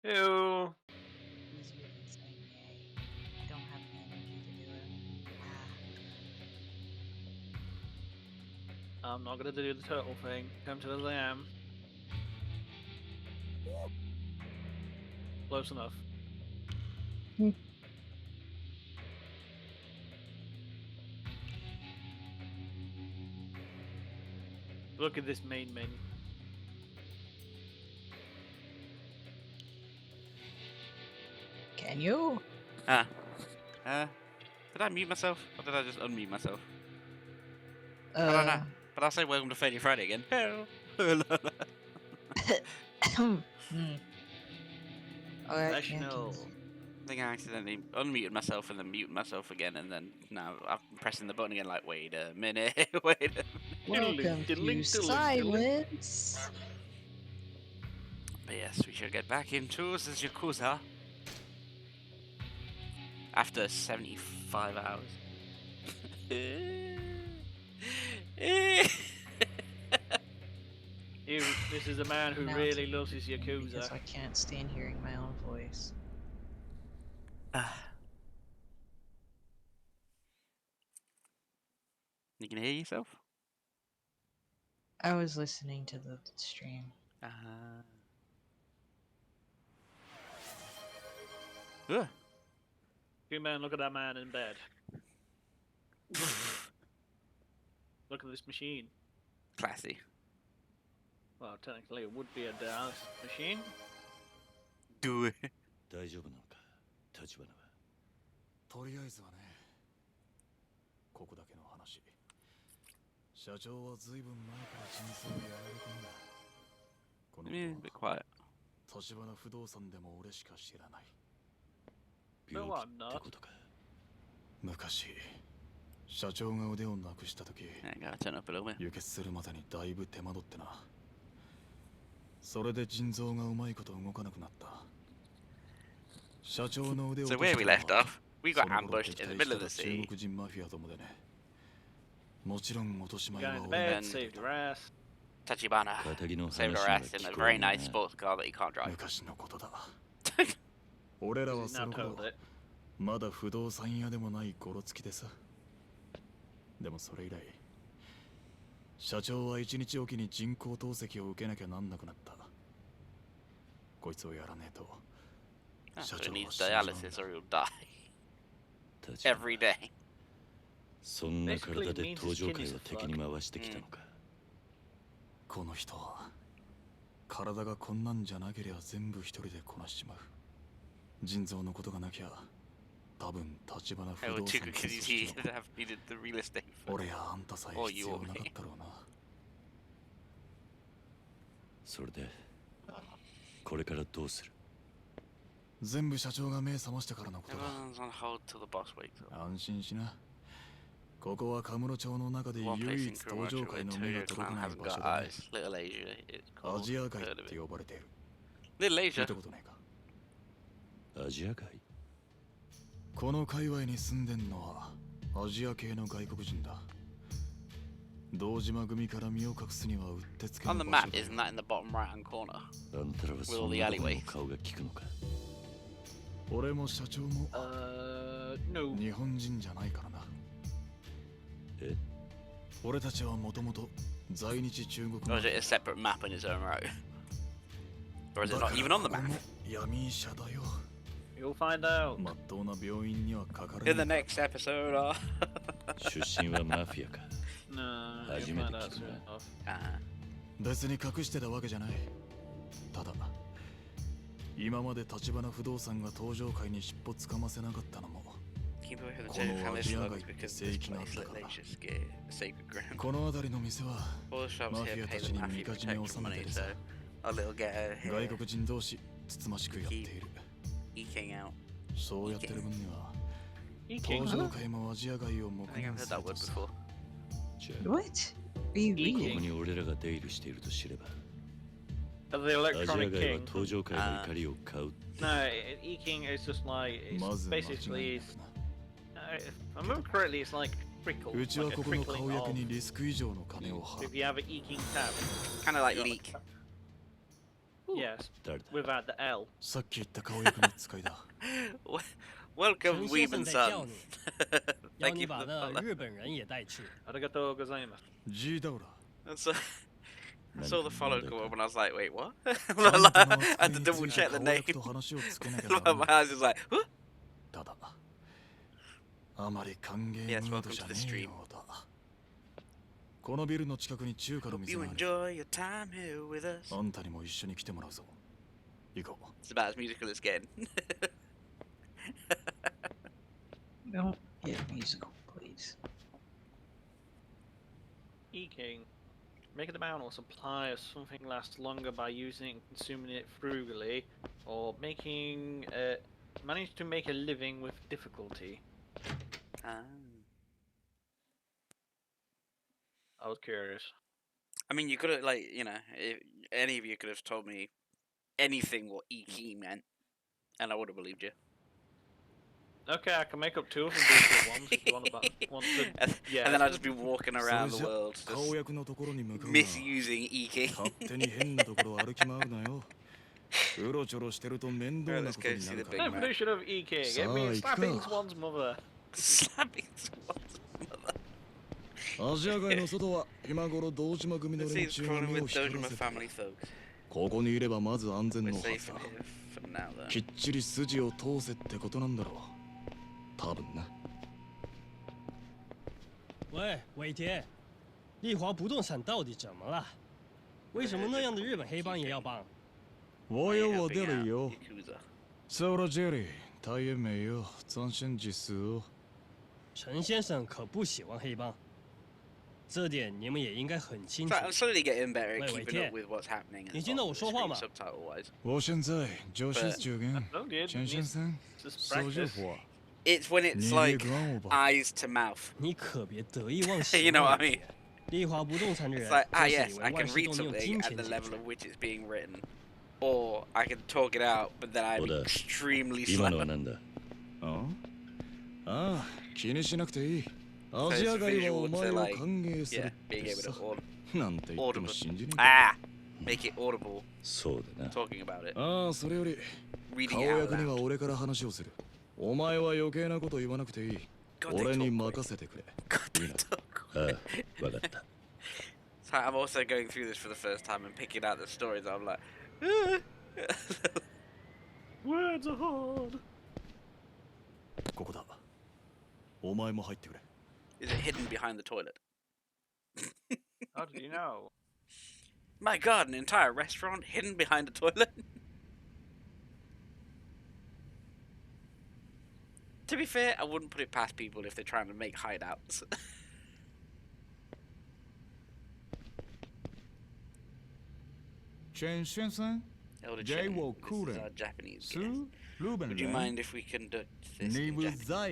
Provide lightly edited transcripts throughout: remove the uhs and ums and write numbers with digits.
Ew. Easier than saying yay. I don't have the energy to do it. I'm not gonna do the turtle thing. Come to as I am. Close enough. Look at this main menu. Can you? Did I mute myself, or did I just unmute myself? I Uh, don't know. But I'll say welcome to Failure Friday again. Hello. Alright, Professional. I think I accidentally unmuted myself and then muted myself again, and then now I'm pressing the button again like, wait a minute, wait a minute. welcome Diddling, to diddling, silence. But yes, we should get back into this yakuza. After 75 hours. This is a man who Now really it's loves his because yakuza. I can't stand hearing my own voice. You can hear yourself? I was listening to the stream. Good man, look at that man in bed. Look at this machine. Classy. Well, technically it would be a Dallas machine. Do it. 大丈夫なのか、立花は。とりあえずはね、ここだけの話。社長はずいぶん前から真相をやられてんだ。この Yeah, a bit quiet. 立花不動産でも俺しか知らない。 No, 病 I'm 気 not. ってことか。昔、社長が腕をなくした時、 Yeah, gotta turn up a little bit. 輸血するまでにだいぶ手間取ってな。それで腎臓がうまいこと動かなくなった。社長の腕を So 落と where し we たの left は off, we got その頃 ambushed in the 敵 middle of 対 the した中 sea. 国人マフィアどもでね。もちろん落とし You 前 got は into 俺 bed, が saved your ass. Tachibana 仇の saved 話 our が ass in a 聞こ very えるな。 nice sports car that he can't drive. 昔のことだ。俺らは He's そ now の told 頃 it. まだ不動産屋でもないゴロつきでさ。でもそれ以来、社長は一日おきに人工透析を受けなきゃなんなくなった。こいつをやらねえと。 Ah, 社 so 長 he は needs 死んじまうんだ。 dialysis or he'll die 立花 every day. そんな体で登場界を敵に回してきたのか。この人は体がこんなんじゃなけりゃ全部一人でこなしちまう。腎臓のことがなきゃ多分立花不 Oh, 動 too 産 good 建 because 設 he して have needed the real estate. 俺やあんたさえ Or 必 you 要 or なか me. ったろうな。それでこれからどうする。全部社長が目覚ましてからのことだ。 Everyone's on hold till the boss wakes up. 安心しな。ここはカムロ町の中で One place 唯 in 一登 Kuromacho 場界 where の目が Toyo 届か clan ない hasn't 場所 got だね。 eyes. Little Asia, it's ア called. ジア街 Heard っ of て it. 呼ばれている。 Little 聞い Asia. たことないか。アジア界。この界隈に住んでんのはアジア系の外国人だ。堂島組から身を隠すにはうってつけ On の the 場所 map, だよ。 isn't that in the bottom right hand corner? あんたらはそん Will な the ところの alleyways. 顔が利くのか。俺も社長も No. 日本人じゃないからな。え？俺たちはもともと在日中国 Or is it a separate map in its own right? Or is it not even on the だから map? ここも闇医者だよ。 You'll find out. まっとうな病院にはかかれ In the ない。 next episode, 出身はマフィアか。 No, you'll 初め find て out 聞く soon な。 enough. 別に隠してたわけじゃない。ただ今まで立花不動産が登場界に尻尾つかませなかったのも keep away from the こ Toyo の family アジア slug 街 because 聖 this 域があっ place た Little から。 Asia's sacred ground. この辺りの店は All the shops here Mafia pay the たちに mafia みかじめ protection 収め money, てる so さ。 our little ghetto 外 here 国人同士つつましくやっている。 eking out. そうやってる分には Eking, 登 huh? 場界もアジア街を目 I think I've 撃 heard さ that れた word さ。 before. じゃあ What? Are you Eking. こ reading? こに俺らが出入りしていると知れば、 The アジア electronic 街は king. 登場界の怒りを買う。 No, eking is just like, ま it's ず間違い basically, なくな。 if I remember correctly, it's like trickle, うちは like a ここの trickling 顔焼 of. けにリスク以上の金を払 If う。 you have an eking tab, Kind of like you're leak. Yes, 誰だ without the L. さっき言った顔役の使いだ。 Welcome, 陈先 Weeb 生 and 在叫 Son. 你，要 Thank 你 you 把 for the 那 follow. 日本人也带去。 Arigatou gozaimasu. G だおら。 And so, I saw the follow come up and I was like, wait, what? あんたの I 扱 had い to につ double いて check the 顔 name. 役と話をつけなきゃ My ダメ。 eyes was like, huh? ただ、あまり歓迎 Yes, ムー welcome ドじ to ゃ the ねえ stream. ようだ。このビルの近くに中華の Hope 店 you がある。 enjoy your time here with us. あんたにも一緒に来てもらうぞ。行こう。 It's about as musical as getting. Don't get musical, please. E-King. Make a demand or supply of something lasts longer by using it and consuming it frugally, or manage to make a living with difficulty. Ah. I was curious. I mean, you could have, like, you know, if any of you could have told me anything what E-Key meant, and I would have believed you. Okay, I can make up two of them bullshit ones if you want to. Yeah. And then I'll just be walking around the world 顔 just 役のところに向かうが misusing E-Key. 勝手に変なところ歩き回るなよ。うろちょろしてると面倒なことになるか Big ら。 man. Definition of E-King. It So, means slapping go. one's mother. Slapping someone's mother. アジア街の外は今頃堂島組の This 連 is 中が crawling 目を with 光ら Dojima せて family folks. ここにいればまず安全 We're のは safe ず in だ。 here for now, though. きっちり筋を通せってことなんだろう。多分な。喂，伟杰，丽华不动产到底怎么了？为什么那样的日本黑帮也要帮？我有我的 Helping 理 out 由。 Yakuza. そらジェリー、大変名誉、斬新実数。陈先生可不喜欢黑帮，这点你们也应该很清 So 楚。 I'm slowly getting better at Wait, keeping up wait, with what's happening. 你听到我说话吗？ Subtitle wise. 我现在就是主人， No, dude. 陈先生， Just 说句 practice. 话， It's when 你 it's 别 like 管我吧。 eyes to mouth. 你可别得意忘形。 You know what I mean? 丽华不动产的 It's 人 like, 都 ah, 是以 yes, 为 I 万 can 事 read 都能用 something 金 at 钱 the 解 level 决。 of which it's being written. Or I can talk it out, but then I'm Oda. extremely 今の slow. は何だああ、気にしなくていい。アジア街はお前を歓迎す Yeah, る being って able さ to。なんて言っても audible. 信じねえ。 Ah! Make it audible, そうだな talking about it. ああ、それより Reading 顔 it out 役には loud. 俺から話をする。お前は余計なこと言わなくていい。 God, they 俺に talk 任 quick. せてくれ。 God, they いいな。 talk あ quick. あ分かった So I'm also going through this for the first time and picking out the stories. I'm like, Words are hard. ここだ。お前も入ってくれ。 is it hidden behind the toilet? How did you know? My God, an entire restaurant hidden behind a toilet? To be fair, I wouldn't put it past people if they're trying to make hideouts. 陳先生、 Elder Jay Chen, will this cool is it. our Japanese ス guest. ルーベン Would you mind if we conduct this 2 in 部 Japanese? 在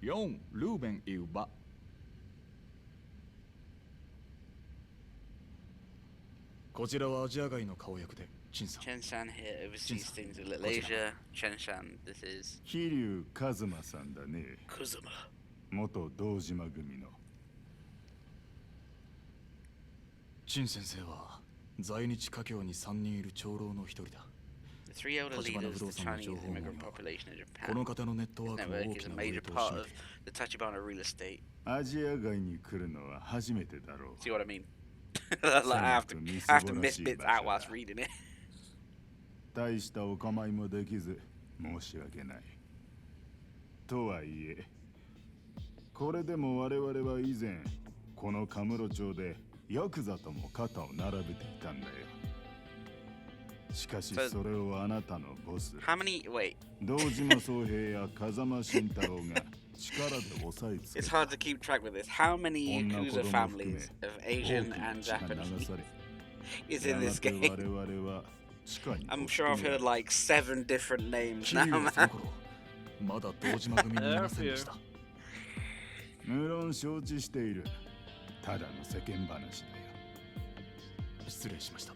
4ルーベン言うば。こちらはアジア街の顔役で、陳さん。 Chen-san here oversees Chen-san. things in Little Gotcha. Asia. Chen-san, this is 桐生一馬さんだね。 Kuzuma. 元堂島組の。陳先生は在日華僑に3人いる長老の一人だ。 The three elder Tachibana leaders of the Fudosan Chinese Joho immigrant Mono. population in この Japan. 方のネット This ワークは network 大 is き a なウェ major イトを part 占め of the Tachibana real estate. アジア街に来るのは初めてだろう。 See what I mean? Like, I have to miss bits out whilst reading it. 大したお構いもできず申し訳ない。とはいえ、これでも我々は以前このカムロ町でヤクザとも肩を並べていたんだよ。しかしそれをあなたのボス、 How many? Wait, 堂島宗平や風間慎太郎が力で抑えつけ it's た。 hard to keep track with this. How many 女子 Yakuza 供 families 含 of め Asian 多くの and 血が流 Japanese され、 is や in が this て game? 我々は地下に I'm sure I've heard like 7 different names 桐 now, 生はその man. 頃、まだ堂島組にいませんでした。無論承知している。ただの世間話だよ。失礼しました。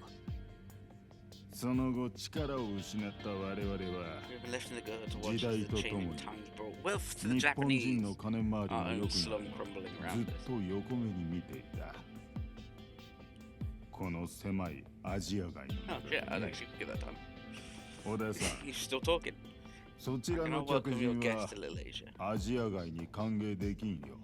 その後力を失った我々は We were left in the gutter to watch 時 as 代 the と chain とも of に times brought wealth to the 日本人 Japanese. の金回り Our が own 良く slum なる crumbling ず around っ us. と横目に見ていた。この狭いアジア街 Oh の shit, I'd ね actually get that done. 小田さん He's still talking. そち I ら cannot の welcome 客 your 人 guest は to Little Asia. アジア街に歓迎できんよ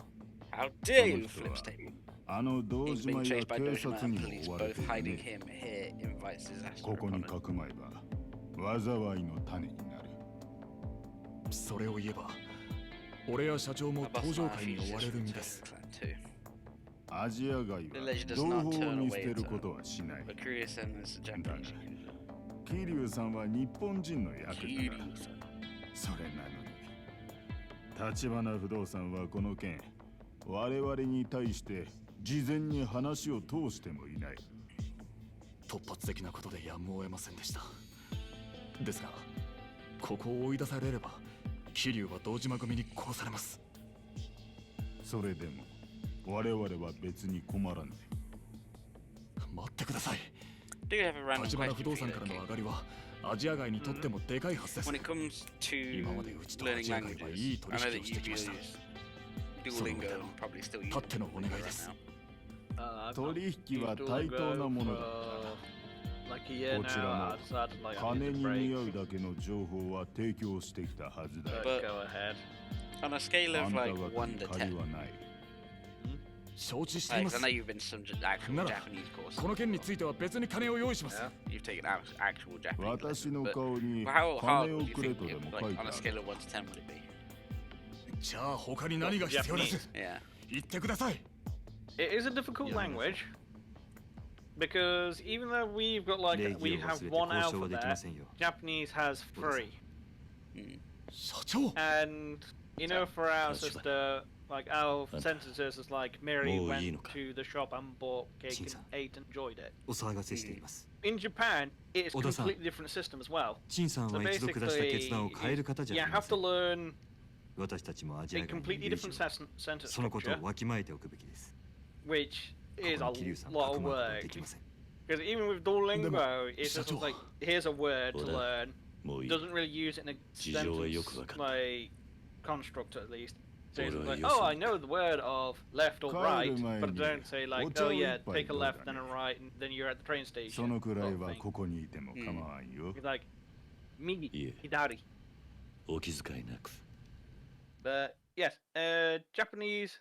How dare you, その人は Flips table. あの堂 He's 島 being や chased by 警 Dojima 察に and も police, 追われ both ている hiding ね him here invites disaster ここに upon か him. くまえば災いの種になるそれを言えば俺や社長も I 登 bust 場 my 会に feet 追わ just れ for る身 returning です to clan too. アジア街は The legend does 情 not 報 turn を見 away 捨てる its こと own. はしない But Kiryu-san is a Japanese user. 桐生さんは日本人の役だ Kiryu-san. それなのに立花不動産はこの件我々に対して事前に話を通してもいない突発的なことでやむを得ませんでしたですがここを追い出されれば桐生は堂島組に殺されます。それでも我々は別に困らない。待ってください。 Do you have a random 立花 question 不 for 動産 you, からの King? 上がりはアジア街にとってもでかいはずです When。it comes to 今までうちとア learning ジア街はいい languages, 取 I know 引 that をして you've きました。 used Duolingo and probably still use たってのお願い Duolingo です right now. I've 取引は used 対等な Duolingo ものだ for like a year こち now. ら I decided like も I 金 need に a 見合 break. うだけの情報は提供してきたはずだ But 。 go ahead. On a scale あ of んた like 方 1 に to 借 10, りはない。承知してい like, ま 'cause す I。know you've been to some actual なら Japanese course. この件については別に金を用意します。 You've taken actual Japanese 私 lessons, の but 顔に how hard 金 would を you くれ think, とでも if, 書い like, て on あ a る。 scale of 1 to 10 would it be? じゃあ他に何が必要です。 Yeah. 言ってください。 It is a difficult language because even though we've got like 礼儀 we を have 忘れて one 交渉はできま alphabet, せんよ。 Japanese has 3. 社長。 And you know, for our That's sister, like our That's- sentences is like Mary Oh, went you know. to the shop and bought cake and Shin-san. ate and enjoyed it. お騒がせしています。 In Japan, it's a Oda-san. completely different system as well. 陳さん So は一度下した決 basically, 断を変える方じ you ゃありま have せ to ん。 learn 私たちもアジ a ア外に completely いる以 different 上 sentence そのこと structure, をわきまえておくべきです。 which こ is こ a に桐生さん lot かく of まうことは work. できません。 Because even with Duolingo, it's just Shacho. like here's a word to Oda. learn. もういい。 Doesn't really use it in a 事情はよく sentence わかった。 like construct at least. So it's 俺は like, よ oh, そ I know the word of left or 帰 right, る前 but に don't say like, お茶 oh を yeah, 一杯 take a どうだ left and a ね。 right, and then you're at the train そ station. のくらい sort of は thing. ここにいても構わんよ。 It's like, migi, いえ、 hidari. お気遣いなく。 But yes, Japanese,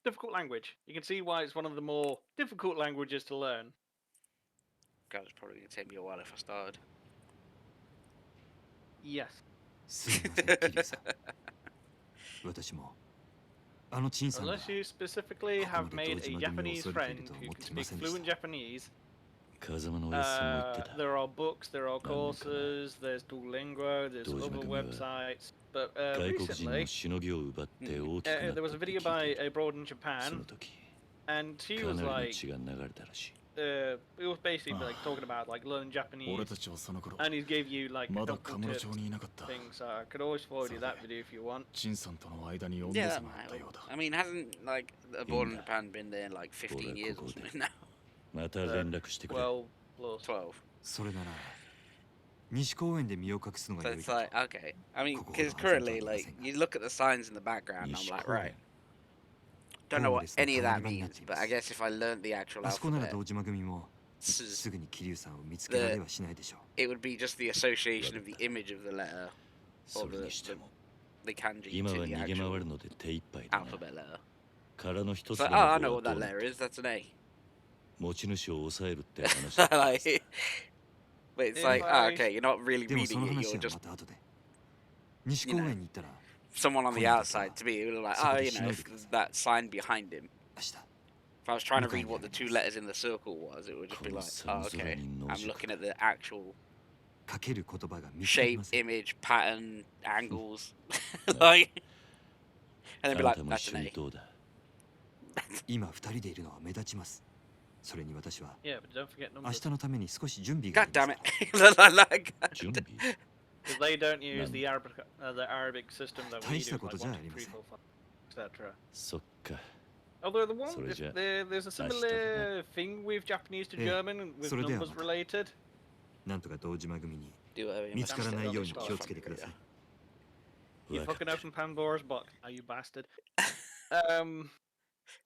difficult language. You can see why it's one of the more difficult languages to learn. God, it's probably going to take me a while if I started. Yes. すみません、桐生さん。私もあの陳さんが Unless you specifically have made a ここまで Japanese 同時まで friend 見ようと who 思っ can てま speak せんでし fluent た。 Japanese. 風間のおやすさんも言ってた。 There are books, there are 何年か前。 courses, there's Duolingo, there's 堂島 other 組は websites. But 外国人 recently, のしのぎを奪って大きくなった there was a って聞 video いて by いた a broad in そ Japan, の時、 and she か was なりの like, 血が流れたらしい。 it was basically like talking about like learning 俺 Japanese, たちはその頃 and he gave you like まだ helpful カムロ tips, 町にいなかった things. So I could always forward you that video if you want. 陳さんとの間に温 Yeah, 度 that 差があっ might たようだ help. I mean, hasn't like a born in Yeah. Japan been there like 15 Well, years or cool, something now? また連絡してくれ。 12 plus. 12. それなら西公園で身を隠すの So が良い it's か like, と。 okay. I mean, Cool, because cool, I'll currently, send like, something. you look at the signs in the background, and I'm like, right, 西 don't know what Cool, any of that it's not means, but I guess if I learned the actual あそこなら alphabet, 堂島組も s- すぐに桐生さんを見つけられはしないでしょう。 it would be just the association of the image of the letter それにしても、 the kanji 今 to は the 逃げ回 actual るので手一杯だな。 alphabet letter. 殻の一 It's つ like, で oh, も I こ know う what that どう letter is. That's an A. 持ち主を抑えるって話だ。 like, but it's If like, oh, I- okay, you're not really でもそ reading の it. 話 You're は just また後で。西公園に行ったら someone on the Cool. outside. To me, it was like, So oh, the you know, if Shinobi- that sign behind him. 明日 If I was trying to Okay, read what the two yes. letters in the circle was, it would just be like, Cool, oh, so okay, no I'm joke. looking at the actual かける言葉が見つかり shape, ません。 image, pattern, angles, No. like, あ and ん then be た like, も that's 一 an 緒に A. どうだ。今二人でいるのは目立ちます。それに私は Yeah, but don't forget 明 numbers. 日のために少し準備があ God りま damn す it! Like, 準備 Because they don't use None. the Arabic system that we 大 do, した like こと 1, じゃあ 2, りま 3, せん。 4, 5, etc. そっか。 Although the one, Sorry, if Jack. there's a similar thing with Japanese to Yeah. German with Sorry, numbers Jack. related. なんとか堂島組に do whatever you 見 must つからないように That's 気をつけてください。 You わかっ fucking た。 open Pandora's box, now you bastard.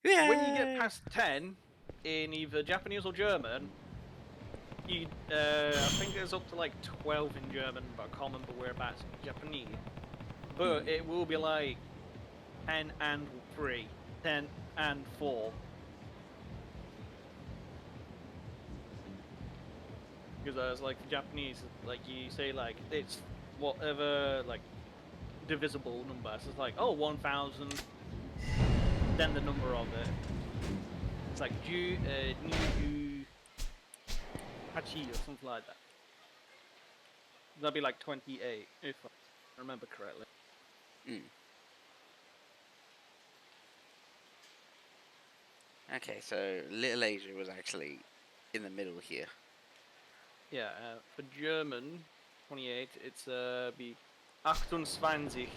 Yeah. When you get past 10 in either Japanese or German, I think it's up to like 12 in German, but I can't remember whereabouts in Japanese. But it will be like 10 and 3, 10 and 4. Because like Japanese, like you say, like it's whatever like divisible number. So it's like 1,000, then the number of it. It's like Ju, Niu, Hachi or something like that. That'd be like 28 if I remember correctly. Okay, so Little Asia was actually in the middle here. Yeah, for German, 28, it's be 28.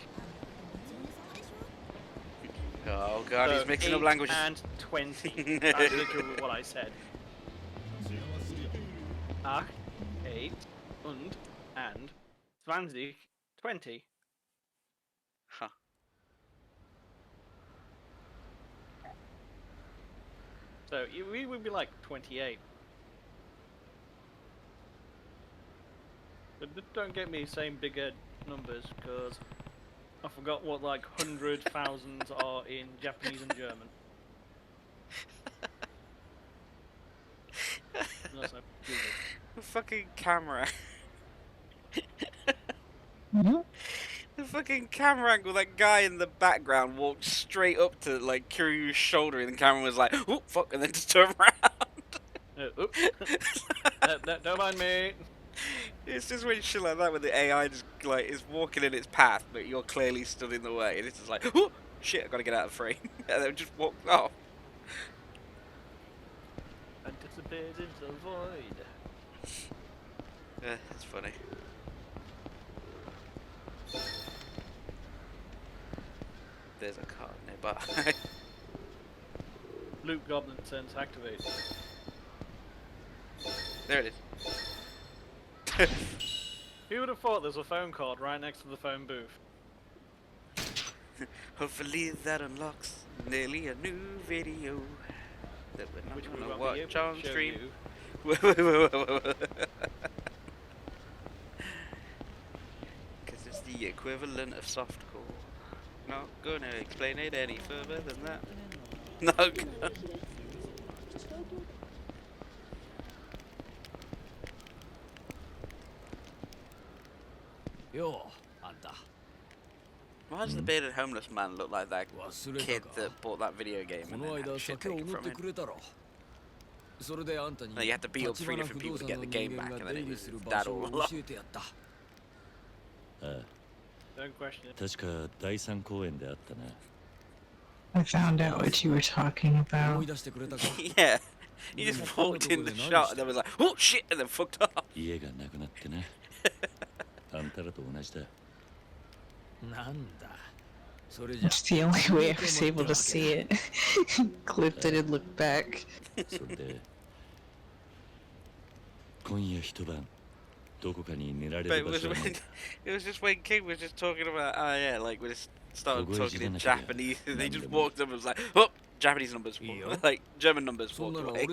Oh god, So he's mixing up 8 languages. and 20. That's literally what I said. 8, 8 and 20, 20. Huh. So we would be like 28. But don't get me saying bigger numbers, because I forgot what like 100,000 are in Japanese and German. Unless I Google. The fucking camera. The fucking camera angle, that guy in the background walked straight up to like Kiryu's shoulder and the camera was like, oh fuck, and then just turned around. Oops. Don't mind me. It's just when shit like that when the AI just like is walking in its path but you're clearly stood in the way and it's just like, oh shit, I gotta get out of the frame. And then just walk off. Anticipate into the void. Yeah, that's funny. There's a card nearby. Luke Goblin turns activate. There it is. Who would have thought there's a phone cord right next to the phone booth? Hopefully that unlocks nearly a new video that we're not Which we gonna won't be watch able on to show stream. you. Because it's the equivalent of softcore. Not gonna explain it any further than that. No. Yo, Anta. Why does the bearded homeless man look like that kid that bought that video game and then had shit taken from him? No, you had to beat up 3 different people to get the game back, and then it was his dad all along. ああ Don't question it. 確か第三公園であったな I found out what you were talking about. Yeah, he just walked in the shot and then was like, oh shit, and then fucked off. 家がなくなってなあんたらと同じだ It's the only way I was able to see it. Clipped it and looked back. それで今夜一晩どこかに寝られ But る場所はないか it was just when King was just talking about, oh yeah, like we just started talking in Japanese, and they just walked up and was like, oh, Japanese numbers, like German numbers, walked away.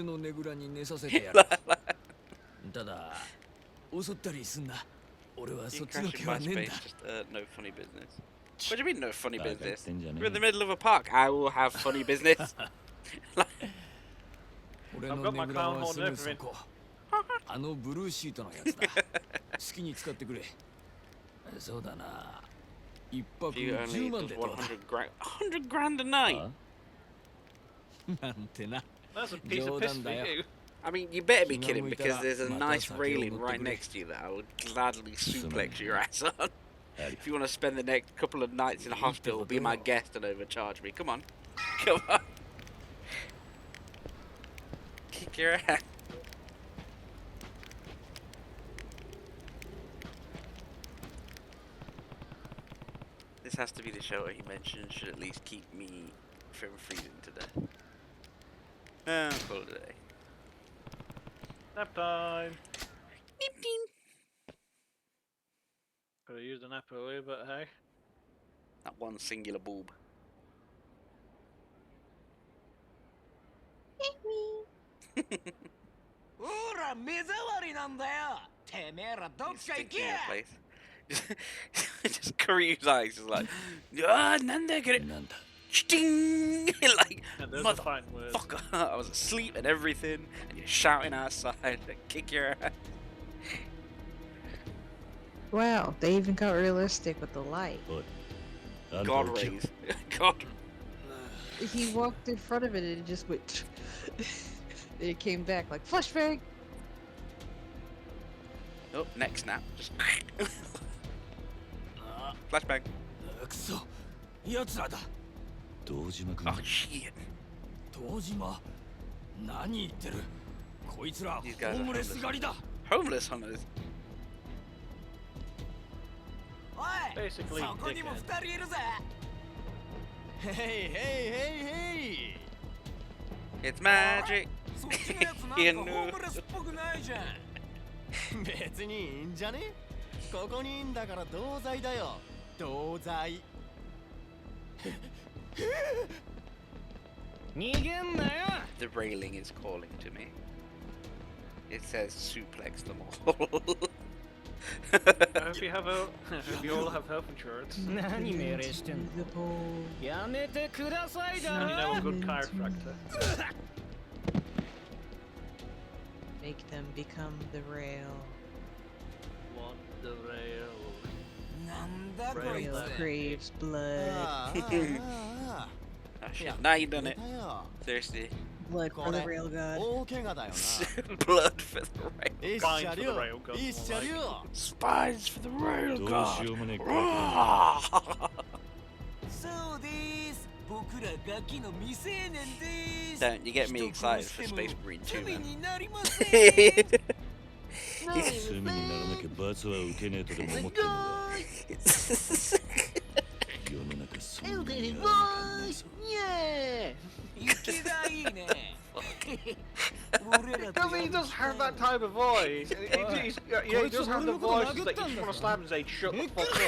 ただ襲ったりすんな俺は You そっちの crash 気 in は my ねえんだ space, just no funny business. What do you mean no funny バカ言っ business? てんじゃね We're え in the middle of a park. I will have funny business. 俺のねぐらはすぐそこあのブルーシートのやつだ好きに使ってくれそうだな一泊 You only 10万 does でどうだ100 grand, 100 grand a night. なんてな That's a piece of piss for you. I mean, you better be kidding because there's a nice railing right next to you that I would gladly suplex your ass on. If you want to spend the next couple of nights in hospital, be my guest and overcharge me. Come on. Come on. Kick your ass. This has to be the shelter he mentioned should at least keep me from freezing today. I'll call it a day. Nap time. Beep, beep. Could have used a nap earlier, but hey. That one singular boob. ら目障りなんだよ。てめえらどっ He's か行 sticking け。 in place. Just Kareem's eyes is like, ah, Nanda, get it. なんだ Sting! Like, And those are fine words. motherfucker. I was asleep and everything, and you're shouting outside to kick your ass. Wow, they even got realistic with the light. おいあんた God 起きろ rays. God. He walked in front of it and it just went. It came back like flashbang. Oh, neck snap. Just flashbang. くそ、奴らだ。堂島君 Oh shit. 堂島、何言ってる。こいつらホ These guys are ームレス狩りだ。 Homeless hunters. おい、 Basically そこにも dickhead. 2人いるぜ。へいへいへいへい。 It's magic. そっちのやつなんかホームレスっぽくないじゃん。別にいいんじゃね。ここにいんだから同罪だよ。同罪。逃げんなよ。 The railing is calling to me. It says suplex them all. I hope you have hope you all have health insurance. 何命令してんの。 The ball. やめてくださいだ And you know a ろ。 good chiropractor. Make them become the rail. What the rail? なんだこい Rail つ。 craves blood. ああああ Oh shit. Now you done it. だよ。 Seriously. Blood for the rail god. 大怪我だよ Blood for the rail. な。一 Fine 車 for the 両 rail god, 一車両。 Spies for the rail どう god. しようもねえ Ah. そうです。僕らガキの未成年です。 Don't you get me excited for Space Marine 2, 罪 man. になりません。罪にならなきゃ罰は受けねえとでも思ってんのか世の中そんなにあるのか Yeah. 池田いいね。 I mean, he does have that type of voice. He does have the voice that you just want to slap and say, "Shut the fuck up."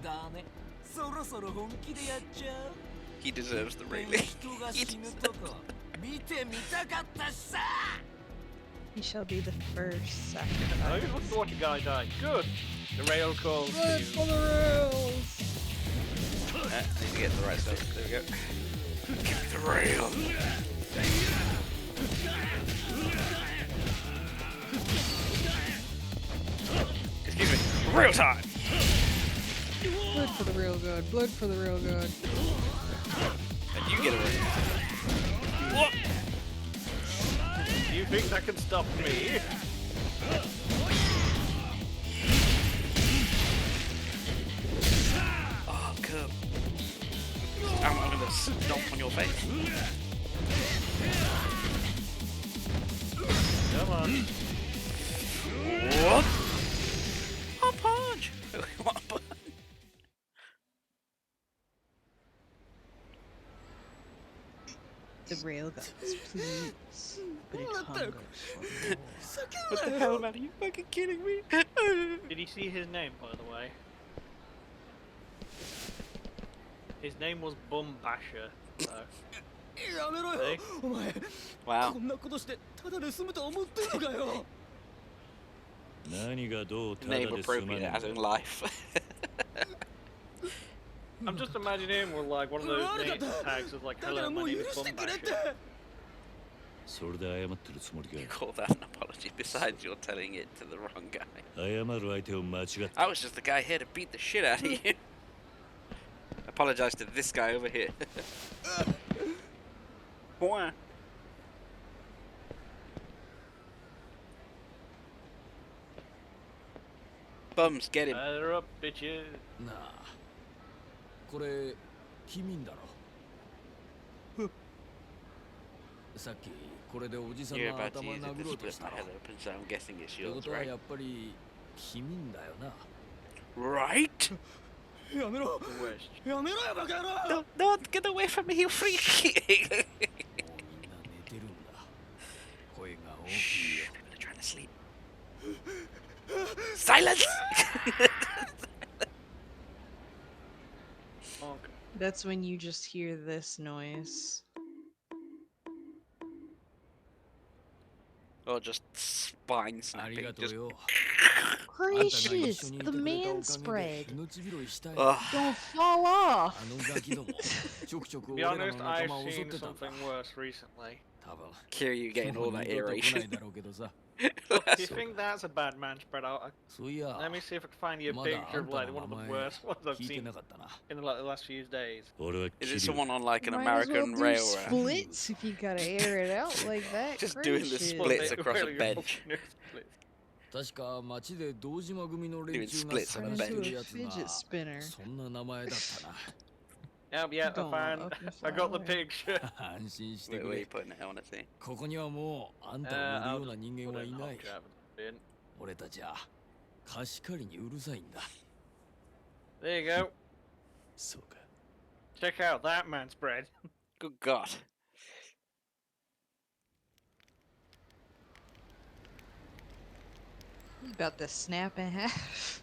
ダメ。そろそろ本気でやっちゃう。 He deserves the railing. 人が死ぬとこ見てみたかったしさ。 He shall be the first I sacrifice. just want to watch a guy die. Good. The rail calls to you. For the rails. Need to get the right stuff. There we go. Get the rail. Excuse me. Rail time. Blood for the rail god. Blood for the rail god. And you get a rail. What? You think that can stop me? Oh, come. I'm gonna stomp on your face. Come on. What? A punch. What a punch. The rail gods, please. But it hungers for more. What the hell, man? Are you fucking kidding me? Did he see his name, by the way? His name was Bum Basher. So. やめろよ Hey. お前 Wow. こんなことしてただで済むと思ってんのかよ何がどうただ Name で済ま appropriate ね as え in んだ life. I'm just imagining him with like one of those name tags of like, だか "Hello, らも my う name 許 is し Bum てくれって Basher." それで謝ってるつもり You か call that an apology? Besides, you're telling it to the wrong guy. 謝る相手を間違った I was just the guy here to beat the shit out of you. Apologize to this guy over here. Why? Bums, get him. Batter up, bitches. なあこれ君んだろさっきこれでおじさん You're の about to 頭 use it 殴 to ろうと split した my ろ head open, so I'm guessing it's って yours, ことは right? やっぱり君んだよな Right? やめろ Wish. やめろよバカ野郎 Don't get away from me, you freak! もうみんな寝てるんだ声が大きい Shh, よ people are trying to sleep. Silence! Okay. That's when you just hear this noise. or just spine あり snapping. がとう Just よ。 Gracious, the man spread. 命拾いしたい。 ugh. Don't fall off. あのガキども、ちょくちょく To 俺 be らの honest, 仲 I've 間を襲っ seen てたんだ。 something worse recently. 多分。 Kiryu getting all もう that 二度と来な aeration. いだろうけどさ。 Look, do you think that's a bad man spread? Let そういや、 me see if I can find you a まだ picture あん of た like の one 名 of the 前 worst ones I've 聞いて seen なかったな。 in like the last few days. 俺は Is 桐 it 生 someone on like an Might as well American do rail rail? splits if you gotta air it out like that. Just doing the Gracious. splits across a Really bench. fucking splits. 確か町で堂島組の連 Doing 中が splits 探 on a してる bench. やつ Fidget が spinner. そんな名前だったな。 Yep, yeah, Don't I found. up and I got the fly. picture. 安心して Wait, く where are れ you。putting it? I want to see. ここにはもうあんたを I'll 売るような just 人 put 間は it い in ない the。bin. 俺たちは貸し借りにうるさいんだ。 There you go. そうか Check out that man spread. Good God. About to snap in half.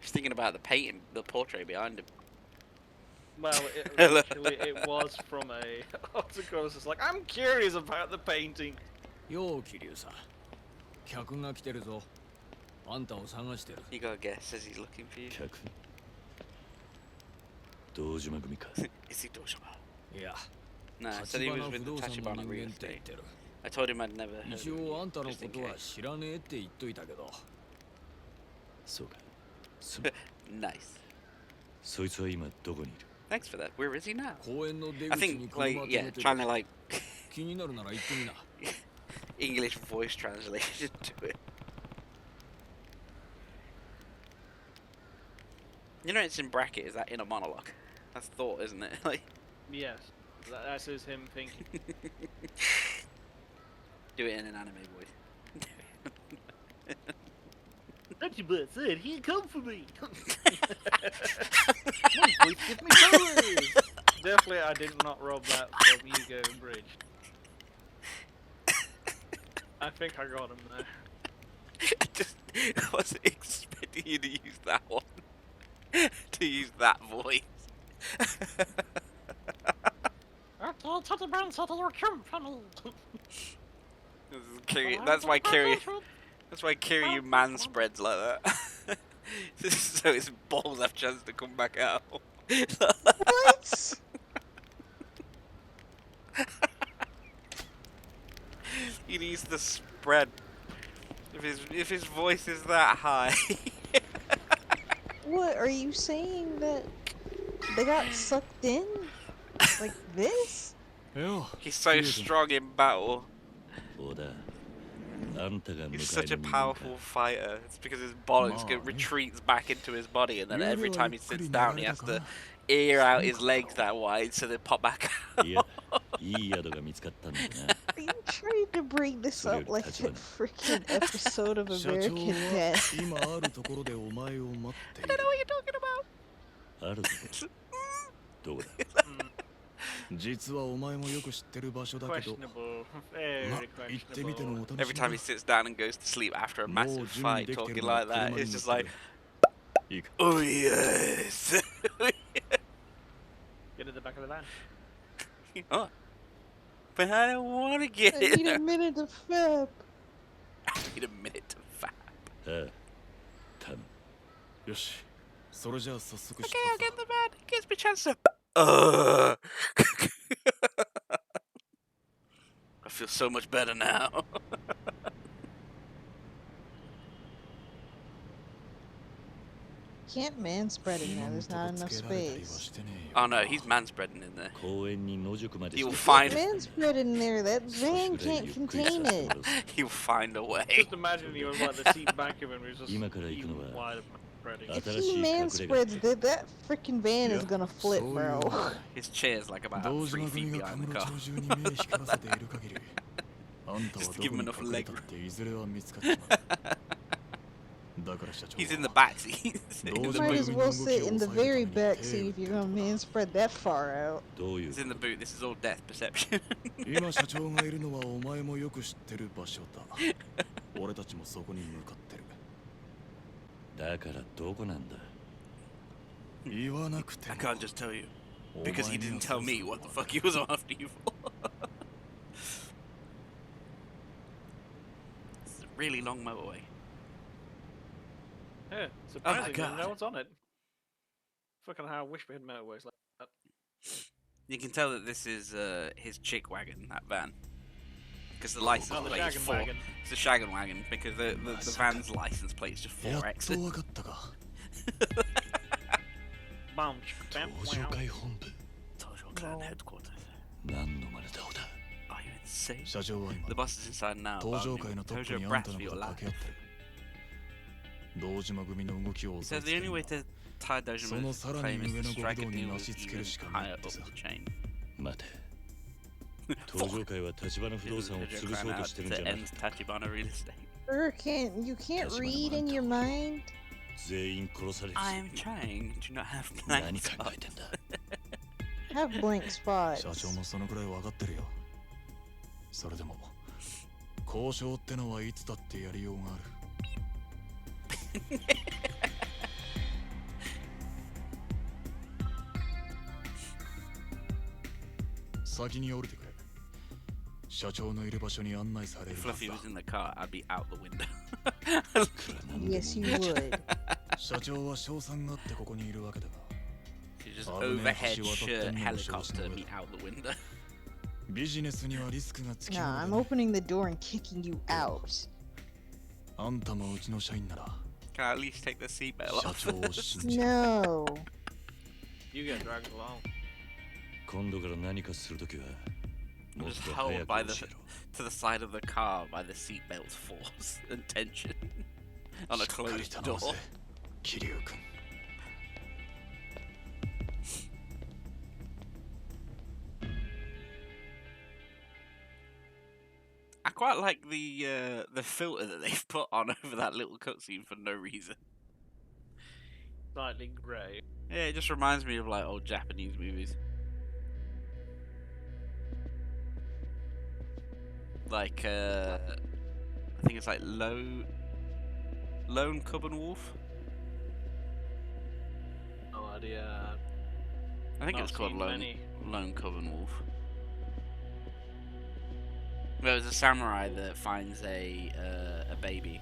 Just thinking about the painting, the portrait behind him. Well, actually, it was from a article. It's like, I'm curious about the painting. よう桐生さん。客が来てるぞ。あんたを探してる。 You got a guess, says he's looking for you. 客堂島組か Is he Doshima? いや、 No, I said he 立 was 花 with 不 the 動産の Tachibana 人 real 間って言っ estate. てる。 I told him I'd never heard 一 of 応あ him, んたの just こ in とは case. 知らねえって言っといたけど。そうかすま Nice. そいつは今どこにいる Thanks for that. Where is he now? 公園の出 I 口に think, 車 like, 止 yeah, めて trying る。 to, like, 気になるなら行ってみな。 English voice translation to it. You know it's in bracket, is that inner monologue? That's thought, isn't it? Like, Yes, that's just him thinking. do it in an anime voice. Tachibana said he'd come for me. My voice gives me powers. Definitely, I did not rob that from Ego and Bridge. I think I got him there. I wasn't expecting you to use that one. To use that voice. I thought Tachibana said he'd come for me. That's why Kiryu man spreads like that. So his balls have chance to come back out. What? He needs the spread. If his voice is that high. What are you saying that they got sucked in like this? よ He's so strong in battle. そうだあんたが迎え He's の such a 人間 powerful か fighter. It's because his bollocks Oh, retreats back into his body, and then You every really time he couldn't sits down, he narrow has that to down. ear out his legs that wide so they pop back out. いやいい宿が見つかったんだな Are you trying to bring this up like a freaking episode of 社長 American は Dad? 今あるところでお前を待ってい I don't know る what you're talking about. あるぞどこだ 実はお前もよく知ってる場所だけど Questionable. ま Very 行ってみて questionable. のお楽 Every しみ time だ he sits down and goes to sleep after a もう massive 準備 fight, できて talking るなら like that, 車に it's 乗 just って like, くれいいか oh yes. Get in the back of the van. Oh. But I don't want to get I need a it. minute of fab. I need a minute to fap. ああ頼むよしそれじゃあ早速 Okay, 出 I'll 発 get だ the man. Gives me a chance to. I feel so much better now. Can't man spread in there. 今ん There's とこ not つ enough けられたりは space. してねえよ Oh no, he's man spreading in there. 公園に野宿まで You'll して find- Man spread in there. That 少し van ぐらい can't ゆっくりさせ contain て it. もらうぞ He'll find a way. Just imagine you was like the seat back of him was just 今から行くのは even wider spreading. If 新し he い man 隠れ家 spreads, that freaking van is gonna flip, そういう bro. ものだ His chair's like about 堂 3 feet 島組が behind カ the ムロ car. 町中に目光らせている限りあんたは Just ど give こ him に enough 隠れ leg たっ room. ていずれは見つかっちまうだから社長 He's in the は back seat. Those in the Might boot. as well sit in the very back seat if you're gonna man spread that far out. どういう He's in the boot. This is all death perception. 今社長がいるのはお前もよく知ってる場所だ俺たちもそこに向かってるだからどこなんだ言わなくて I も can't just tell you お because 前 he には didn't そ tell う me そう what the fuck he was after you for. really long motorway. Yeah, surprisingly, God. no one's on it. Fucking how I wish we had motorways like that. You can tell that this is his chick wagon, that van. Because the license Oh, the plate is shaggin' 4. wagon. It's a shaggin' wagon because the van's license plate is just 4X. わかったか。 Bam, bam, 東上 wow. 会本部 Total Clan headquarters. 何の真似だおだ Are you insane? 社長は今 The boss is inside now. 東上 bargaining 会の with トップ Tojo にあん Brass た for の your こと life. 掛け合ってる。堂島組の動きを So 抑え the つけ only る way の to tie Dojima そのさら claim に is 上 to の極 strike 道 a に deal な with しつけ even るしか higher ない up って the さ。chain. 待て東上会は立花不動産を Tojo 潰そう crying と out してるんじ to ゃなか end った Tachibana real estate. You can't read in your mind. 全員殺される I'm trying to not have 何 blank 考えてんだ Have blank 社 spots. 長もそのくらい分かってるよ。それでも交渉ってのはいつだってやりようがある。先に降りてくれ。社長のいる場所に案内される If はず Fluffy だ。 was in the car, I'd be out the window. Yes, you would. 社長は賞賛があってここにいるわけだが、 You just Oh, man, overhead she was up shirt in the helicopter shorts. me out the window. ビジネスにはリスクがつきも Nah, の I'm だね。 opening the door and kicking you out. あんたもうちの社員なら Can I at least take the seatbelt 社 off? 長を信じる。 No. You get dragged along. 今度から何かするときは I'm もっ just と held 早く by 教 the えろ to the side of the car by the seatbelt's force and tension on a しっかり closed 頼むぜ door. 桐生君。 I quite like the filter that they've put on over that little cutscene for no reason. Slightly grey. Yeah, it just reminds me of like old Japanese movies. Like I think it's like Lone Cub and Wolf. No idea. I think Not it's called seen many. Lone Cub and Wolf. There was a samurai that finds a baby,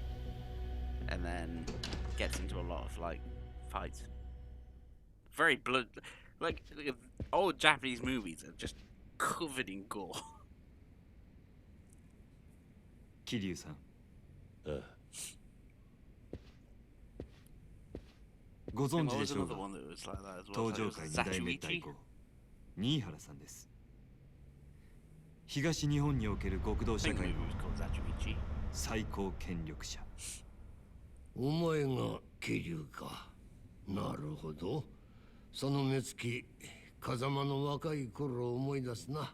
and then gets into a lot of like fights. Very blood, like old Japanese movies are just covered in gore. 桐生さん、ああご There 存知で was しょう another が one that was like that as well. 東 Like, 上 it 会 was 2代目 Zachuichi. 代行新原さんです。東日本における極道 I 社 think the 会 movie の was called Zachuichi. 最高権力者。お前が桐生か。なるほど。その目つき、風間の若い頃を思い出すな。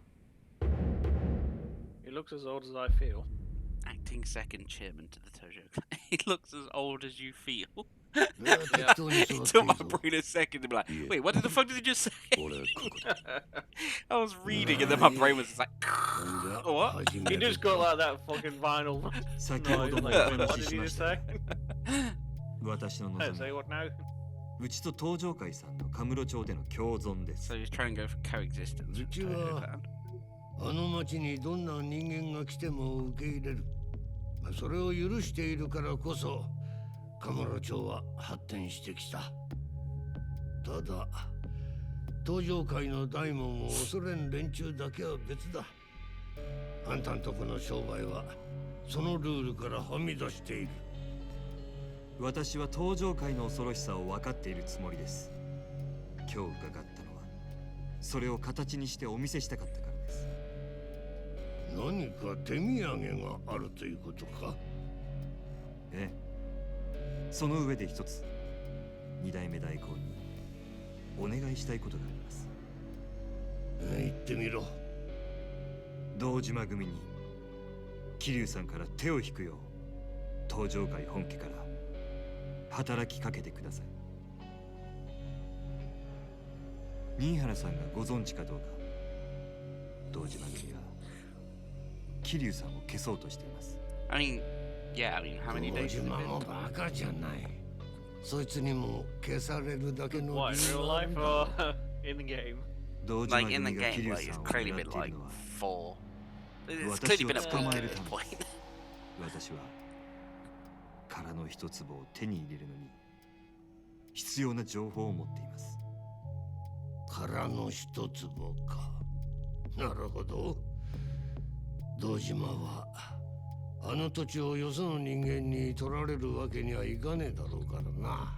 He looks as old as I feel. Acting second chairman to the Tojo clan. He looks as old as you feel. 適当に It 育って took い my いぞ。 brain a second to be like, Yeah. wait, what the fuck did he just say? 俺はここだ I was reading and then my brain was just like, ほんじゃ what? 始め He る just got like that fucking vinyl 先ほ noise. どもお Like, 話 what し did し he ま just したが say? 私の Hey, 望 say みは what now? うちと東上会さんのカムロ町での共存です So he's trying to go for coexistence with うち Tojo は clan. あの町にどんな人間が来ても受け入れる。それを許しているからこそ、カムロ町は発展してきた。ただ、東上会の大門を恐れん連中だけは別だ。あんたんとこの商売は、そのルールからはみ出している。私は東上会の恐ろしさを分かっているつもりです。今日伺ったのはそれを形にしてお見せしたかったからです。何か手土産があるということか？ええ、その上で一つ二代目代行にお願いしたいことがあります。言ってみろ。堂島組に桐生さんから手を引くよう東上会本家から働きかけてください。新原さんがご存知かどうか、堂島組は桐生さんを消そうとしています。 I mean, yeah, I mean, how many 堂 days has it 島も been? バカじゃない。そいつにも消されるだけの What, in 理由 real はある life んだ。 or in the game? 堂島 Like 組 in が the 桐 game, 生 like さ it's んを clearly 狙 been ってい like るのは 4. It's 私 clearly を been a 捕ま week え at る this ため point. 私は殻の一粒を手に入れるのに必要な情報を持っています。殻の一粒か。なるほど。堂島はあの土地をよその人間に取られるわけにはいかねえだろうからな。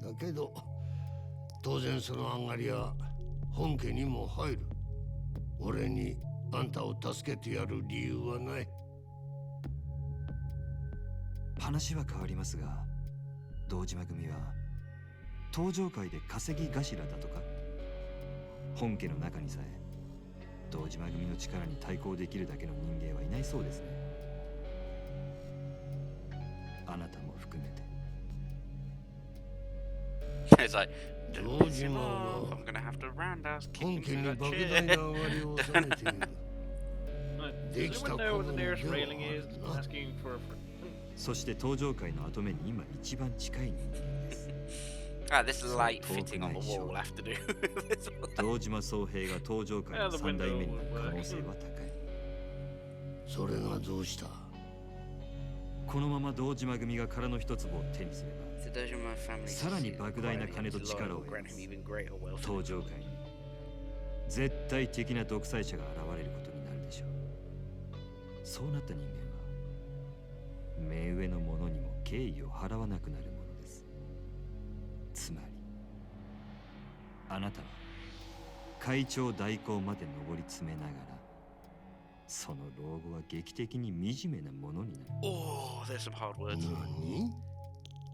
だけど当然その上がりは本家にも入る。俺にあんたを助けてやる理由はない。話は変わりますが、堂島組は登場界で稼ぎ頭だとか。本家の中にさえ堂島組の力に対抗できるだけの人間はいないそうですね。あなたも含めて。It's like, 堂島は I'm gonna have to roundhouse kick 本 him 家に through that 莫大な chair. 上がりを収めている。 Does できた anyone こ know の where the では nearest railing is? あるな。 Asking for a そして登場界の跡目に今一番近い人間です。Ah, this light fitting on the wall will have to do. 堂島宗平が登場界の三代目になる可能性は高い。それがどうした？このまま堂島組が殻の一粒を手にすれば、 The Dojima family さらに莫大な金と力を will 得 grant ます him even greater wealth. 登場界に絶対的な独裁者が現れることになるでしょう。そうなった人間は目上の者にも敬意を払わなくなるものです。つまりあなたは会長代行まで上り詰めながら、その老後は劇的に惨めなものになる。 Oh, there's some hard words. 何？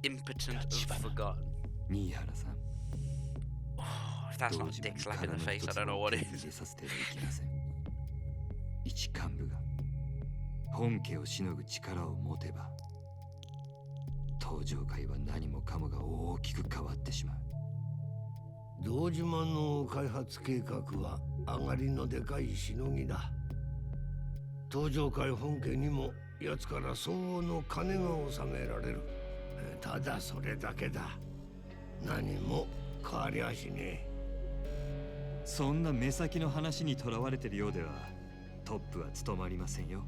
Impotent and forgotten. 新原さん、 Oh, if that's 堂 not a 島 dick に slap 殻 in の the 一 face, I 粒 don't know を what 手 is. に入れさせてはいけません。一幹部が本家をしのぐ力を持てば、登場界は何もかもが大きく変わってしまう。堂島の開発計画は上がりのでかいしのぎだ。登場界本家にも奴から相応の金が納められる。ただそれだけだ。何も変わりゃしねえ。そんな目先の話にとらわれてるようではトップは務まりませんよ。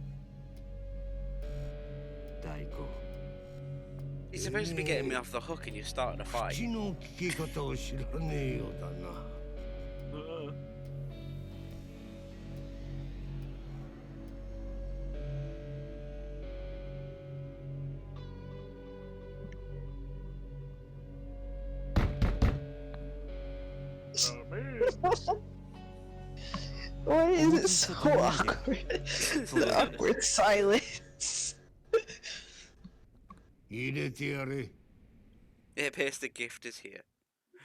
代行、 You're supposed to be getting me off the hook and you're starting a fight. 口の聞き方を知らねえようだな。Why is it so awkward? The awkward silence. 入れてやれ。 It appears the gift is here.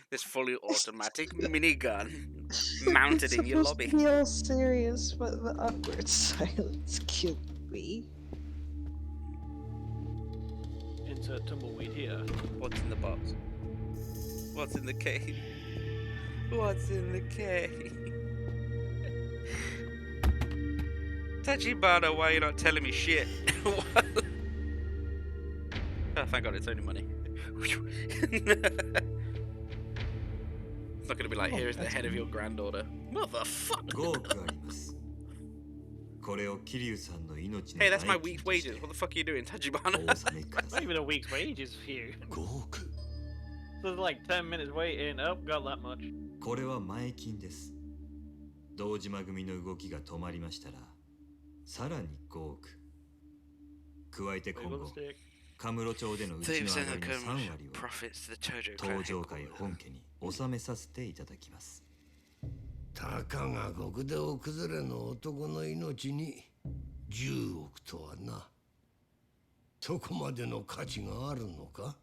This fully automatic minigun mounted in your lobby. It's supposed to be all serious, but the awkward silence killed me. insert tumbleweed here. What's in the box? What's in the cave? What's in the cave? Tachibana, why are you not telling me shit? What? Oh, thank God it's only money. It's not gonna be like, here is the head of your granddaughter. Motherfucker! 5億あります。これを桐生さんの命の Hey, that's my 代金 week's として wages. What the fuck are you doing, お Tachibana? 納めくださ Not い。 even a week's wages for you. 5億。 So there's like 10 minutes waiting. Oh, got that much. これは前金です。堂島組の動きが止まりましたら、さらに5億。加えて今 Wiggle 後 the、stick. カムロ町でのうちの上が 30% り of の3 Combs 割を profits to the Tojo 登 Clan 場界 headquarters. 本家に納めさせていただきます。たかが極道崩れの男の命に10億とはな。そこまでの価値があるのか？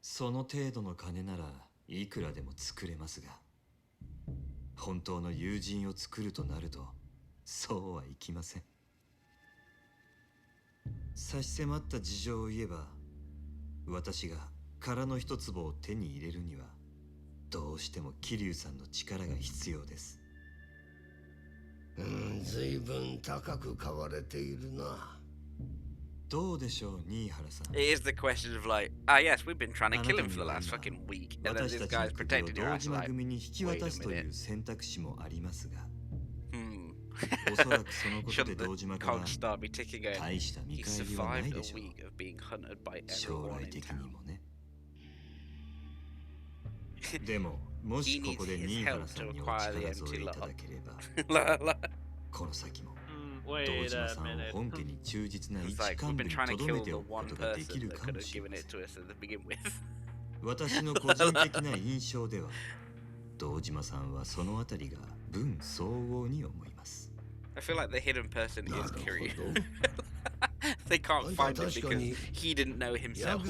その程度の金ならいくらでも作れますが、本当の友人を作るとなるとそうはいきません。差し迫った事情を言えば、私が殻の一粒を手に入れるにはどうしても桐生さんの力が必要です。随分高く買われているな。どうでしょう、新原さん。 It is the question of like, ah yes, we've been trying to kill him for the last fucking week, and then 私 this たち guy's の首を protected your 堂 ass 島 like, 組に引き wait 渡 a すとい minute. う選択肢もありますが、Shouldn't the cogs start be ticking going? He survived a week of being hunted by everyone in town. でも、もしここで新原さんにお力添えいただければ、この先も堂島さんを本家に忠実な一幹部に留めておくことができるかもしれません。私の個人的な印象では、堂島さんはそのあたりが分相応に思います。I feel like the hidden person is Kiryu. They can't find him because he didn't know himself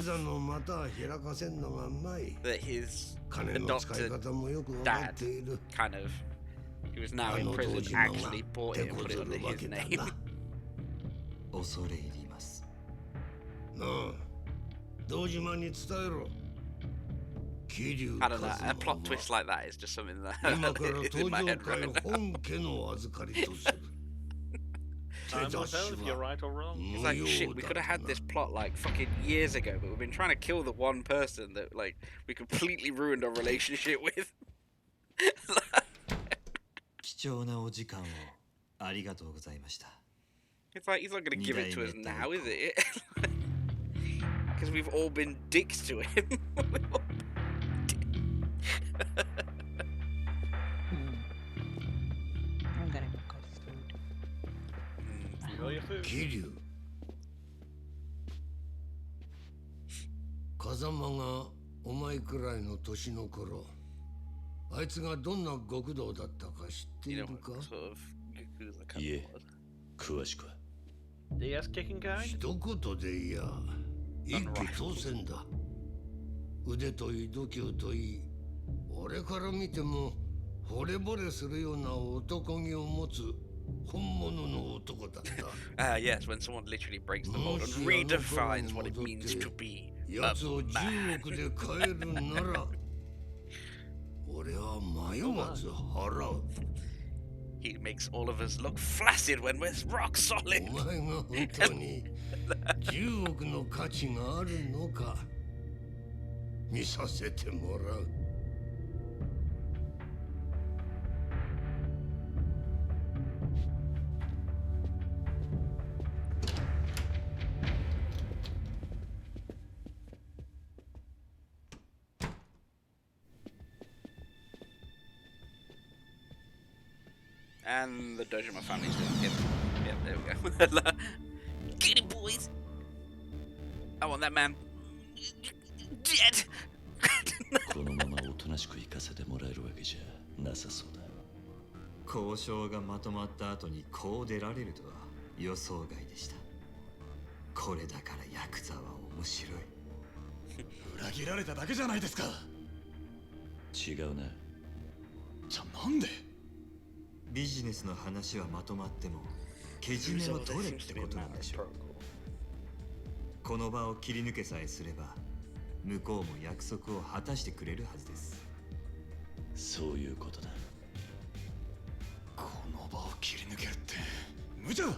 that his adopted dad, kind of, who was now in prison, actually bought it and put it under his name. 恐れ入ります。なあ、堂島に伝えろ。 I don't know, a plot twist like that is just something that is in my head right now. Time will tell if you're right or wrong. It's like, shit, we could have had this plot like fucking years ago, but we've been trying to kill the one person that like we completely ruined our relationship with. 貴重なお時間をありがとうございました。 It's like he's not gonna give it to us now, is it? Because we've all been dicks to him. I'm gonna go cook food. Enjoy your food. 桐生。風間がお前くらいの年の頃、あいつがどんな極道だったか知っているか？いえ、詳しくは。The ass kicking kind? 一言でいや、一気当選だ。腕といい度胸といい、俺から見ても惚れ惚れするような男気を持つ本物の男だった。Yes, when someone literally breaks the mold and redefines what it means to be a 奴を10億で買えるなら、俺は迷わず払う。He makes all of us look flaccid when we're rock solid. お前が本当に10億の価値があるのか見させてもらう。And the Dojima family's doing it. Yeah, there we go. Get it, boys! I want that man dead! このままおとなしく行かせてもらえるわけじゃなさそうだ。交渉がまとまった後にこう出られるとは予想外でした。これだからヤクザは面白い。裏切られただけじゃないですか。違うな。じゃあなんで？ビジネスの話はまとまってもけじめを取れってことなんでしょう。この場を切り抜けさえすれば向こうも約束を果たしてくれるはずです。そういうことだ。この場を切り抜けるって無茶だ。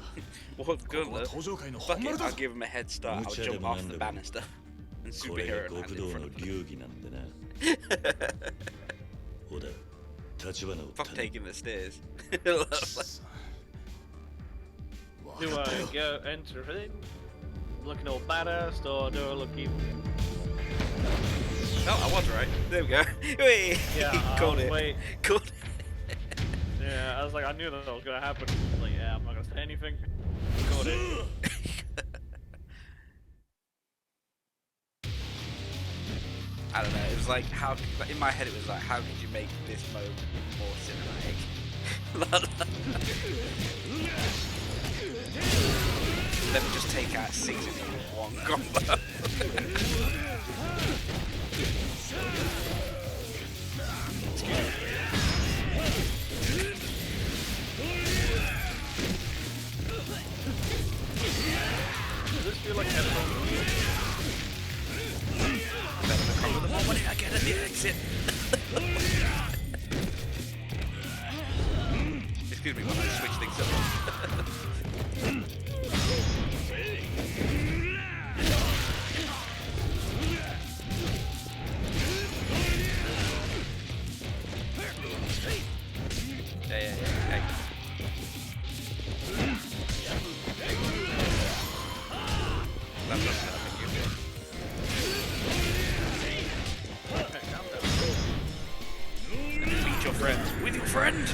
Well, good enough. Fuck it, I'll give him a head start. I'll jump off the banister and superhero land in front of him. Fuck taking the stairs. Do I go enter in, looking all badass, or do I look evil? Oh, I was right. There we go. Wait. Yeah, called it. Wait. Called it. Yeah, I was like, I knew that was gonna happen. I was like, yeah, I'm not gonna say anything. Called it. I don't know. It was like how in my head it was like, how could you make this mode more cinematic? Let me just take out 6 in one combo. Does this feel like headphones? Cover the moment I get at the exit. Excuse me while I switch things up. Yeah. friend.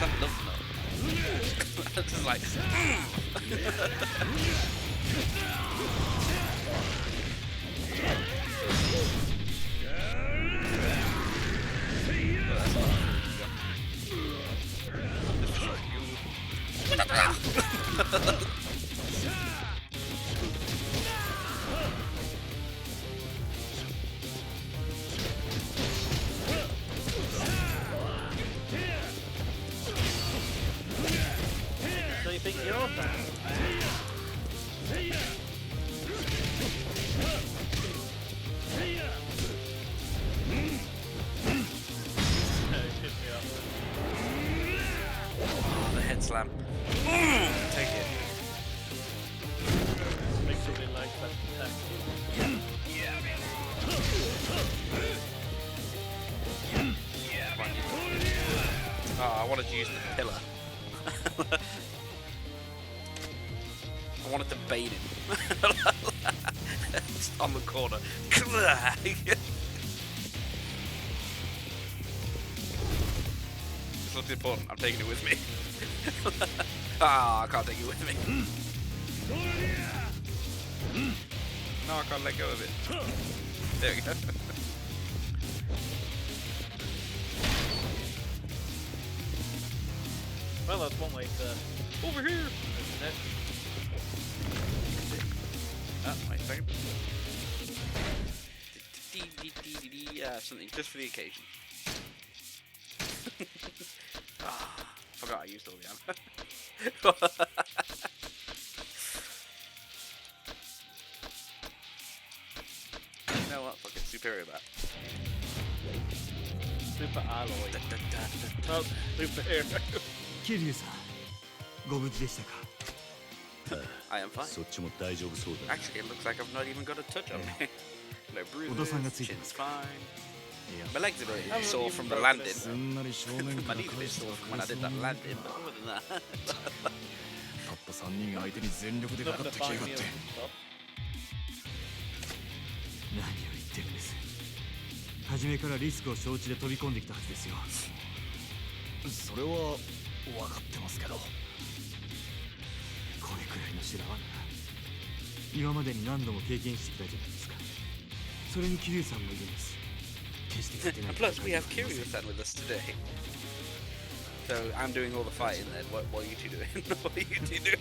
That love note. Just like. So you think you're that? Oh, the head slam. Take it. Make sure they like that attack. Oh, I wanted to use the pillar. I wanted to bait him. Just on the corner. This looks important. I'm taking it with me. I can't take it with me. No, I can't let go of it. There we go. Well, that's one way to... Over here! Isn't it? Oh, wait a second. Something just for the occasion. Forgot I used all the ammo. You know what? Fucking superior bat. Super alloy. Oh, superhero. 桐生さん、ご無事でしたか。 I am fine. そっちも大丈夫そうだ。 Actually, it looks like I've not even got a touch on me. No bruises, 小田さんがついてま chin's すか。 fine. My legs are a bit sore from the landing. すんなり正面か My ら knees are a 返 bit した sore ら from when I did that landing, but other than that. たった3人が相手に全力でかかってきやがって 何を言ってるんです。初めからリスクを承知で飛び込んできたはずですよ。それは分かってますけど、これくらいの修羅場なら今までに何度も経験してきたじゃないですか。それに桐生さんもいるんです。決して勝てない And plus, we have Kiryu-san with us today. So I'm doing all the fighting then. What are you two doing? What are you two doing?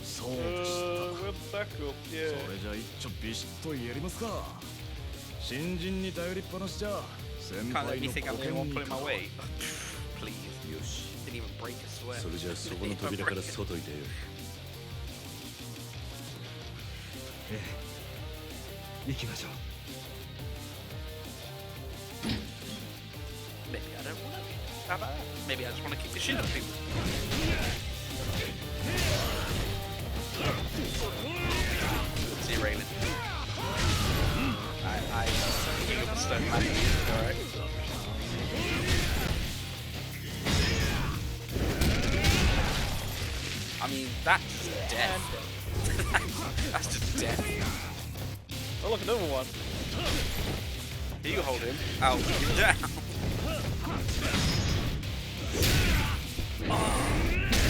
そうでした。 We're back up, そ yeah. れじゃ一丁ビシッとやりますか。新人に頼りっぱなしじゃ先 Can't let 輩 me の think I'm 保 the 険 one に pulling か my わ weight. Please. よし。 Didn't even break a sweat. それじゃあそこの扉から外に出よう。ええ、行きましょう。 Maybe I don't want to. How about that? Maybe I just want to kick the shit out of people. See you, Raymond. I you got the stone man. Alright. I mean, that's death. That's just death. Oh, look, another one. You hold him. I'll keep him down. Oh,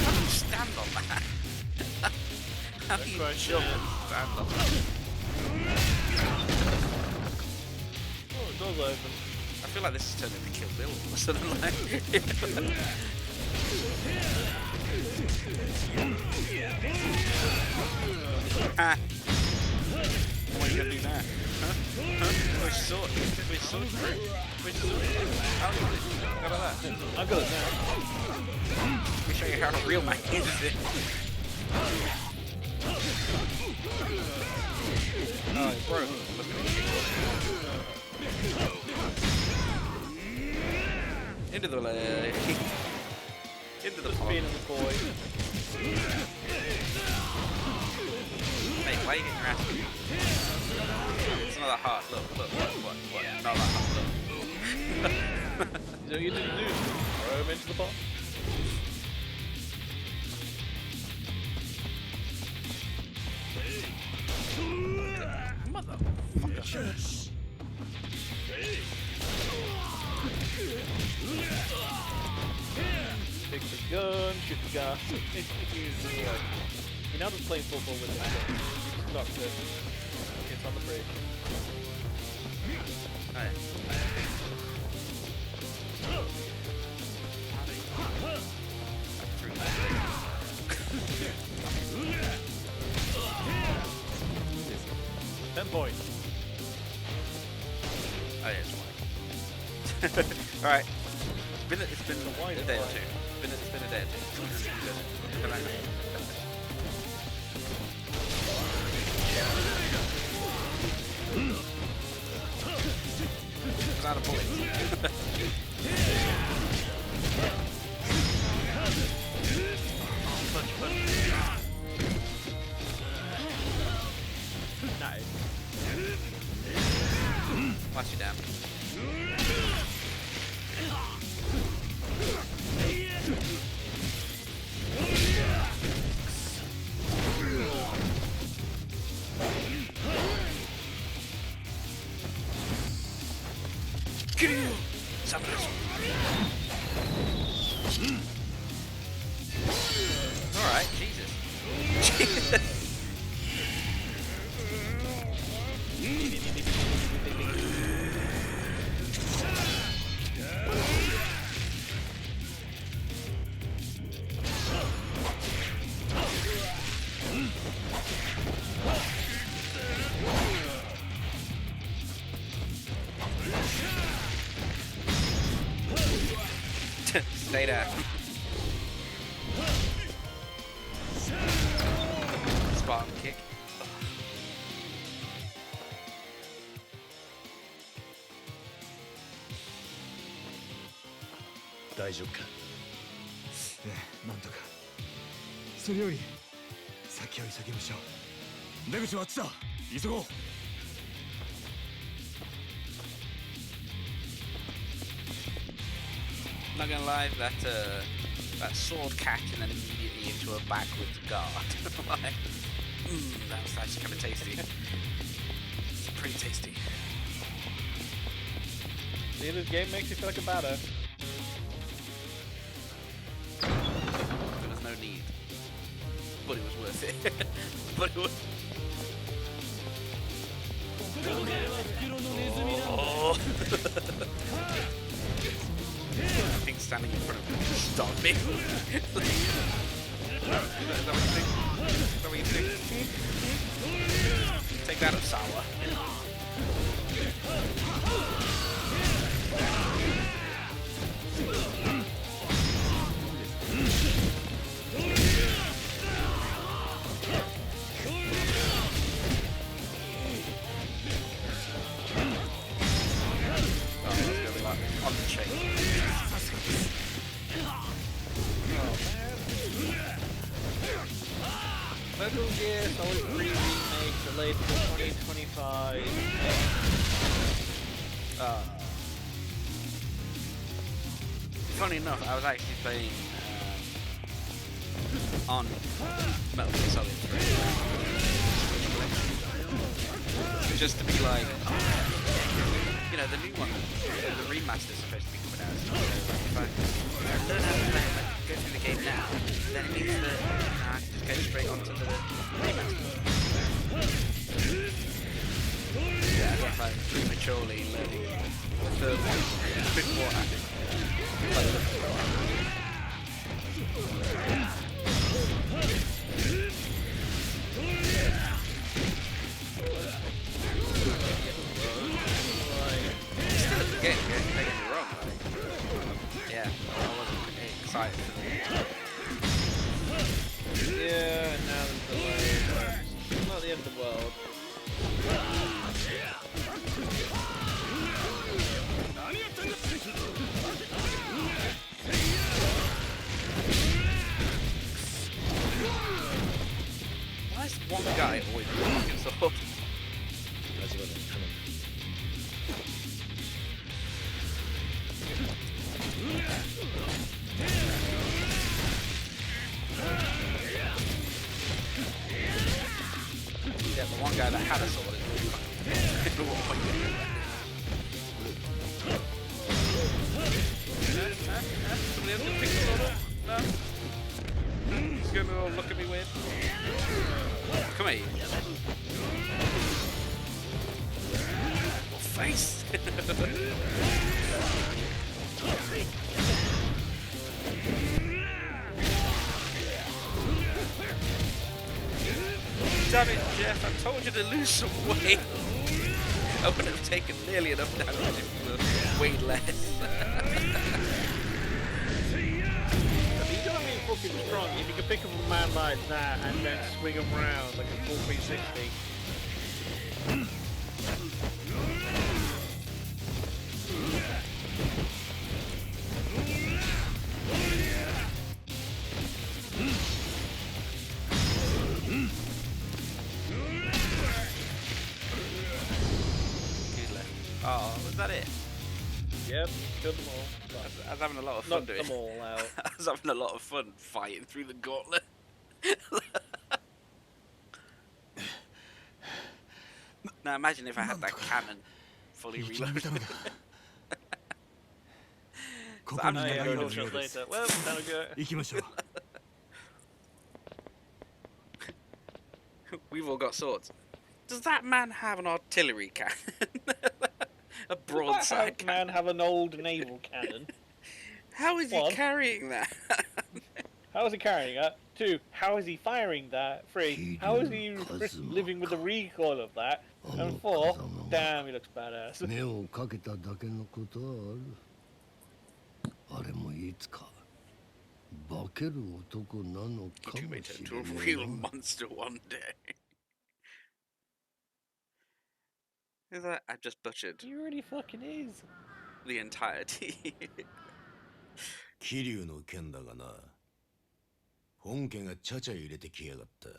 how do you stand on that? How do you jump and stand on that? Oh, the door's open. I feel like this is turning into Kill Bill all of a sudden. Like. Ah. What are you gonna do now? Huh? Where's your sword? Where's your sword? Where's your sword? How do you do it? How about that? I've got it now. Let me show you how a real man uses it. Oh, it's broken. Look at it. Into the leg. Into the Just pond. being in the boy. Mate, why are you getting your ass beat? It's not that hard. Look. What? Not that hard. Look. You know what you didn't do? Throw him into the pot. Motherfucker. Pick the gun, shoot the guy. You're not just playing football with this game. You just got to get on the bridge. Ten points. Oh yeah, it's fine. Alright. It's been a day or two. It's been a day or two. Come on. It's out of bullets. Nice. Watch you down. Alright, Jesus. Stay down. Spartan kick. 大丈夫か。ええ、なんとか。それより先を急ぎましょう。出口はあっちだ。急ごう。Not gonna lie, that sword catch and then immediately into a backwards guard. Like, that was actually kind of tasty. It's pretty tasty. See, this game makes you feel like a badass. There was no need, but it was worth it. But it was. Oh. I think standing in front of him just stopped me. Is that what you think? Take that, Osawa. On the chain. Metal Gear Solid 3 Remake delayed to 2025. Funny enough, I was actually playing on Metal Gear Solid 3. Just to be like, you know, the new one, the remaster is supposed to be coming out. So if I learn how to play it, go through the game now, then it means that I can just go straight onto the remaster. Yeah, I guess I'm prematurely learning the third one before I play the third one. Don't get me wrong, like, yeah, I wasn't excited for the Yeah, and now there's delay. It's not the end of the world. Why is one guy always with a fucking sword? Yeah, the one guy that had a sword is really fucking Really? I'm gonna pick this one up? No? He's gonna all look at me weird. Come here. Your face! Damn it, Jeff, I told you to lose some weight. I would have taken nearly enough damage if you were weighed less. He's gonna be fucking strong if you can pick up a man like that and then swing him around like a full 360. Oh, was that it? Yep, killed them all. I was having a lot of fun doing them all out. I was having a lot of fun fighting through the gauntlet. Now imagine if I had that cannon fully reloaded. I'm just gonna go later. Well, time to go. We've all got swords. Does that man have an artillery cannon? A broadside cannon? Man have an old naval cannon? How is he carrying that? How is he carrying that? 2, how is he firing that? 3, how is he living with the recoil of that? And 4, damn, he looks badass. 目をかけただけのことはある。あれもいつか化ける男なのかもしれない。 To a real monster one day. Is that I just butchered? He really fucking is. The entirety. 桐生の件だがな、本家がちゃちゃ入れてきやがった。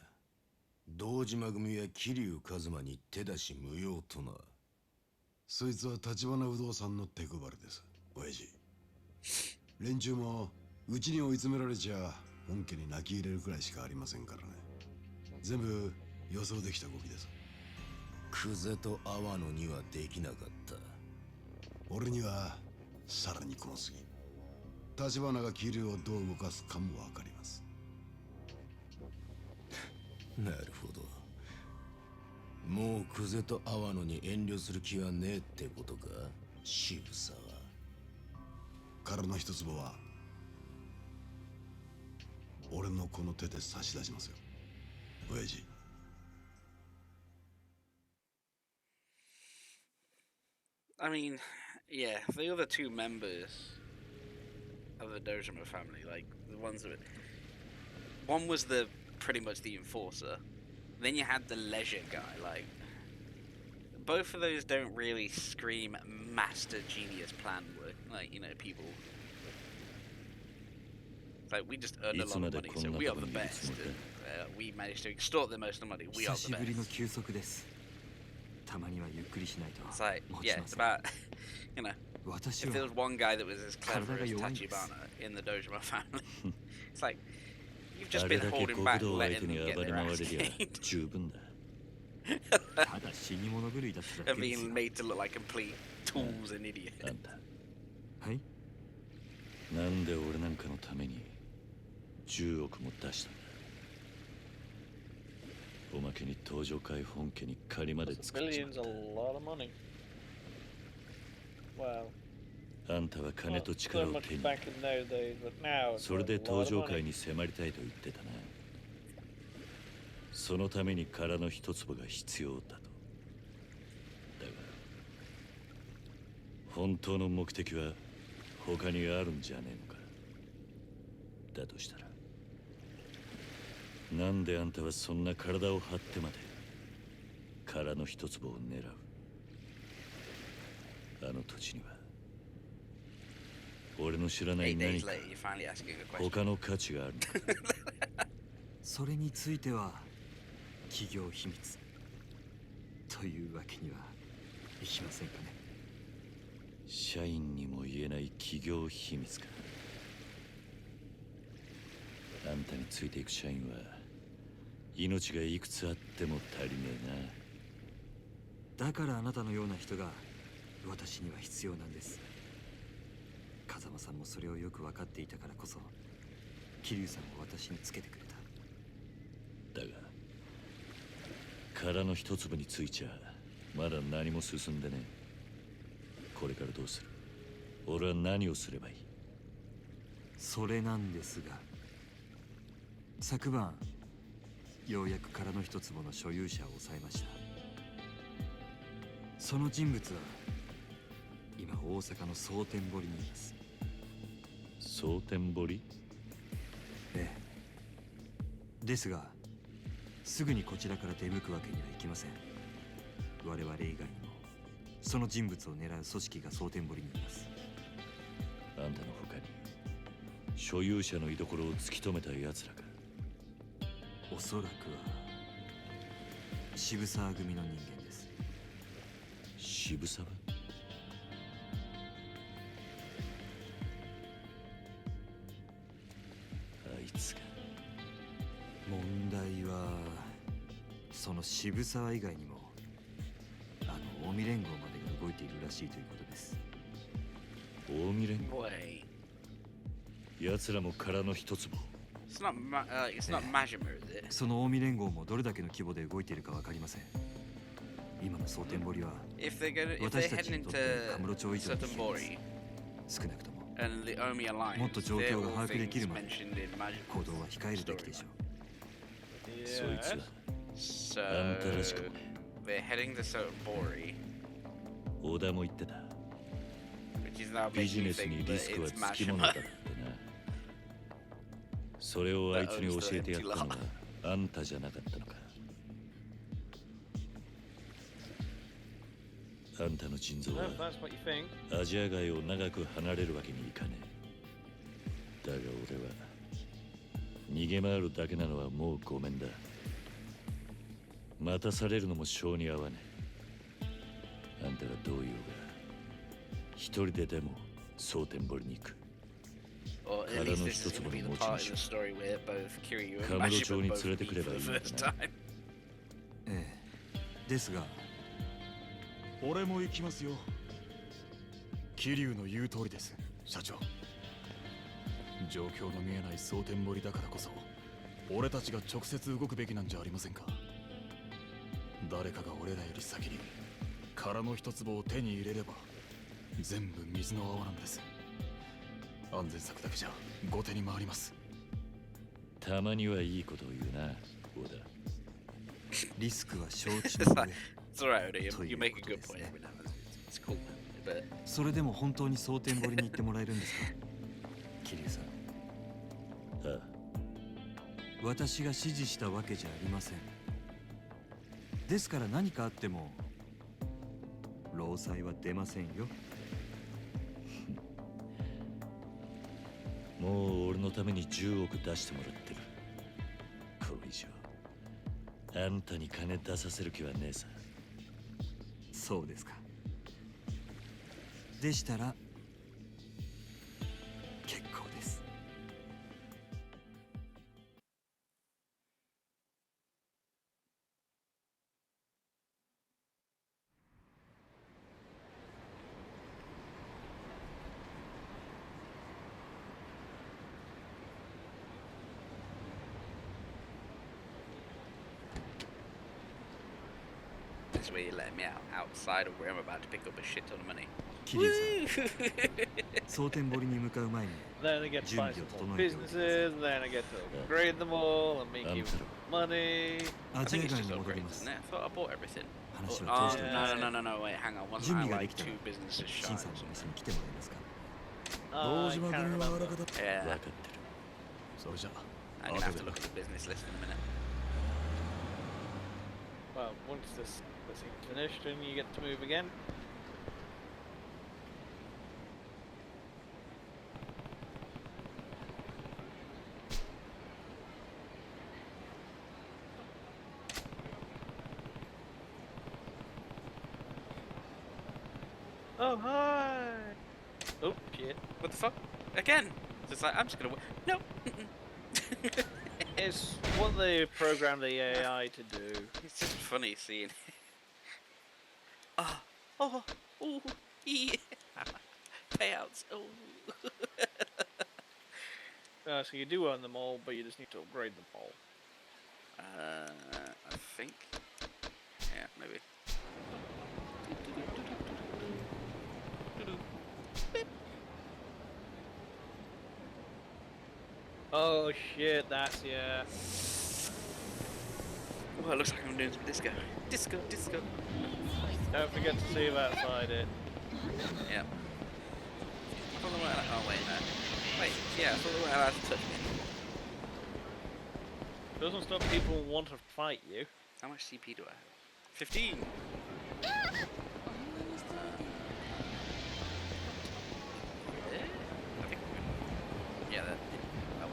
堂島組や桐生一馬に手出し無用とな。そいつは橘不動産の手配りです、親父。連中もうちに追い詰められちゃ本家に泣き入れるくらいしかありませんからね。全部予想できた動きです。久世と阿波野にはできなかった。俺にはさらにこの次。橘が桐生をどう動かすかもわかります。なるほど。もう久世と阿波野に遠慮する気はねえってことか、渋沢。殻の一坪は俺のこの手で差し出しますよ、親父。I mean, yeah, the other 2 members of the Dojima family, like the ones that one was the pretty much the enforcer, then you had the leisure guy. Like both of those don't really scream master genius plan work. Like, you know, people like we just earned a lot of money, so we are the best. And, we managed to extort the most of the money. We are the best. It's like, yeah, it's about, you know, if there was one guy that was as clever as Tachibana in the Dojima family, it's like, you've just been holding back, letting them get their ass kicked. And being made to look like complete tools and idiots. なんで俺なんかのために10億も出したんだ。おまけに登場会本家に借りまで作っちまった。あんたは金と力を手に、それで登場会に迫りたいと言ってたな。そのために殻の一粒が必要だと。だが本当の目的は他にあるんじゃねえのか。だとしたらなんであんたはそんな体を張ってまで殻の一粒を狙う。あの土地には俺の知らない何か他の価値があるんだ。それについては企業秘密というわけにはいきませんかね。社員にも言えない企業秘密か。あんたについていく社員は命がいくつあっても足りねえな。だからあなたのような人が私には必要なんです。風間様さんもそれをよく分かっていたからこそ桐生さんを私につけてくれた。だが殻の一粒についちゃまだ何も進んでねえ。これからどうする？俺は何をすればいい？それなんですが、昨晩ようやく殻の一粒の所有者を抑えました。その人物は今大阪の蒼天堀にいます。蒼天堀？ええ。ですがすぐにこちらから出向くわけにはいきません。我々以外にもその人物を狙う組織が蒼天堀にいます。あんたの他に所有者の居所を突き止めた奴らか？おそらくは渋沢組の人間です。渋沢？あいつか。問題はその渋沢以外にもあの近江連合までが動いているらしいということです。近江連合？ Wait. 奴らも殻の一粒。It's not Majima, is it? その近江連合もどれだけの規模で動いているかわかりません。今の蒼天堀は If they're 私たち heading にとってカムロ町以上に危険です。 Sotenbori 少なくとも and the Omi もっと Alliance, 状 they're 況が all 把握でき things るまで mentioned in 行動は Majima's 控えるべきでしょ storyline. そいつは So あんたらしくもね。 they're heading to Sotenbori, 小田も言ってた。 which is now ビジ making ネ me スに think リ that スクは it's つきものだ Majima. ってな。それをあいつに教えてやったのはあんたじゃなかったのか。あんたの腎臓 Well, は if that's what you think. アジア外を長く離れるわけにいかねえ。だが俺は逃げ回るだけなのはもうごめんだ。待たされるのも性に合わねえ。あんたがどう言おうが一人ででも蒼天堀に行く。 Or at least this is going to be the part in the story where both Kiryu and カムロ町 Majima に both 連れて meet くれば for いい the んだ first な。 time. ええ。ですが俺も行きますよ。桐生の言う通りです、社長。状況の見えない蒼天堀だからこそ俺たちが直接動くべきなんじゃありませんか。誰かが俺らより先に殻の一粒を手に入れれば全部水の泡なんです。安全策だけじゃ後手に回ります。たまにはいいことを言うな、小田。リスクは承知の上。 It's alright, Oda. You make a good point every now and then. It's cool. But それでも本当に蒼天堀に行ってもらえるんですか、桐生さん。ああ、私が指示したわけじゃありません。ですから何かあっても労災は出ませんよ。もう俺のために10億出してもらってる。これ以上あんたに金出させる気はねえさ。そうですか。でしたら結構です。this is where you're letting me outside of where I'm about to pick up a shit ton of money. 桐生さん、蒼天堀に向かう前に Then I get to buy some more 準備を整えておいてください。 businesses, then I get to upgrade them all and make even money. ア I ジア think it's 外 just に戻り upgrades, ます isn't it? I thought I bought everything. 話 Oh, は通しておきます no, no, no, no, wait, hang on. Wasn't 準 I 備がで like きたら two businesses shy 陳 or さんの something? 店に来てもらえますか。 I 堂島 can't 君はあら remember. かた。 Yeah, 分かってる。それじゃ I'm あ gonna 後 have で to look at the business list in a minute. Well, once this thing's finished, then you get to move again. Oh, hi! Oh, shit. What the fuck? Again? It's like, I'm just gonna. No! It's what they programmed the AI to do. It's just funny seeing. Oh, yeah. Payouts. Oh. So you do own them all, but you just need to upgrade them all. I think. Yeah, maybe. Oh shit, that's yeah. Well, it looks like I'm doing some disco. Disco, disco. Don't forget to see that side it. Yeah. I thought they weren't. Oh wait, no. Wait, yeah, I thought they weren't allowed to touch me. Doesn't stop people who want to fight you. How much CP do I have? 15! I think yeah, that. Oh.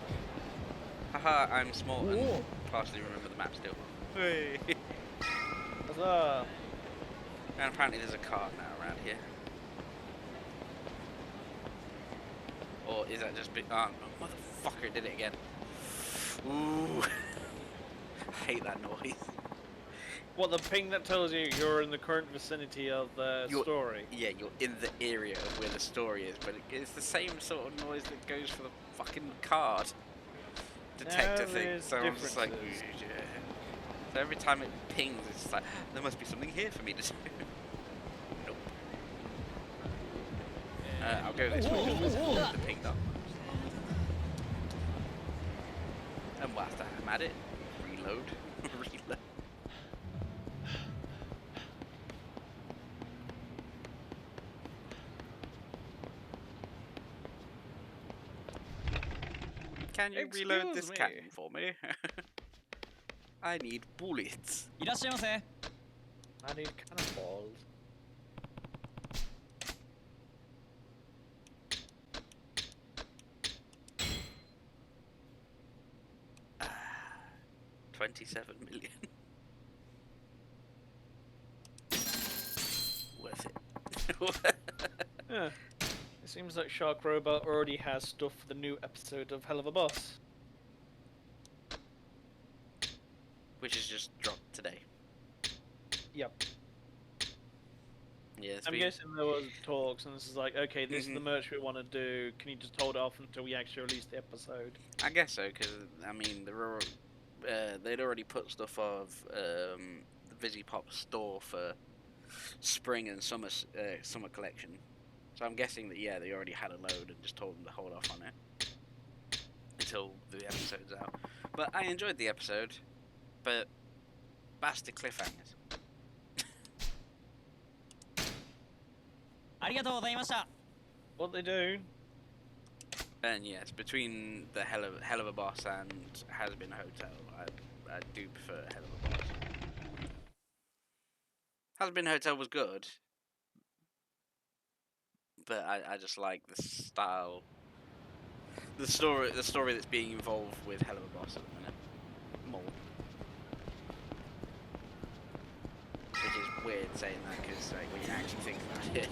Haha, I'm small and partially remember the map still. Hey! Huzzah! And apparently there's a card now around here. Or is that just big? Oh, motherfucker, it did it again. Ooh. I hate that noise. What, the ping that tells you you're in the current vicinity of the story? Yeah, you're in the area of where the story is, but it's the same sort of noise that goes for the fucking card detector thing. So I'm just like, yeah. So every time it pings, it's just like, there must be something here for me to do. Nope. I'll go this way just because the pinged up. And whilst I'm at it, reload. Reload. Can you reload this cannon for me? I need bullets. いらっしゃいませ。 I need cannonballs. $27 million. Worth it. Yeah. It seems like Shark Robot already has stuff for the new episode of Hell of a Boss. Which is just dropped today. Yep. Yeah, I'm guessing there was talks, and this is like, okay, this is the merch we want to do. Can you just hold off until we actually release the episode? I guess so, because I mean, they'd already put stuff of the VisiPop store for spring and summer collection. So I'm guessing that yeah, they already had a load and just told them to hold off on it until the episode's out. But I enjoyed the episode, but bastard cliffhangers. ありがとうございました。 What they do? And yes, between the Hell of a Boss and Has Been Hotel, I do prefer Hell of a Boss. Has Been Hotel was good, but I just like the style, the story that's being involved with Hell of a Boss at the minute more. Which is weird saying that because like, when you actually think about it,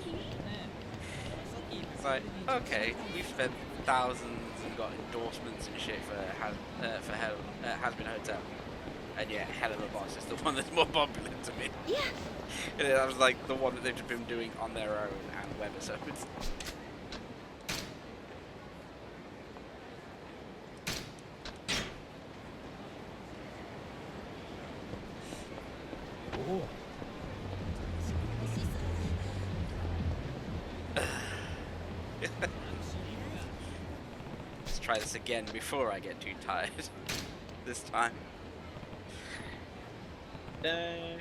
it's like, okay, we've spent thousands and got endorsements and shit for Has Been Hotel, and yeah, Hell of a Boss is the one that's more popular to me. Yeah. And that was like the one that they've just been doing on their own and webisodes. Oh. Let's try this again before I get too tired. This time. Yeah.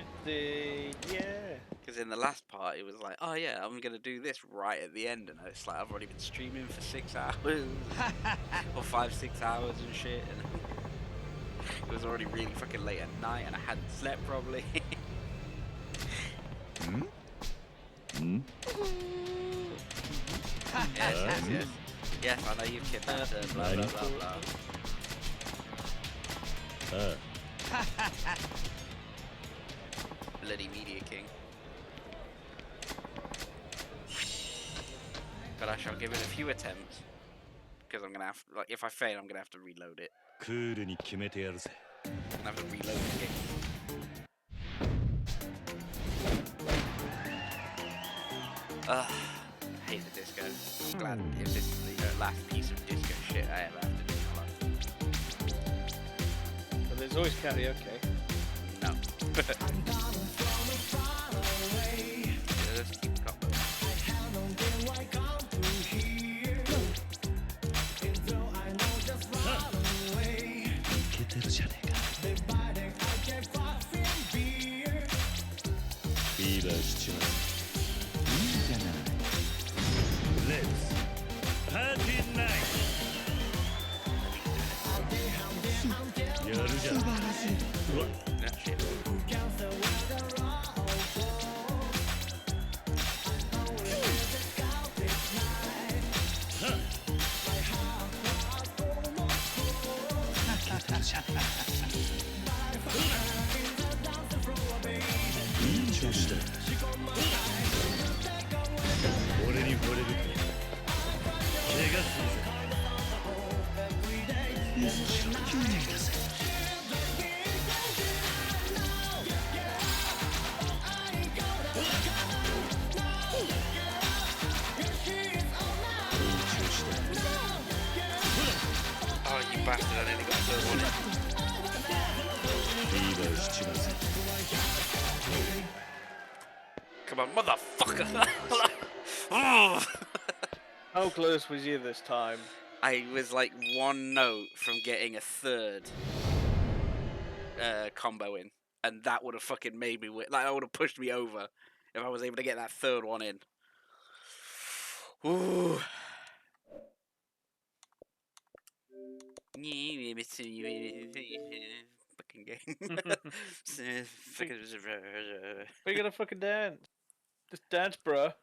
Because in the last part, it was like, oh yeah, I'm gonna do this right at the end, and it's like I've already been streaming for 6 hours, or 5-6 hours and shit, and it was already really fucking late at night, and I hadn't slept properly. Yes. Yes, I know you've kidnapped her, blah blah blah blah. Bloody Media King. But I shall give it a few attempts. Because I'm gonna have, like, if I fail, I'm gonna have to reload it. I'm gonna have to reload the game. I hate the disco. I'm glad if this is the last piece of disco shit I ever have to do. there's always karaoke. No. Just keep the combo. Let's party night. やるじゃん。うわ。 Yeah, shit. Oh, you bastard, I nearly got a third one in. Come on, motherfucker! Oh. How close was you this time? I was like one note from getting a third combo in, and that would have fucking made me like that would have pushed me over if I was able to get that third one in. Ooh. Fucking game. We're gonna fucking dance. Just dance, bruh.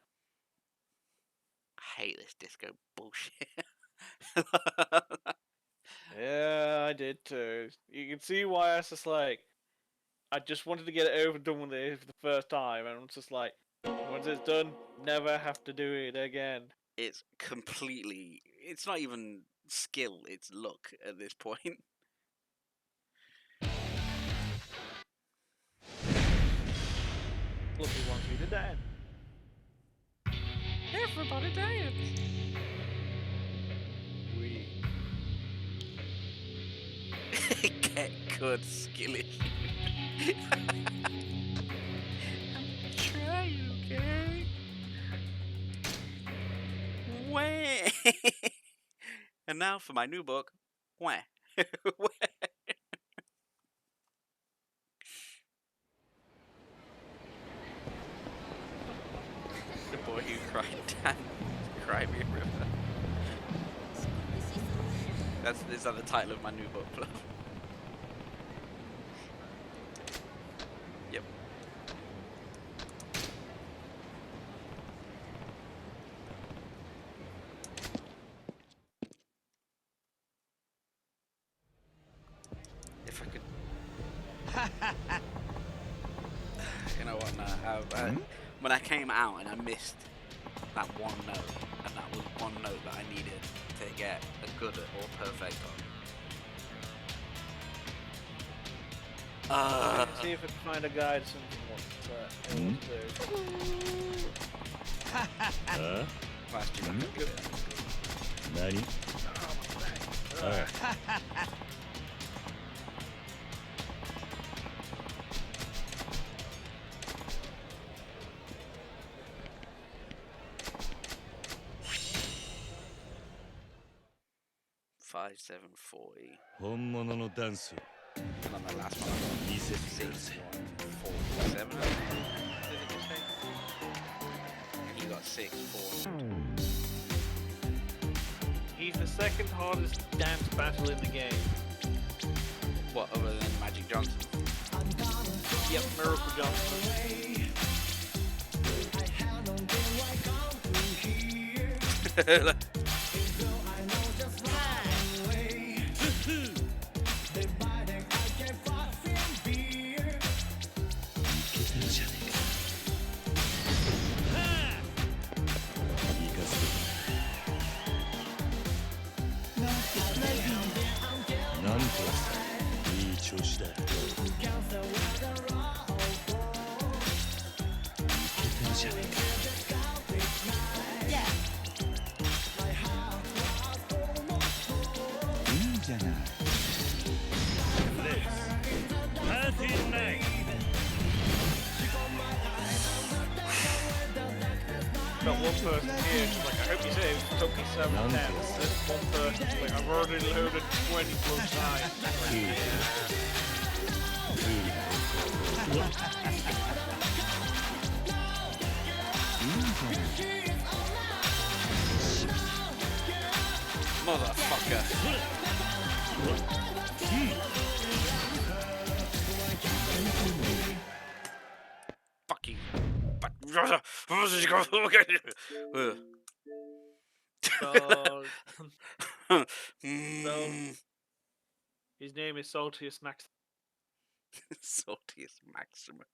I hate this disco bullshit. Yeah, I did too. You can see why I was just like, I just wanted to get it over done with it for the first time, and I'm just like, once it's done, never have to do it again. It's completely. It's not even skill, it's luck at this point. Lucky wants me to dance. Everybody dance! We. Get good skill issue. I'm trying, okay? Where? And now for my new book, Where? Where? The boy who cried down Cry Me a River. Is that the title of my new book club? Yep. If I could. You know what? No. When I came out and I missed that one note, and that was one note that I needed to get a good or perfect on. See if I can find a guide to something what to do. Last year, good. Nani? Alright. 5740. 本物のダンスを And on the last one, 見せてやるぜ。 47. Did it just say? And you got 6-4. He's the second hardest dance battle in the game. What, other than Magic Johnson? Yep, Miracle Johnson. Let's got one person here who's like, I hope you save. It took me 7 attempts. This one person's like, I've already loaded 20 plus times. Motherfucker. Fuck you. So, his name is Saltius Max. Saltius Maximus.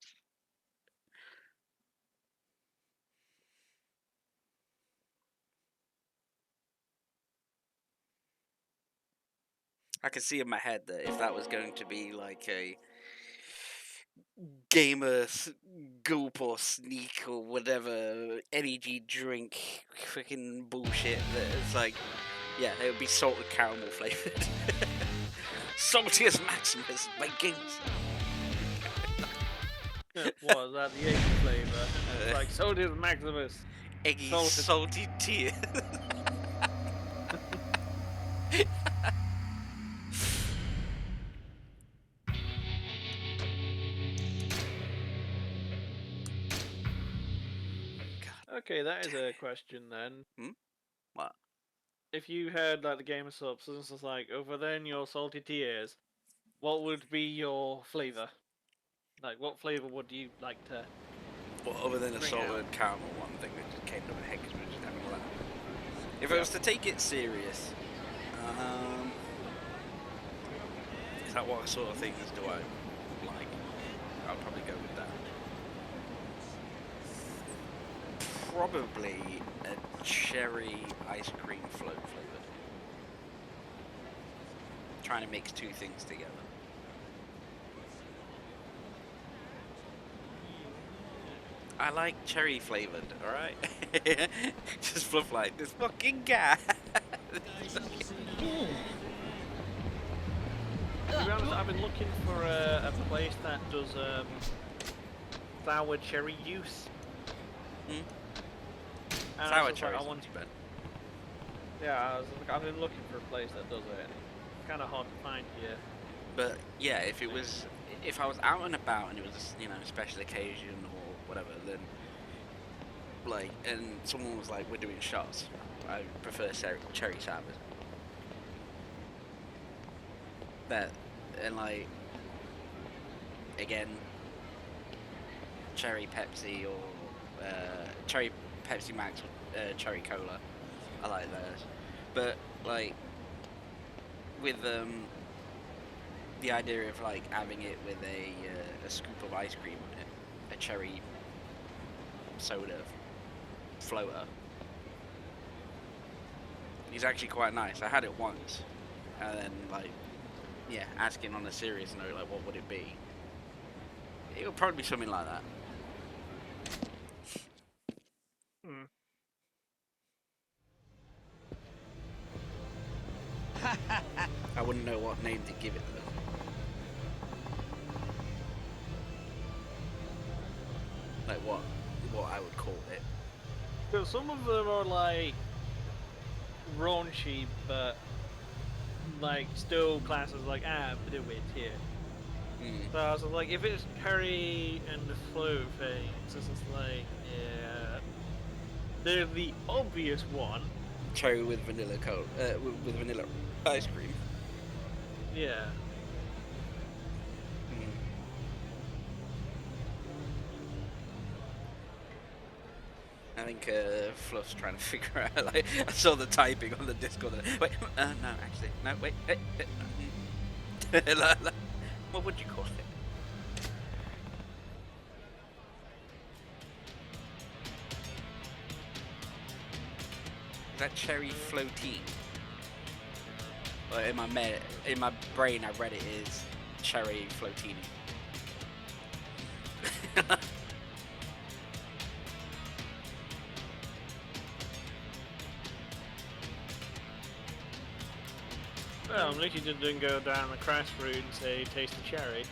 I can see in my head that if that was going to be like a gamer gulp or sneak or whatever energy drink freaking bullshit, that it's like, yeah, it would be salted caramel flavored. Saltius Maximus by Games. What is that? The egg flavor. It's like Saltius Maximus. Eggy salty tea. Okay, that is a question then. What? If you had like the game of substance, it's like over there in your salty tears, what would be your flavor? Like, what flavor would you like to? Well, other than a bring salted out? caramel, one thing that just came to my head because we were just having a laugh. If I was to take it serious, is that what sort of things do I like? I'll probably go with that. Probably a cherry ice cream float flavored. Trying to mix two things together. I like cherry flavored, alright? Just fluff like this fucking guy. To be honest, I've been looking for a place that does sour cherry juice. And Sour cherry. Yeah, I've been looking for a place that does it. It's kind of hard to find here. But yeah, if I was out and about and it was, you know, a special occasion or whatever, then like, and someone was like, we're doing shots, I prefer cherry sours. That, and like, again, cherry Pepsi or cherry Pepsi Max or cherry Cola, I like those. But like, with the idea of like having it with a scoop of ice cream on it, a cherry soda floater, is actually quite nice. I had it once, and then like, yeah, asking on a serious note, like, what would it be? It would probably be something like that. I wouldn't know what name to give it though. Like what I would call it. So some of them are like raunchy, but like still classed as like bit of it here. So I was like, if it's curry and the float thing, it's just like, yeah, they're the obvious one. Cherry with vanilla with vanilla ice cream. Yeah. I think Fluff's trying to figure out. Like, I saw the typing on the Discord. Wait, no, actually, no, wait. What would you call it? Is that cherry floaty? Well, in my brain, I read it as cherry floatini. Well, at least you didn't go down the crass route and say taste the cherry.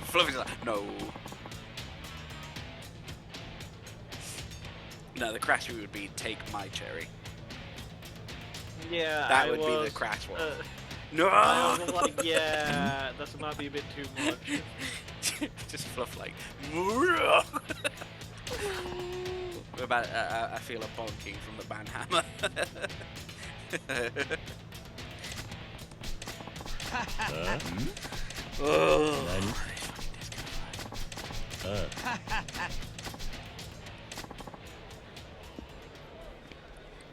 Fluffy's like, no. No, the crash would be take my cherry. Yeah, That would be the crash one. No! I was like, yeah, that's about to be a bit too much. Just fluff like. About, I feel a bonking from the banhammer. Oh.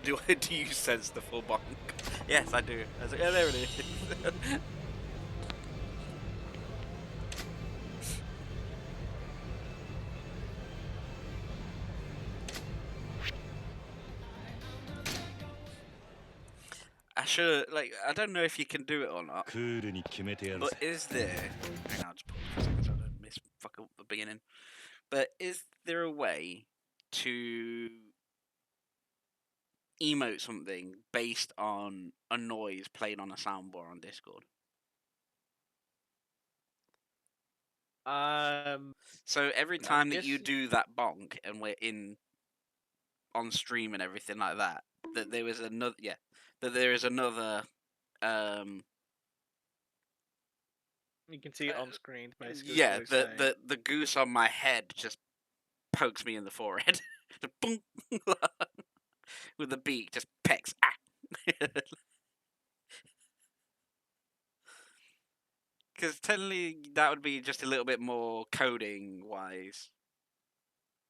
Do you sense the full bonk? Yes, I do. I was like, yeah, there it is. I should, like, I don't know if you can do it or not. But is there... Hang on, just pause for a second so I don't miss fuck up the beginning. But is there a way to emote something based on a noise played on a soundboard on Discord? So every time that you do that bonk and we're on stream and everything like that, that there is another that there is another you can see it on screen basically. Yeah, the goose on my head just pokes me in the forehead. The boom with the beak just pecks. Because technically that would be just a little bit more coding wise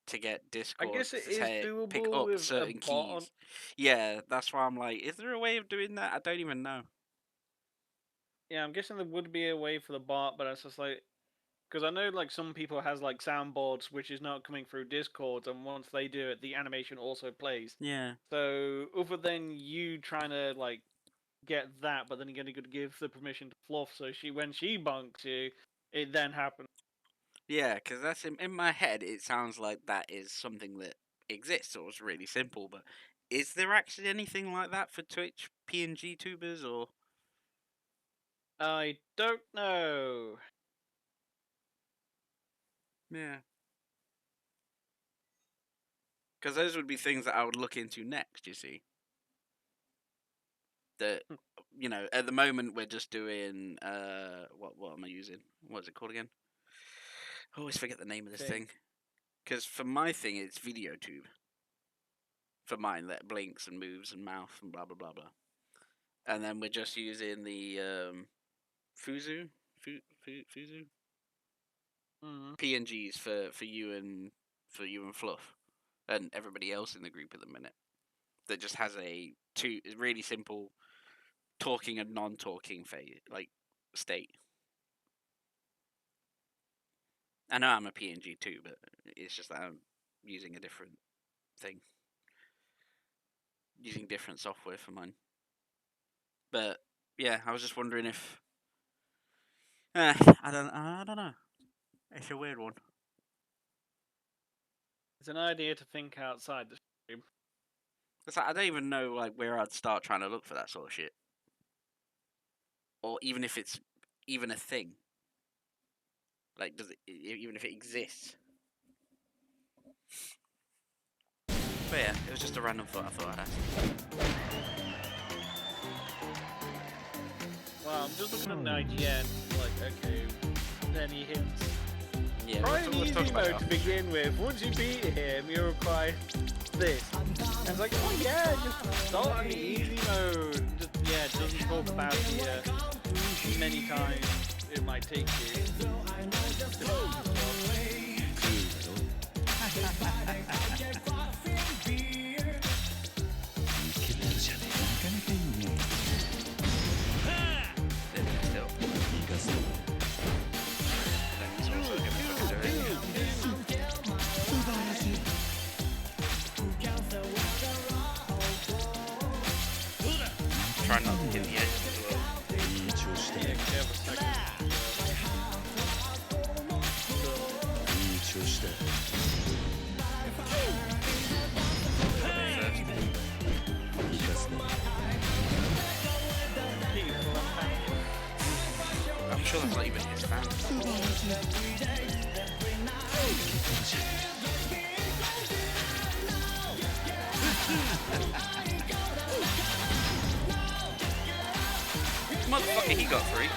to get Discord I guess it is to doable pick up with certain a bot. keys. Yeah, that's why I'm like, is there a way of doing that? I don't even know. Yeah, I'm guessing there would be a way for the bot, but it's just like, because I know like some people has like soundboards which is not coming through Discord, and once they do it, the animation also plays. Yeah. So other than you trying to like get that, but then you're going to give the permission to Fluff, so when she bunks you, it then happens. Yeah, because that's in my head. It sounds like that is something that exists, or it's really simple. But is there actually anything like that for Twitch PNG tubers, or? I don't know. Yeah. Because those would be things that I would look into next, you see. That, you know, at the moment we're just doing, what am I using? What is it called again? I always forget the name of this thing. Because for my thing, it's VideoTube. For mine, that blinks and moves and mouth and blah, blah, blah, blah. And then we're just using the, Fuzu? Fuzu? PNGs for you and Fluff and everybody else in the group at the minute. That just has a really simple talking and non-talking phase, like state. I know I'm a PNG too, but it's just that I'm using a different thing, using different software for mine. But yeah, I was just wondering if I don't know. It's a weird one. It's an idea to think outside the stream. It's like, I don't even know like where I'd start trying to look for that sort of shit, or even if it's even a thing. Like, does it even if it exists? But yeah, it was just a random thought I thought I'd ask. Well, I'm just looking at the IGN, like, okay, any hints? Yeah, try an easy mode to begin with. Once you beat him, you require this. And it's like, oh yeah, just start on the easy mode. Just, yeah, it doesn't talk about the many times it might take you. Try not to hit the edge as well. I'm sure that's not even his fan. Motherfucker, he got 3.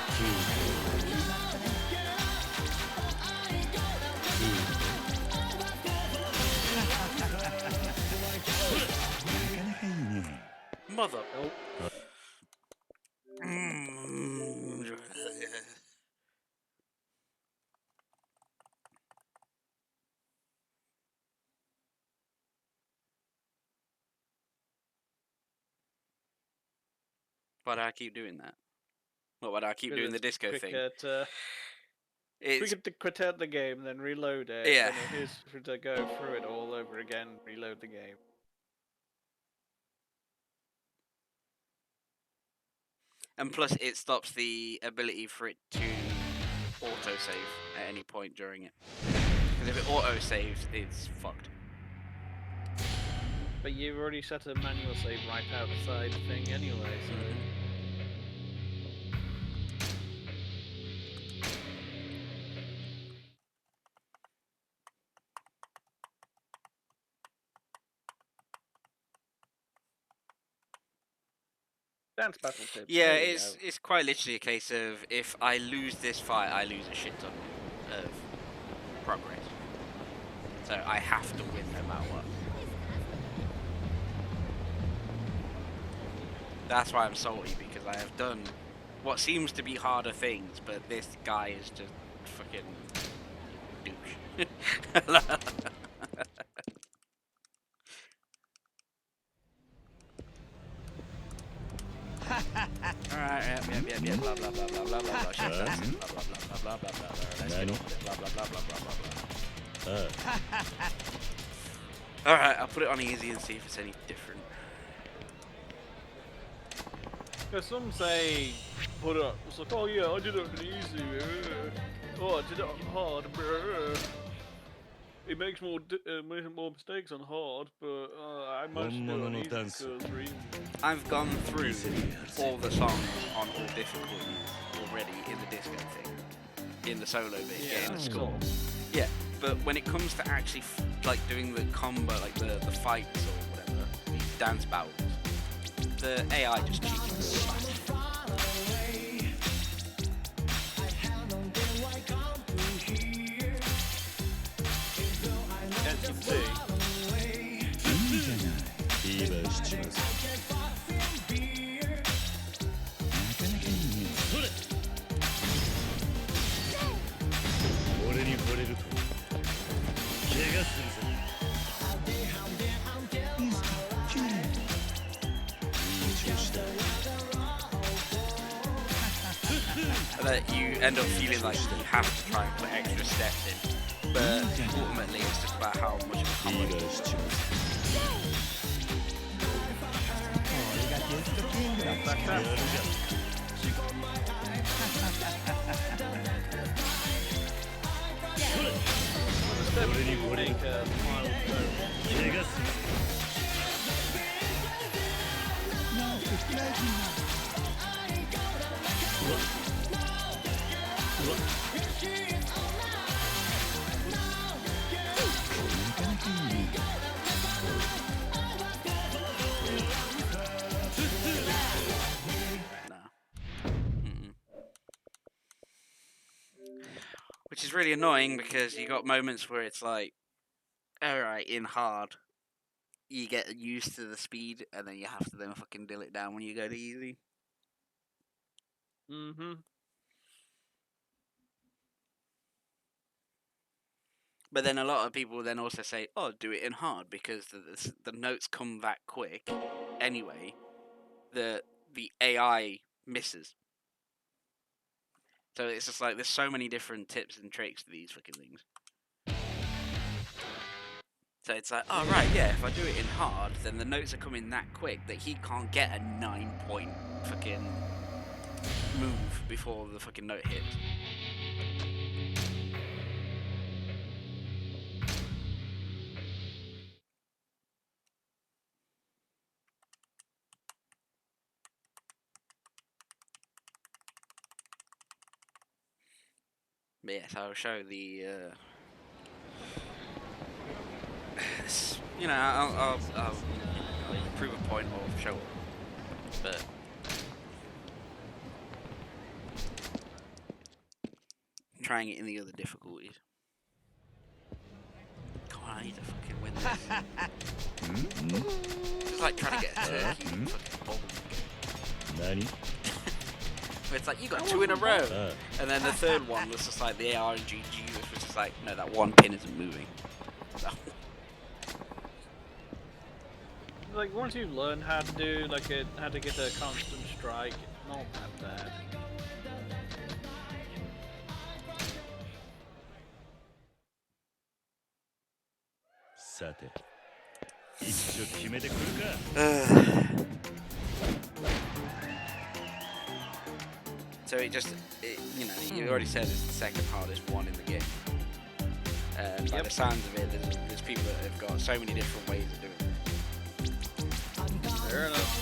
Mother. Why do I keep doing that? What, why do I keep doing the disco thing? It's quicker to quit out the game, then reload it. Yeah. Then it is to go through it all over again, reload the game. And plus, it stops the ability for it to autosave at any point during it. Because if it autosaves, it's fucked. But you've already set a manual save right outside the thing anyway, so... Dance battle tips. Yeah, there we it's go. it's quite literally a case of if I lose this fight, I lose a shit ton of progress. So I have to win no matter what. That's why I'm salty, because I have done what seems to be harder things, but this guy is just fucking douche. Alright, yeah, blah blah blah blah blah blah blah shit, that's it, blah blah blah blah blah blah blah let's get on with it, blah blah blah blah blah blah blah. Alright, I'll put it on easy and see if it's any different. Because some say, put up, it's like, oh yeah, I did it on easy, oh I did it on hard, it makes more mistakes on hard, but I managed to do it on easy because reason. I've gone through all the songs on all difficulties already in the disco thing, in the solo bit, getting the score. Yeah, but when it comes to actually like doing the combo, like the fights or whatever, these dance battles, the AI just cheats. As you can see. That you end up feeling like you have to try and put extra steps in, but ultimately it's just about how much of a combo you do. Which is really annoying because you got moments where it's like, alright, in hard, you get used to the speed and then you have to then fucking dill it down when you go to easy. Mm-hmm. But then a lot of people then also say, oh, do it in hard because the notes come that quick anyway, the AI misses. So it's just like, there's so many different tips and tricks to these fucking things. So it's like, oh right, yeah, if I do it in hard, then the notes are coming that quick that he can't get a 9-point fucking move before the fucking note hits. But yes, I'll show the, you know, I'll point of show up. But trying it in the other difficulties. Come on, I need to fucking win this. It's like trying to get a turkey. Fucking bowl. Nani? It's like, you got 2 in a row. And then the third one was just like the ARGG, which was just like, no, that one pin isn't moving. So. Like, once you learn how to do, like, how to get a constant strike, it's not that bad. So you know, you already said it's the second hardest one in the game. By the sounds of it, there's people that have got so many different ways of doing it. Fair enough.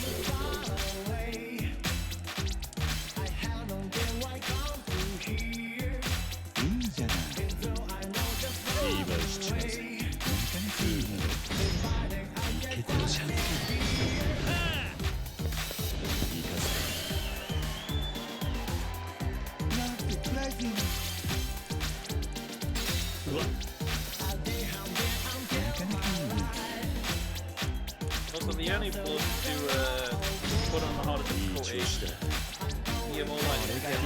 Also, the only plus to put on the harder difficulty, you're more likely to get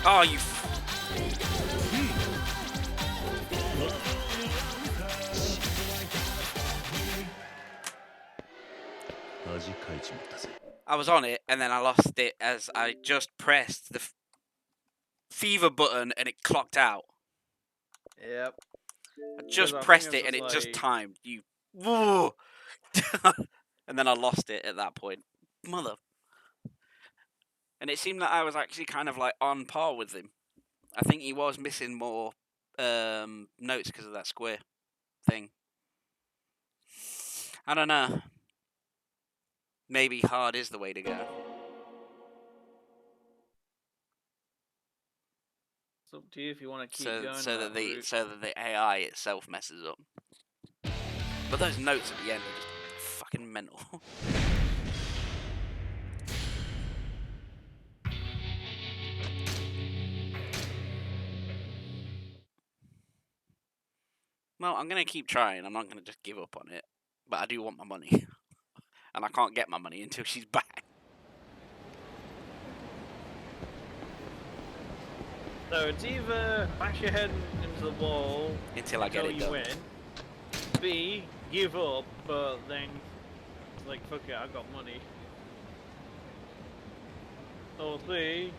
Oh, you. I was on it and then I lost it as I just pressed the fever button and it clocked out. Yep. I just pressed it and it just timed. You. And then I lost it at that point. Mother. And it seemed that I was actually kind of like on par with him. I think he was missing more notes because of that square thing. I don't know. Maybe hard is the way to go. It's up to you if you want to keep going. So that the AI itself messes up. But those notes at the end are just fucking mental. Well, I'm going to keep trying. I'm not going to just give up on it. But I do want my money. And I can't get my money until she's back. So it's either bash your head into the wall until I get it done. Win. B, give up, but then it's like, fuck it, I've got money. Or C,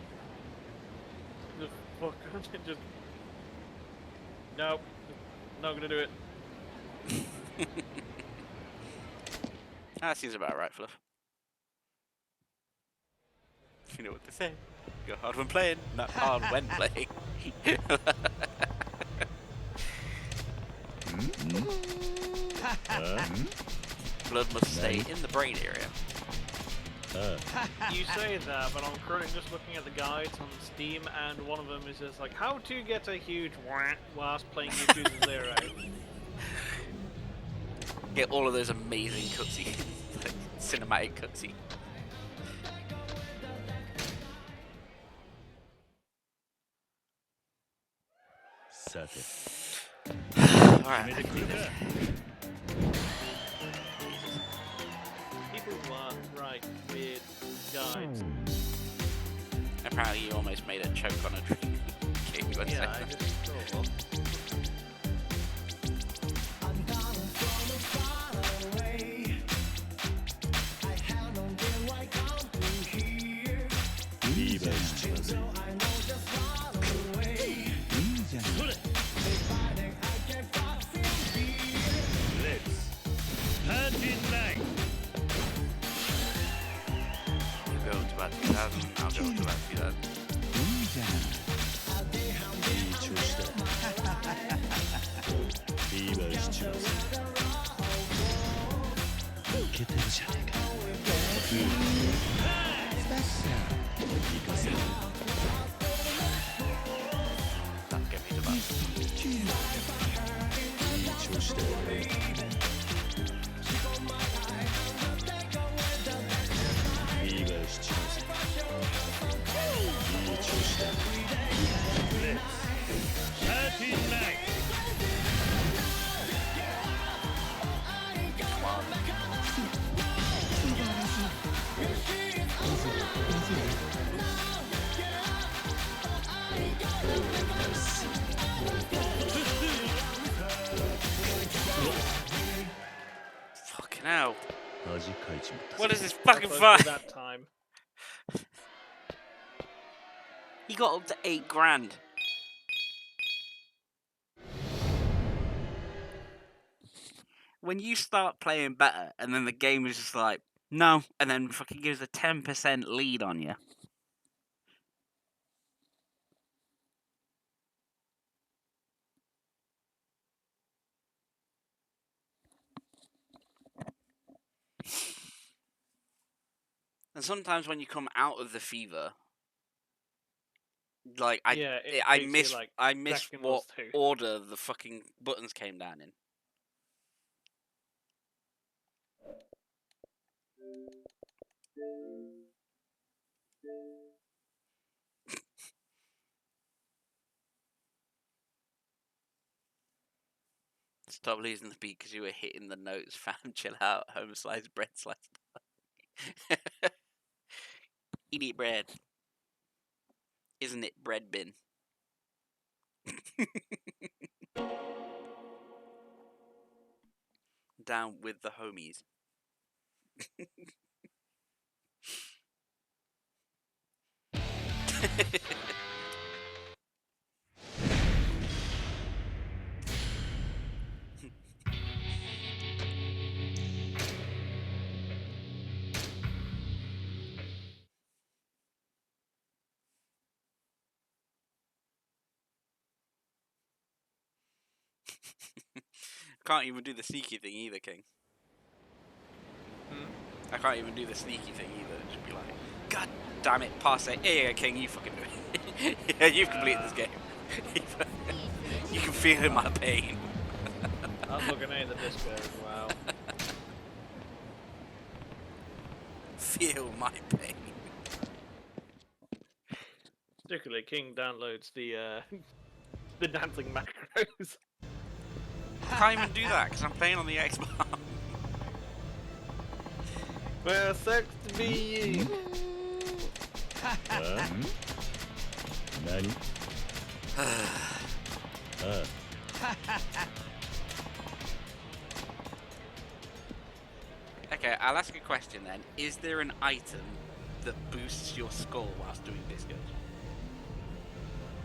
just fuck it, just nope, not gonna do it. That seems about right, Fluff. You know what to say. Go hard when playing, not hard when playing. Blood must stay in the brain area. You say that, but I'm currently just looking at the guides on Steam, and one of them is just like, how to get a huge whilst playing Yakuza 0. Get all of those amazing cutscenes, like cinematic cutscenes. Alright. People write weird guides. Apparently you almost made a choke on a drink. Yeah, I just saw. けてるじゃねえか。行かせる。Don't get me to that. いい調子だよ。いいわよ、七之助。いい調子だ。レッツパーティーナイト。Fucking hell. 恥かいちまった。 What is this fucking Close fight? to that time. He got up to $8,000. When you start playing better and then the game is just like, no, and then fucking gives a 10% lead on you. And sometimes when you come out of the fever, like I miss like I miss seconds what too. order the fucking buttons came down in. Stop losing the beat because you were hitting the notes, fam. Chill out. Home slice bread slice. Eat bread. Isn't it bread bin? Down with the homies. Can't even do the sneaky thing either, King. I can't even do the sneaky thing either. Just be like, God damn it, pass it. Yeah, King, you fucking do it. Yeah, you've completed this game. You can feel in my pain. I'm looking at the disco as well. Feel my pain. Particularly, King downloads the the dancing macros. I can't even do that because I'm playing on the Xbox. Well, sucks to be you. Nani? Okay, I'll ask a question then. Is there an item that boosts your skull whilst doing discos?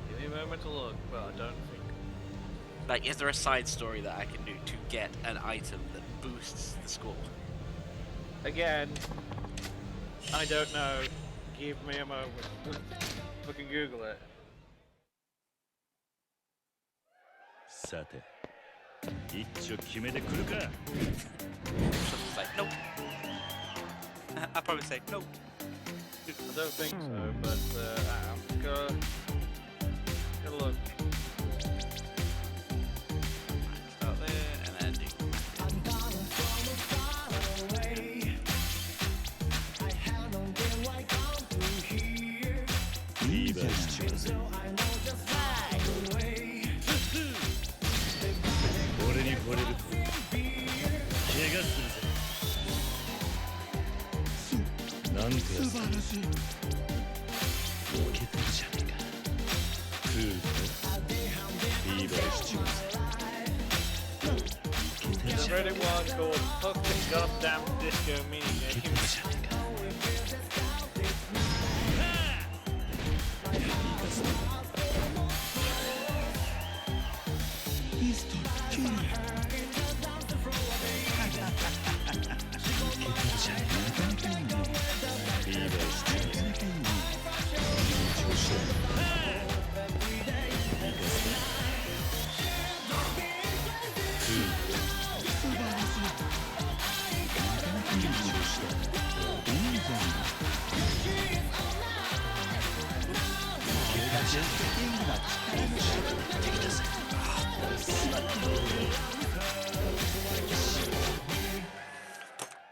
Give me a moment to look, but I don't think. Like, is there a side story that I can do to get an item that boosts the score? Again, I don't know. Give me a moment. Fucking Google it. さて、一丁決めてくるか。Just like, nope. I'll probably say nope. I don't think so, but go look. Start there and then do. There's already one called fucking goddamn disco minigame.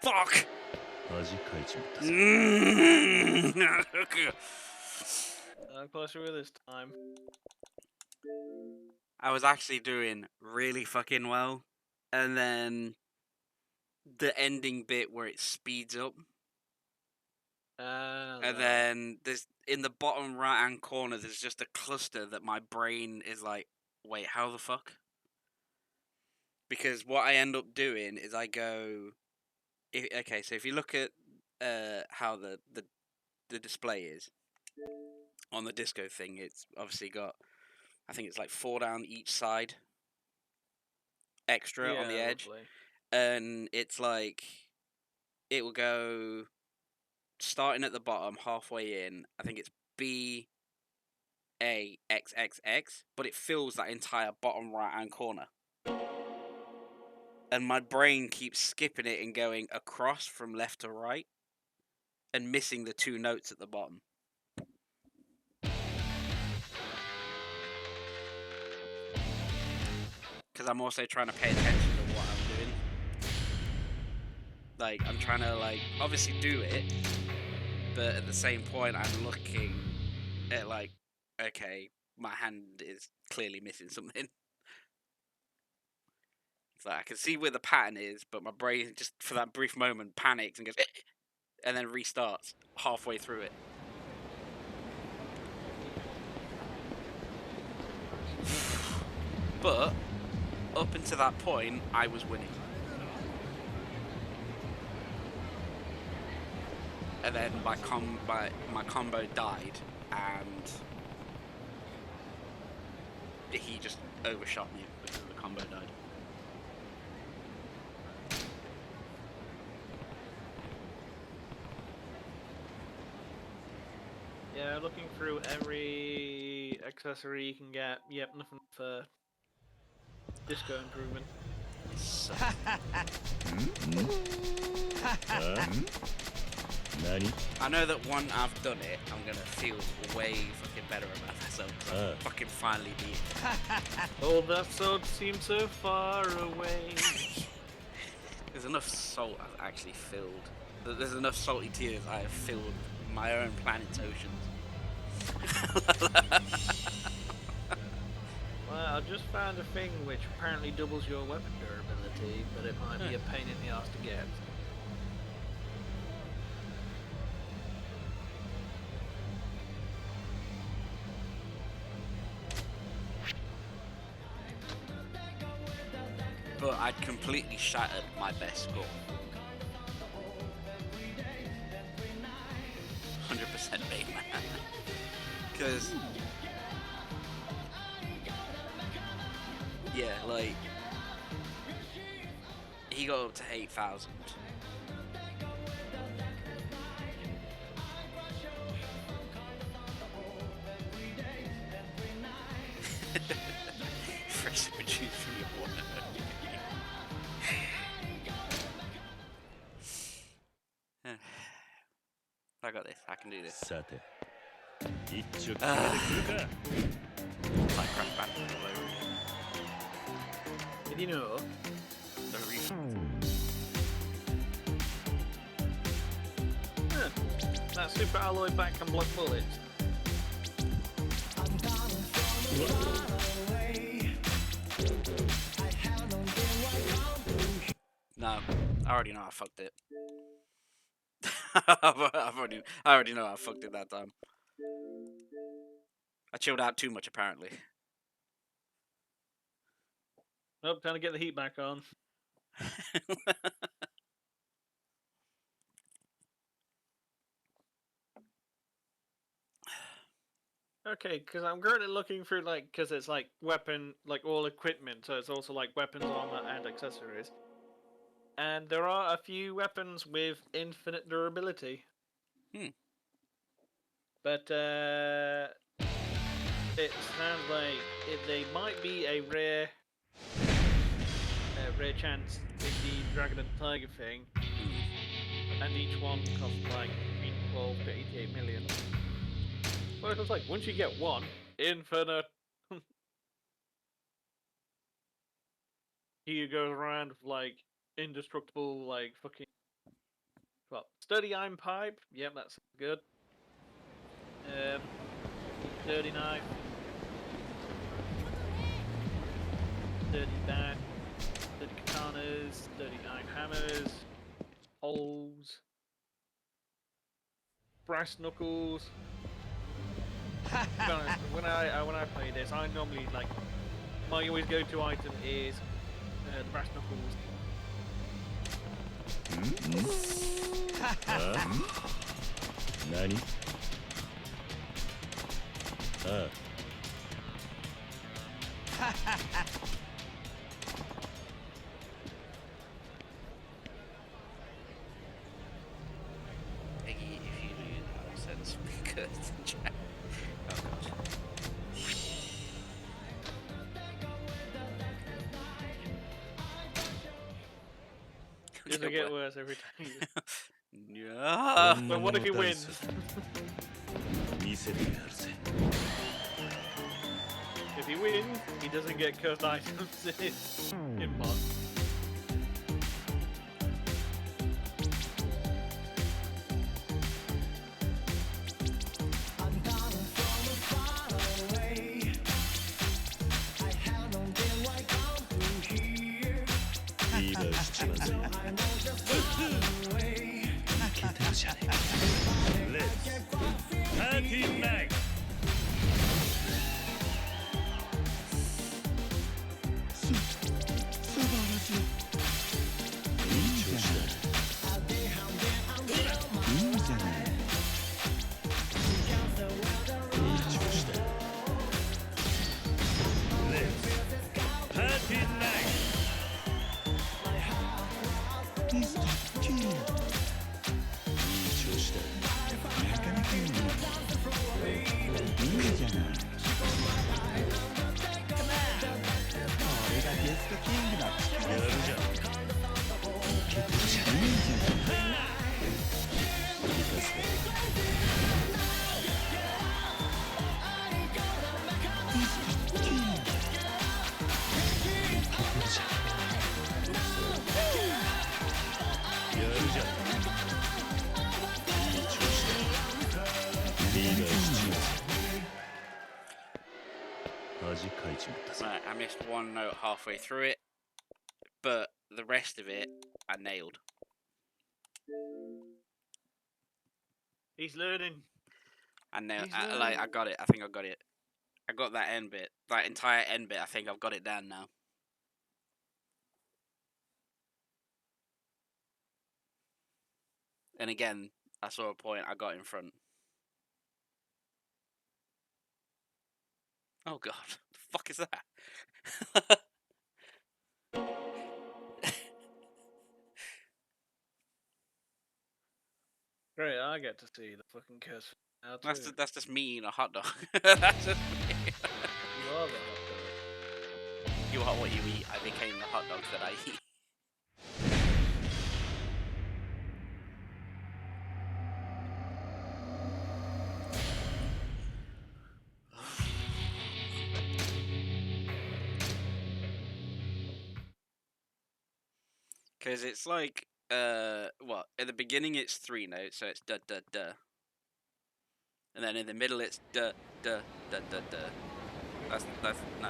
Fuck! 恥かいちまったぜ。Closer with this time. I was actually doing really fucking well, and then the ending bit where it speeds up, and then there's in the bottom right hand corner there's just a cluster that my brain is like, wait, how the fuck? Because what I end up doing is I go, okay, so if you look at how the display is on the disco thing, it's obviously got, I think it's like 4 down each side, extra on the edge, roughly. and it's like it will go starting at the bottom, halfway in. I think it's B A X X X, but it fills that entire bottom right hand corner. And my brain keeps skipping it and going across from left to right and missing the 2 notes at the bottom. Because I'm also trying to pay attention to what I'm doing. Like, I'm trying to, like, obviously do it, but at the same point, I'm looking at, like, okay, my hand is clearly missing something. It's like, I can see where the pattern is, but my brain just, for that brief moment, panics and goes, and then restarts halfway through it. But, up until that point, I was winning. And then my combo died, and he just overshot me because the combo died. Yeah, looking through every accessory you can get. Yep, nothing for disco improvement. I know that when I've done it, I'm gonna feel way fucking better about myself. I fucking finally beat it. Oh, that sword seems so far away. There's enough salt I've actually filled. There's enough salty tears I have filled my own planet's oceans. Well, I just found a thing which apparently doubles your weapon durability, but it might be a pain in the ass to get. But I'd completely shattered my best score. 100% made, man. Because, yeah, like, he got up to 8,000. Fresh juice from your water. I got this. I can do this. Like Crash Bandicoot all over again. Did you know? The refund. That super alloy back can block bullets. No, I already know I fucked it. I already know I fucked it that time. I chilled out too much, apparently. Nope, time to get the heat back on. Okay, because I'm currently looking through, like, because it's like weapon, like all equipment, so it's also like weapons, armor, and accessories. And there are a few weapons with infinite durability. But it sounds like they might be a rare chance in the Dragon and Tiger thing. and each one costs like between 12 to 88 million. Well, it's like once you get one, infinite. He goes around with like indestructible, like fucking. Well, sturdy iron pipe. Yep, that's good. Sturdy knife. Sturdy bat. Sturdy katanas. Sturdy iron hammers. Holes. Brass knuckles. To be honest, when I play this, I normally like my always go-to item is the brass knuckles. Nani? Iggy, if you do that, I'll send some curse in chat. Oh god. Does it get worse every time? Yeah. But what if he wins? If he wins, he doesn't get cursed items in his inbox. Right, I missed one note halfway through it, but the rest of it I nailed. He's learning. I got it. I think I got it. I got that end bit, that entire end bit. I think I've got it down now. And again, I saw a point I got in front. Oh god, the fuck is that? Great, I get to see the fucking curse now too. That's just me eating a hot dog. That's just me. You are the hot dog. You are what you eat. I became the hot dogs that I eat. Because it's like, what? At the beginning it's 3 notes, so it's da da da. And then in the middle it's da da da da da.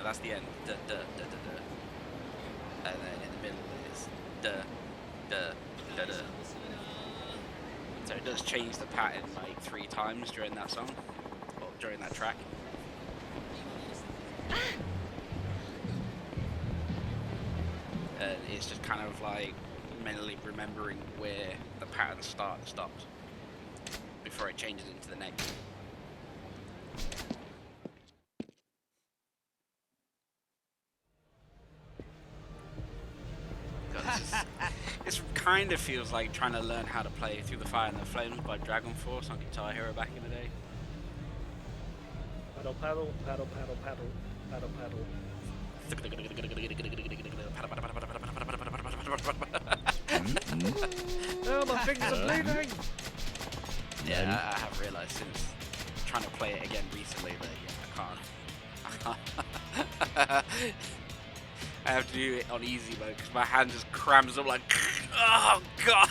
That's the end. Da da da da da. And then in the middle it's da da da da. So it does change the pattern like 3 times during that song, or during that track. And it's just kind of like mentally remembering where the pattern starts and stops before it changes into the next. This kind of feels like trying to learn how to play Through the Fire and the Flames by Dragon Force on Guitar Hero back in the day. Paddle, paddle, paddle, paddle, paddle, paddle, paddle. Oh, my fingers are bleeding! Yeah, I have realised since trying to play it again recently that I can't. I have to do it on easy mode because my hand just cramps up like, oh god!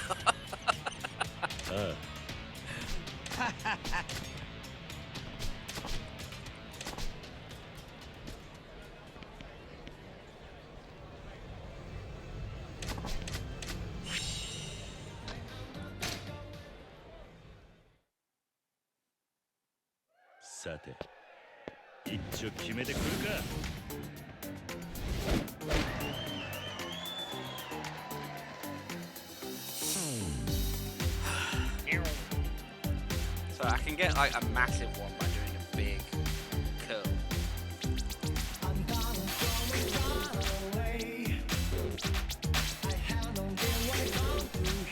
さて、一丁決めてくるか。So I can get like a massive one by doing a big curl.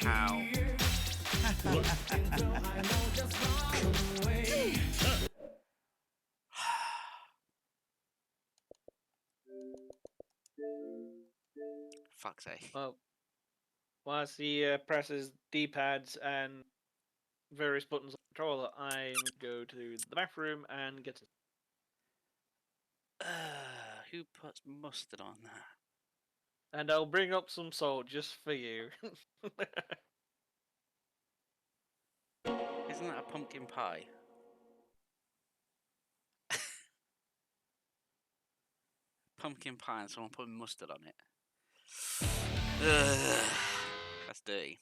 How? Fuck's sake. Well, whilst he presses D-pads and various buttons on the controller, I would go to the bathroom and get it. Who puts mustard on that? And I'll bring up some salt just for you. Isn't that a pumpkin pie? Pumpkin pie and someone putting mustard on it. Ugh, that's dirty.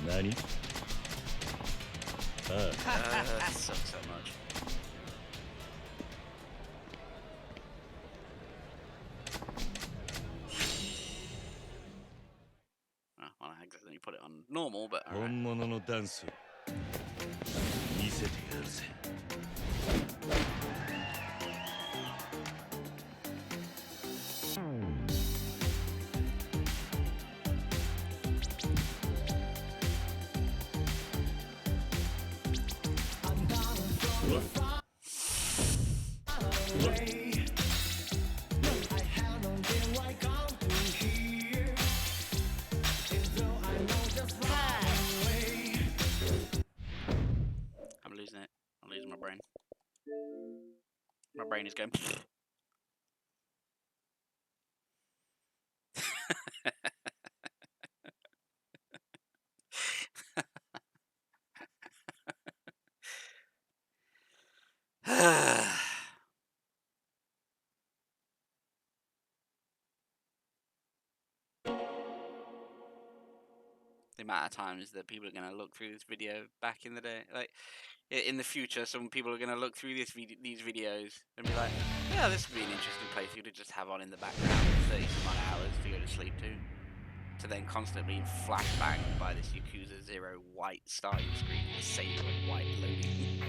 Nani? That sucks so much. Well, I accidentally put it on normal, but alright. 本物のダンスを見せてやるぜ。I'm losing it. I'm losing my brain. My brain is going. The amount of times that people are going to look through this video back in the day, like in the future, some people are going to look through these videos and be like, yeah, this would be an interesting playthrough to just have on in the background for 30-some odd hours to go to sleep to then constantly flashbang by this Yakuza 0 white starting screen with a saber of white loading.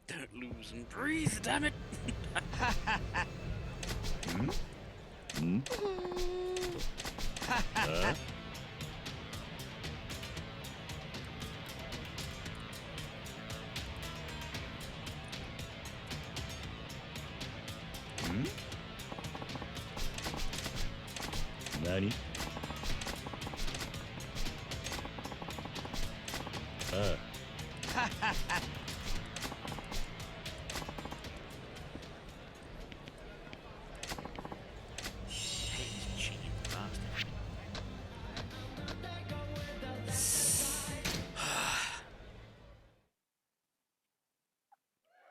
Don't lose and breathe, damn it! Nani?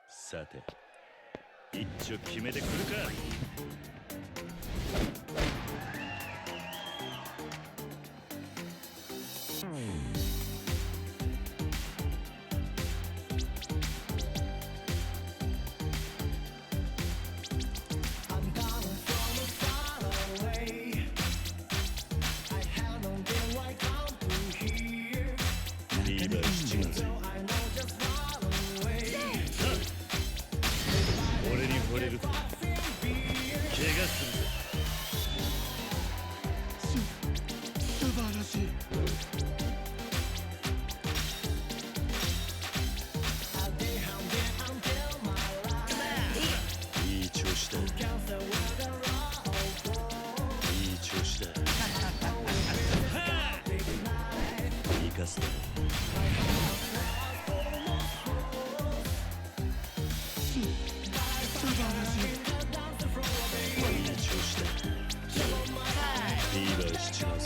さて一丁決めてくるか。リーダー7月俺に惚れると怪我するぜ。素晴らしい。いい調子だ。いい調子だ。生かすだ。素晴らしい。いい調子だ。リーダー7月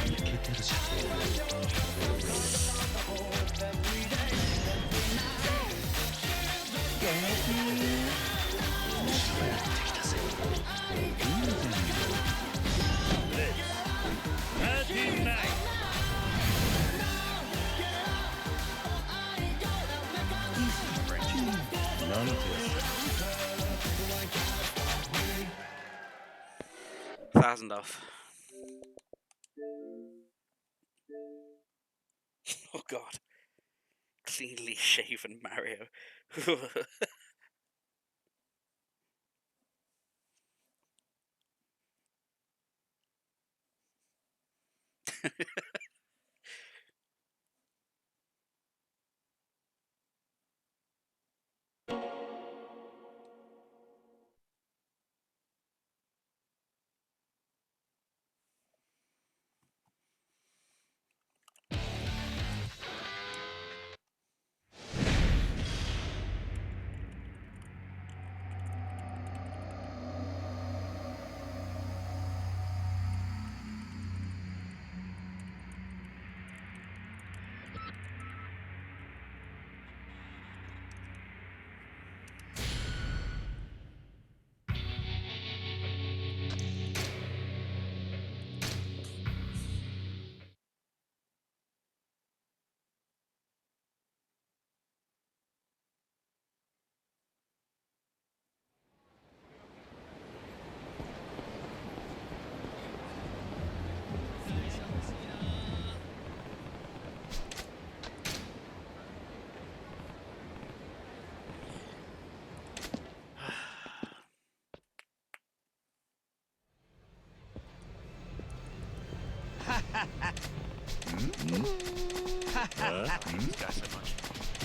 いけてるじゃん。なんてやつだ。1,000 off. Oh god. Cleanly shaven Mario.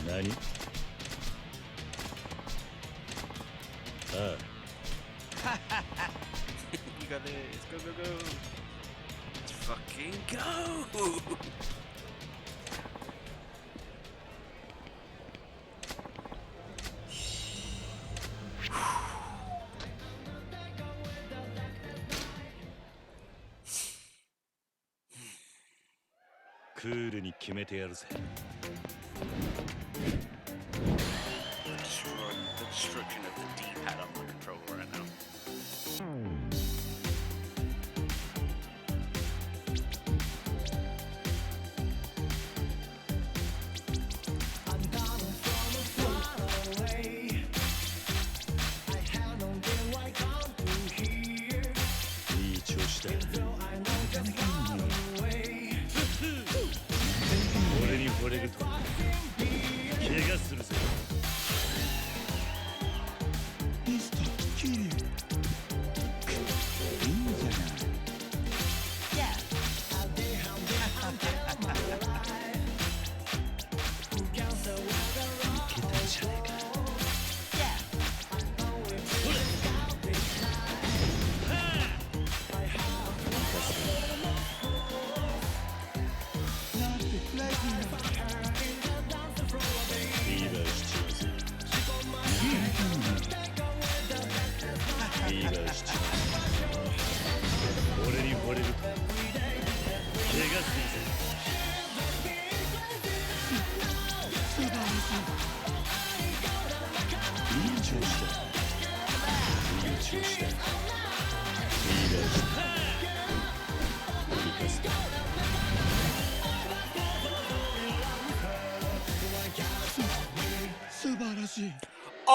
何？You got this. Go, go, go. Let's fucking go. The destruction of the D-pad on my controller right now.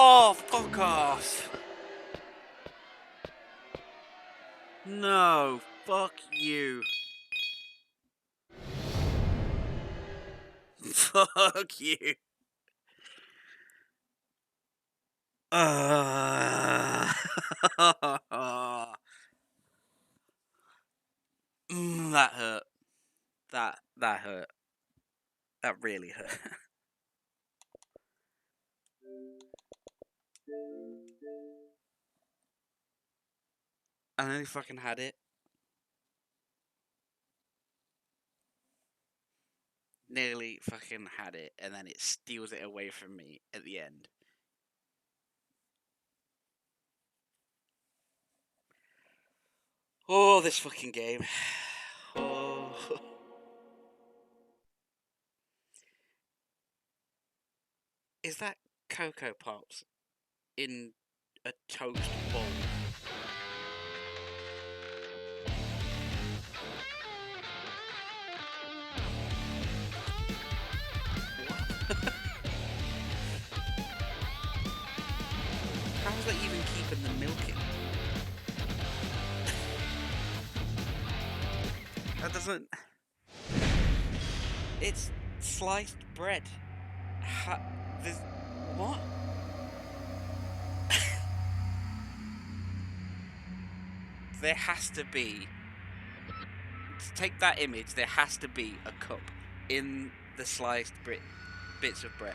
Oh, fuck off! No, fuck you. Fuck you. That hurt. That hurt. That really hurt. I nearly fucking had it. Nearly fucking had it, and then it steals it away from me at the end. Oh, this fucking game. Oh. Is that Cocoa Pops in a toast bowl? How's that even keeping the milk in? That doesn't... It's sliced bread. What? There has to be... To take that image, there has to be a cup in the sliced bits of bread.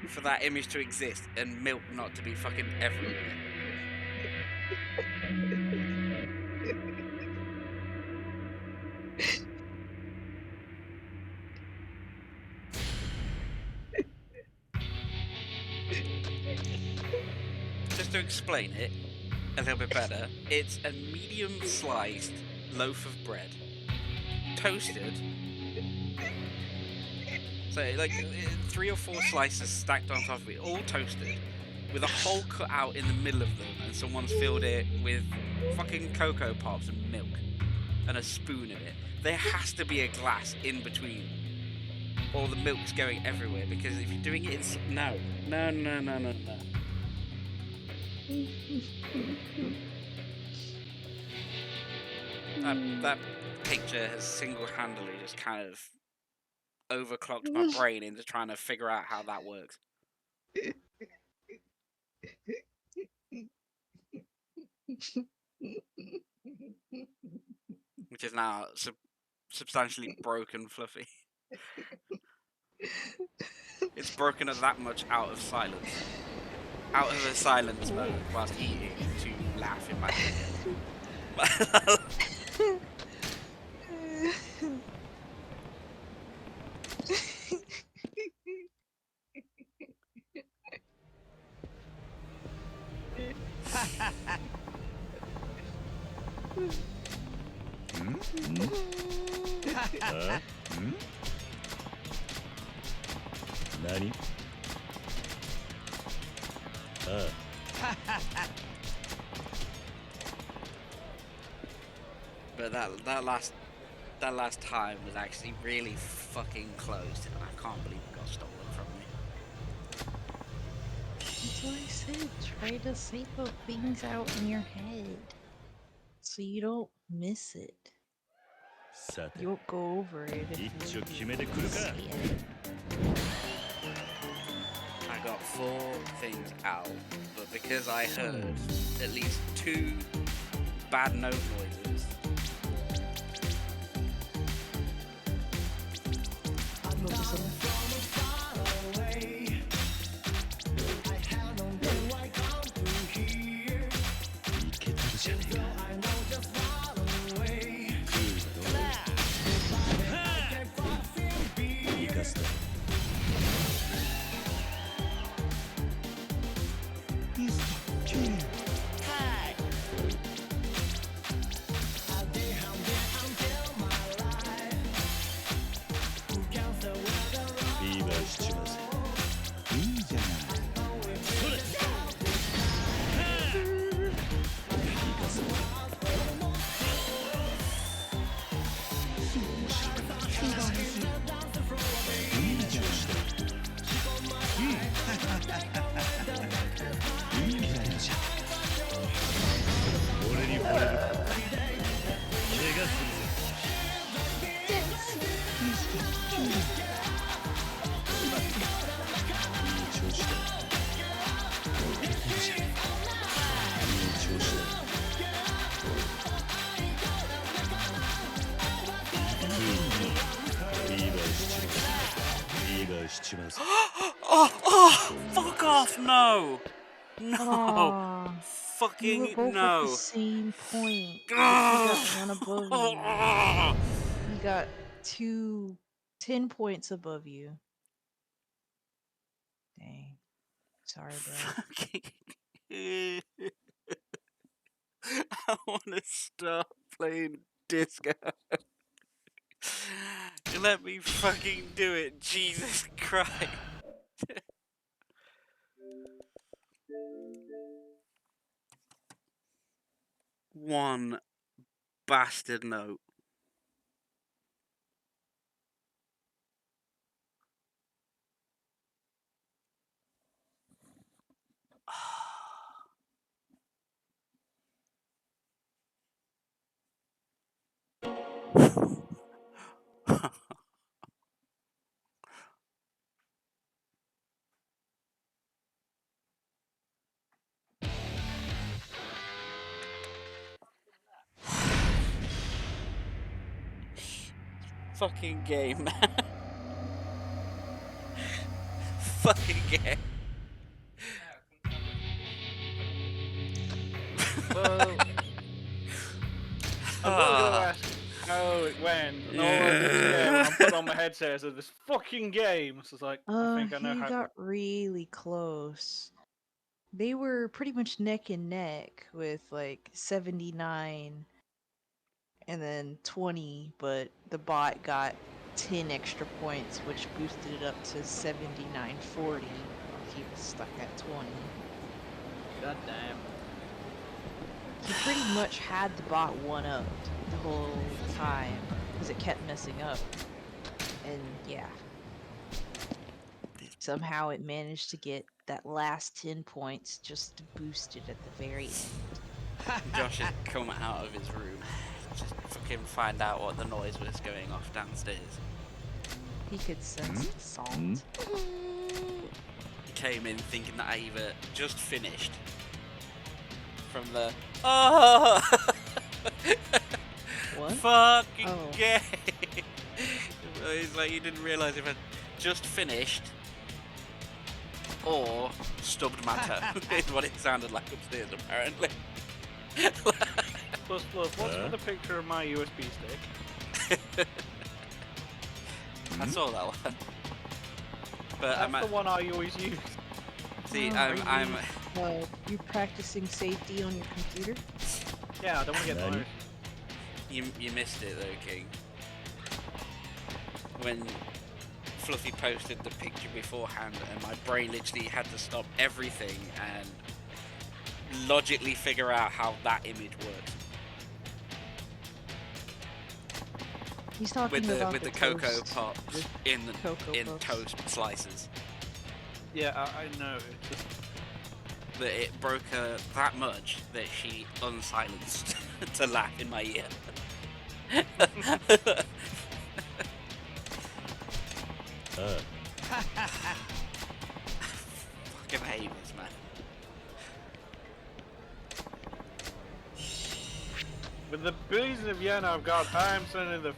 For that image to exist and milk not to be fucking everywhere. Just to explain it a little bit better, it's a medium sliced loaf of bread, toasted. So like 3 or 4 slices stacked on top of it, all toasted, with a hole cut out in the middle of them, and someone's filled it with fucking Cocoa Pops and milk, and a spoon in it. There has to be a glass in between, or the milk's going everywhere, because if you're doing it in... No. That picture has single-handedly just kind of overclocked my brain into trying to figure out how that works. Which is now substantially broken Fluffy. It's broken at that much out of silence. Out of a silence mode whilst eating to laugh in my head. Nani? But that last time was actually really fucking close, and I can't believe it got stolen from me. That's what I said. Try to say the things out in your head, so you don't miss it. You won't go over it if you see it. I got 4 things out, but because I heard at least 2 bad note noises. fuck off, no! No! Aw, you were Fucking both at the no! same point, but he got one above you. He got 10 points above you. Dang. Sorry, bro. I wanna stop playing disco. Let me fucking do it, Jesus Christ. One bastard note. Fucking game, man. Fucking game. Well, I was going to ask how it went, and all I did say when I put on my headset is this fucking game. So it's like, I think I know He how. got really close. They were pretty much neck and neck with like 79 and then 20, but the bot got 10 extra points, which boosted it up to 79.40. He was stuck at 20. God damn. He pretty much had the bot one-upped the whole time because it kept messing up. And yeah. Somehow it managed to get that last 10 points just to boost it at the very end. Josh had come out of his room just to fucking find out what the noise was going off downstairs. He could sense the salt. He came in thinking that I either just finished from the oh What? fucking Oh. gay. It's like you didn't realise if I just finished or stubbed my toe. Is what it sounded like upstairs apparently. Plus, what's with the picture of my USB stick? I saw that one. But That's the one I always use. See, You practicing safety on your computer? Yeah, I don't want to get fired. You missed it though, King. When Fluffy posted the picture beforehand, and my brain literally had to stop everything and logically figure out how that image works. He's talking about with the cocoa toast. pops The in cocoa puffs. toast slices. Yeah, I know. It's just... That it broke her that much that she unsilenced to laugh in my ear. Fucking hate this, man. With the billions of yen I've got, I'm sending the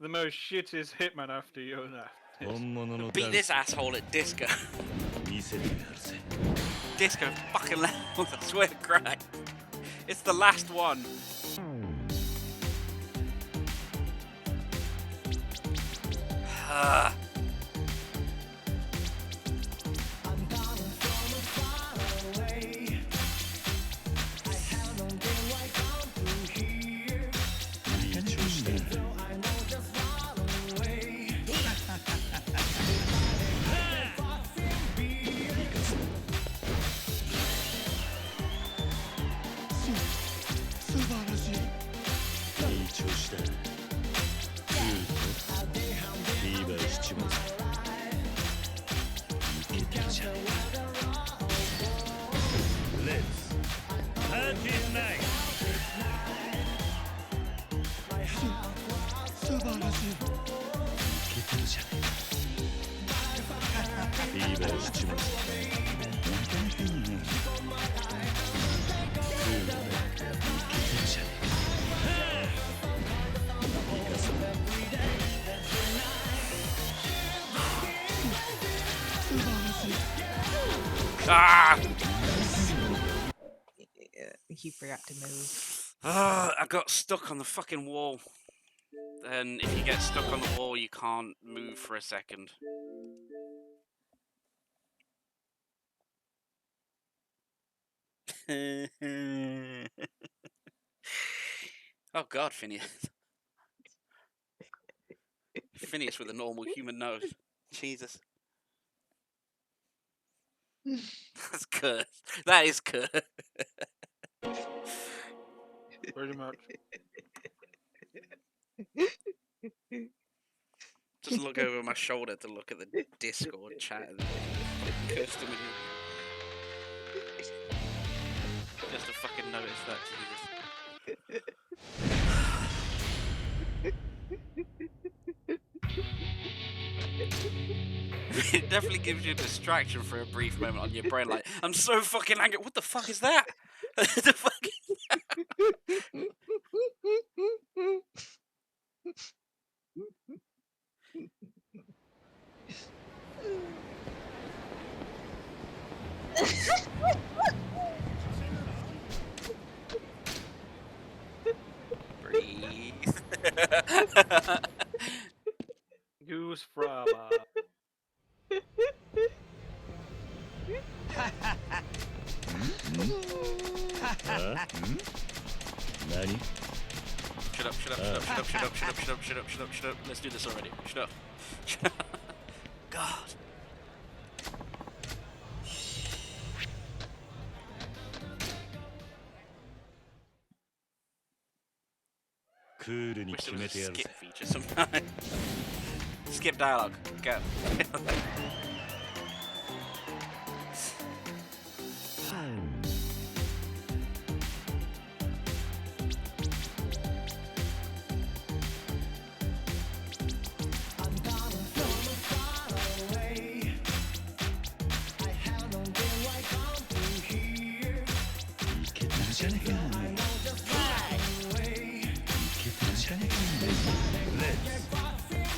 most shittiest hitman after you now. Beat this asshole at disco. Disco fucking levels, I swear to Christ. It's the last one. Ah! He forgot to move. Ah, I got stuck on the fucking wall. And if you get stuck on the wall, you can't move for a second. Oh god, Phineas. Phineas with a normal human nose. Jesus. That's cursed. That is cursed. Pretty much. Just look over my shoulder to look at the Discord chat and cursed him again. Just to fucking notice that, Jesus. It definitely gives you a distraction for a brief moment on your brain, like, I'm so fucking angry. What the fuck is that? The fuck is that? Breathe. Goose Fraba. Nani? Shut up, shut up, shut up, shut up, shut up, shut up, shut up, shut up, shut up, shut up, shut up. Let's do this already. Shut up. Shut up. God. Wish there was a skip feature sometime. Skip dialogue. Go.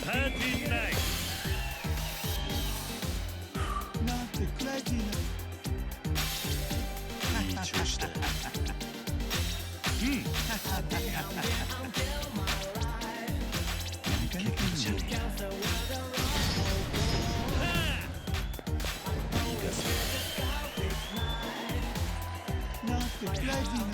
Party night! なんてクライジーな。いい調子だ。なんてクライジーな。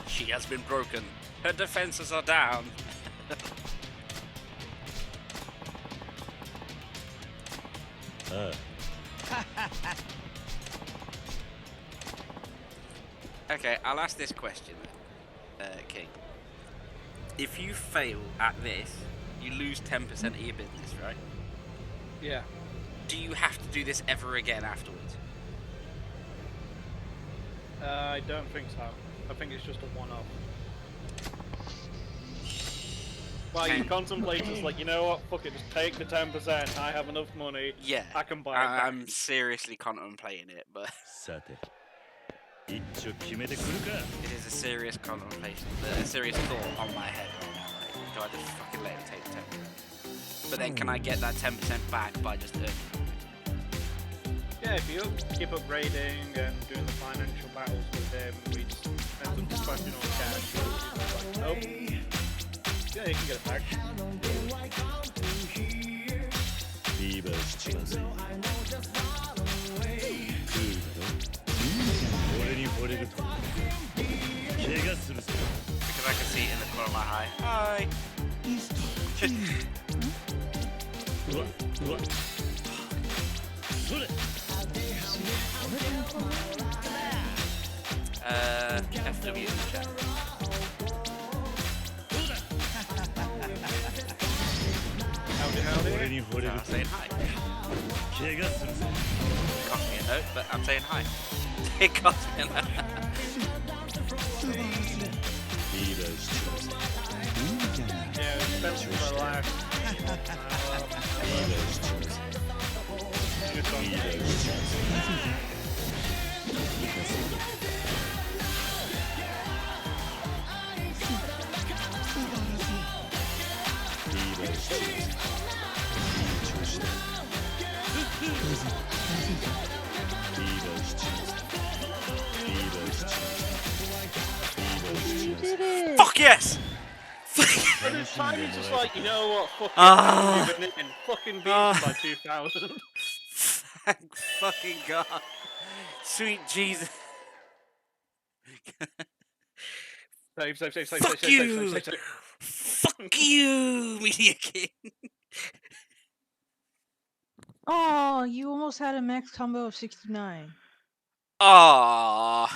She has been broken. Her defenses are down. Okay, I'll ask this question, King. If you fail at this, you lose 10% of your business, right? Yeah. Do you have to do this ever again afterwards? I don't think so. I think it's just a one-off. Well, you contemplate just like, you know what, fuck it, just take the 10%, I have enough money, Yeah, I can buy it back. I'm seriously contemplating it, but it is a serious contemplation, a serious thought on my head right now. Like, do I just fucking let him take the 10%? But then can I get that 10% back by just earning? Yeah, if you keep upgrading and doing the financial battles with him, we just end up dispatching all the cash. Like, nope. Yeah, you can get it back. Because I can see it in the corner of my eye. Hi! FW in the chat. Howdy. I'm saying hi. It cost me a note, but I'm saying hi. It cost me a note. Yeah, expensive for life. Fuck yes! At this time, he's just like, you know what, fucking fucking beat him by 2,000. Thank fucking God. Sweet Jesus. Save. Fuck you! Fuck you, Media King! Oh, you almost had a max combo of 69. Aww.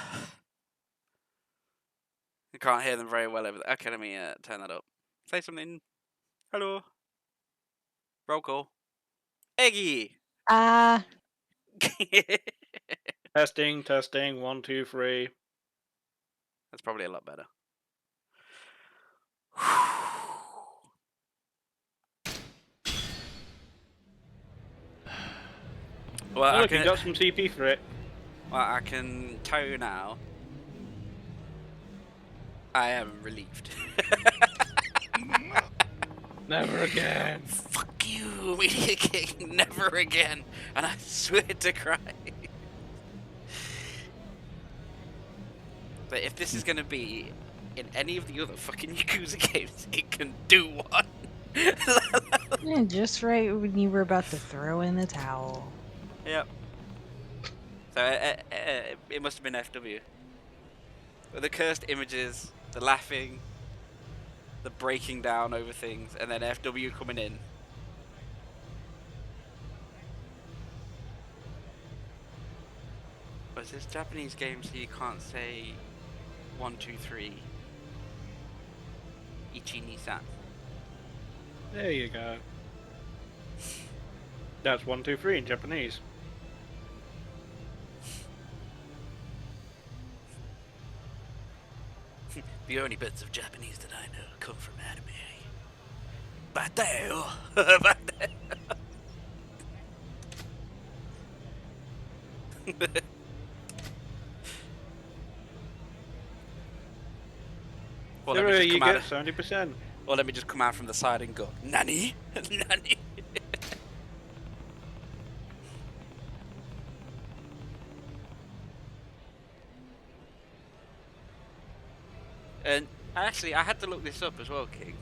I can't hear them very well over there. Okay, let me turn that up. Say something. Hello. Roll call. Eggy! Testing, 1, 2, 3. That's probably a lot better. Well, Look, you got some TP for it. Well, I can tell you now. I am relieved. Never again. Fuck you, Media King. Never again. And I swear to Christ. But if this is going to be in any of the other fucking Yakuza games, it can do one. Yeah, just right when you were about to throw in the towel. Yep. So it must have been FW. With the cursed images, the laughing, the breaking down over things, and then FW coming in. But this Japanese game, so you can't say 1, 2, 3. Ichi-ni-san. There you go. That's 1, 2, 3 in Japanese. The only bits of Japanese that I know come from anime. Bateo! Bateo! Well, There you get 70%. Well, let me just come out from the side and go, Nani? Nani? And actually, I had to look this up as well, King.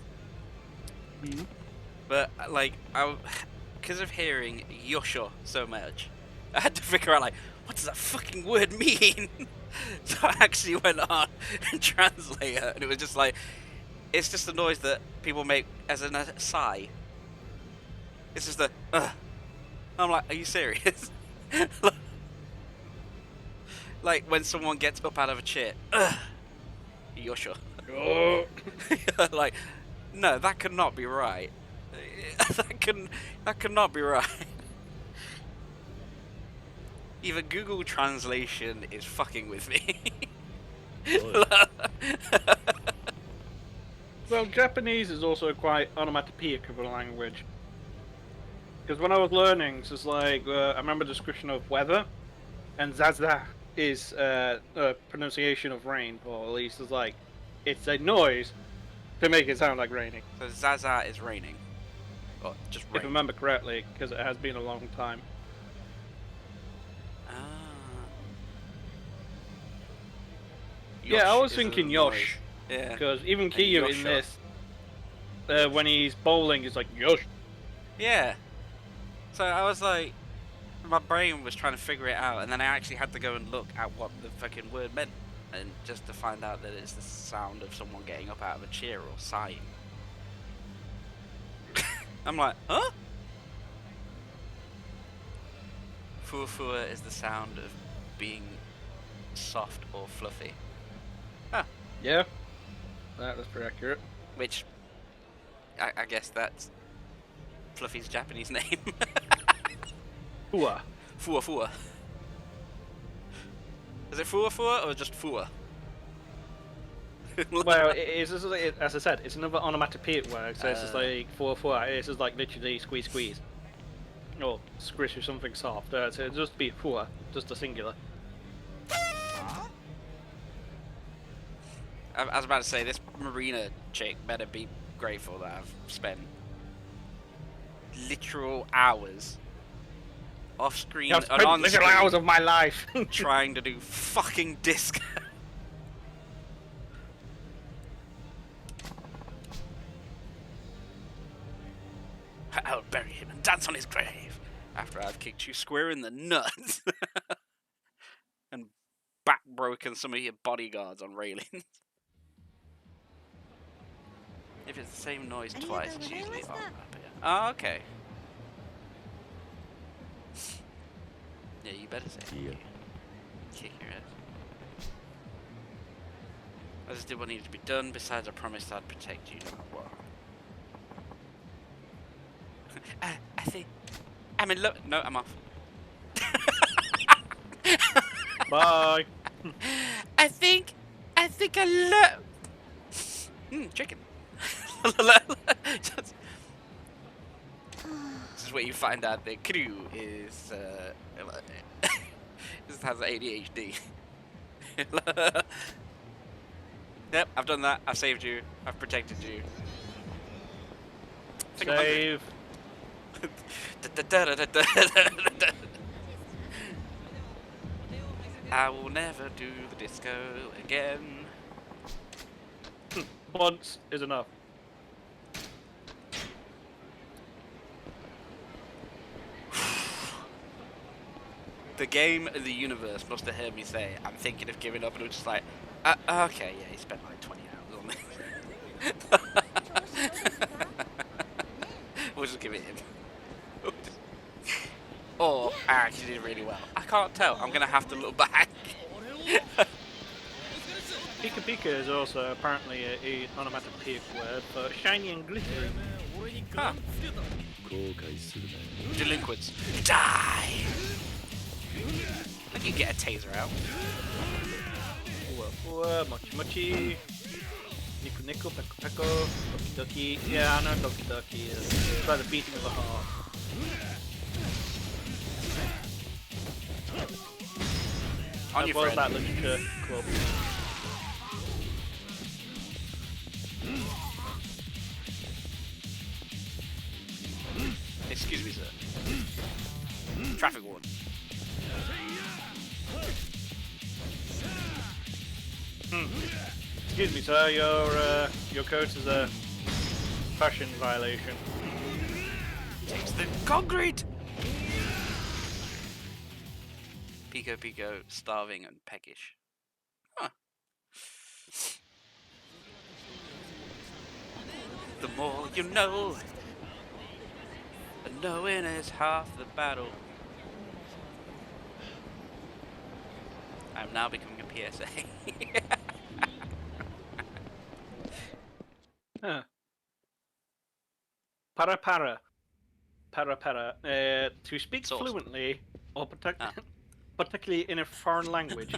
Mm-hmm. But, like, because of hearing Yosho so much, I had to figure out, like, what does that fucking word mean? So I actually went on and translated it, and it was just like, it's just the noise that people make as a sigh. It's just the, I'm like, are you serious? Like when someone gets up out of a chair, you're sure? Like, no, that could not be right. that could not be right. Even Google Translation is fucking with me. Well, Japanese is also quite onomatopoeic of a language. Because when I was learning, it's just like, I remember the description of weather, and zaza is a pronunciation of rain, or at least it's like, it's a noise to make it sound like raining. So zaza is raining. Or just rain. If I remember correctly, because it has been a long time. Yeah, I was thinking Yosh. Yeah. Because even Kiyu in this, when he's bowling, he's like, Yosh. Yeah. So I was like, my brain was trying to figure it out, and then I actually had to go and look at what the fucking word meant, and just to find out that it's the sound of someone getting up out of a chair or sighing. I'm like, huh? Fuwa is the sound of being soft or fluffy. Huh. Yeah. That was pretty accurate. Which, I guess that's Fluffy's Japanese name. Fuwa. Fuwa. Is it Fuwa or just Fuwa? Well, it's just, as I said, it's another onomatopoeic word, so it's just like Fuwa. It's just like literally squeeze. Or squish or something soft. So it'd just be Fuwa, just a singular. I was about to say, this Marina chick better be grateful that I've spent literal hours off screen and on literal screen hours of my life trying to do fucking disco. I'll bury him and dance on his grave after I've kicked you square in the nuts and back-broken some of your bodyguards on railings. If it's the same noise twice, it's usually on up here. Oh, okay. Yeah, you better say it. Yeah. Kick your ass. I just did what needed to be done. Besides, I promised I'd protect you. What? I think I'm in love. No, I'm off. Bye. I think I love. Chicken. This is where you find out the crew is has ADHD. Yep, I've done that. I've saved you. I've protected you. Save. I will never do the disco again. Once is enough. The game and the universe must have heard me say, I'm thinking of giving up, and it was just like, okay, yeah, he spent like 20 hours on this. We'll just give it him. Or I actually did really well. I can't tell. I'm gonna have to look back. Pika Pika is also apparently a onomatopoeic word for shiny and glittering. Huh. Delinquents, die! I can get a taser out. Fuwa, mochi mochi, niku niku, peko peko, doki doki. Yeah, I know doki doki is by the beating of the heart. On your friend. That literature club. Excuse me, sir. Traffic warden. Excuse me, sir. Your coat is a fashion violation. Takes the concrete. Pico, starving and peckish. Huh. The more you know, and knowing is half the battle. I'm now becoming a PSA. Huh. Para. To speak Sauce. fluently or Ah. particularly in a foreign language.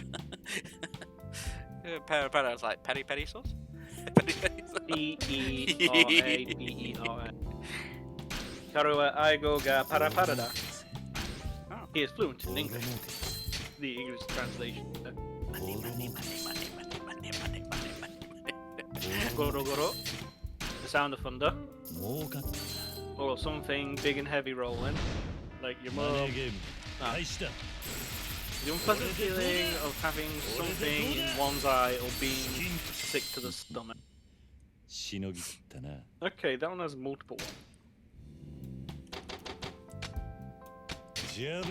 Para is like peri sauce? P-E-R-A-B-E-R-A. Karua aigo ga para. Oh. He is fluent in English. The English translation. Money. Goro goro. The sound of thunder. Or something big and heavy rolling. Like your mom. The unpleasant feeling of having something in one's eye or being sick to the stomach. Okay, that one has multiple ones. Oh,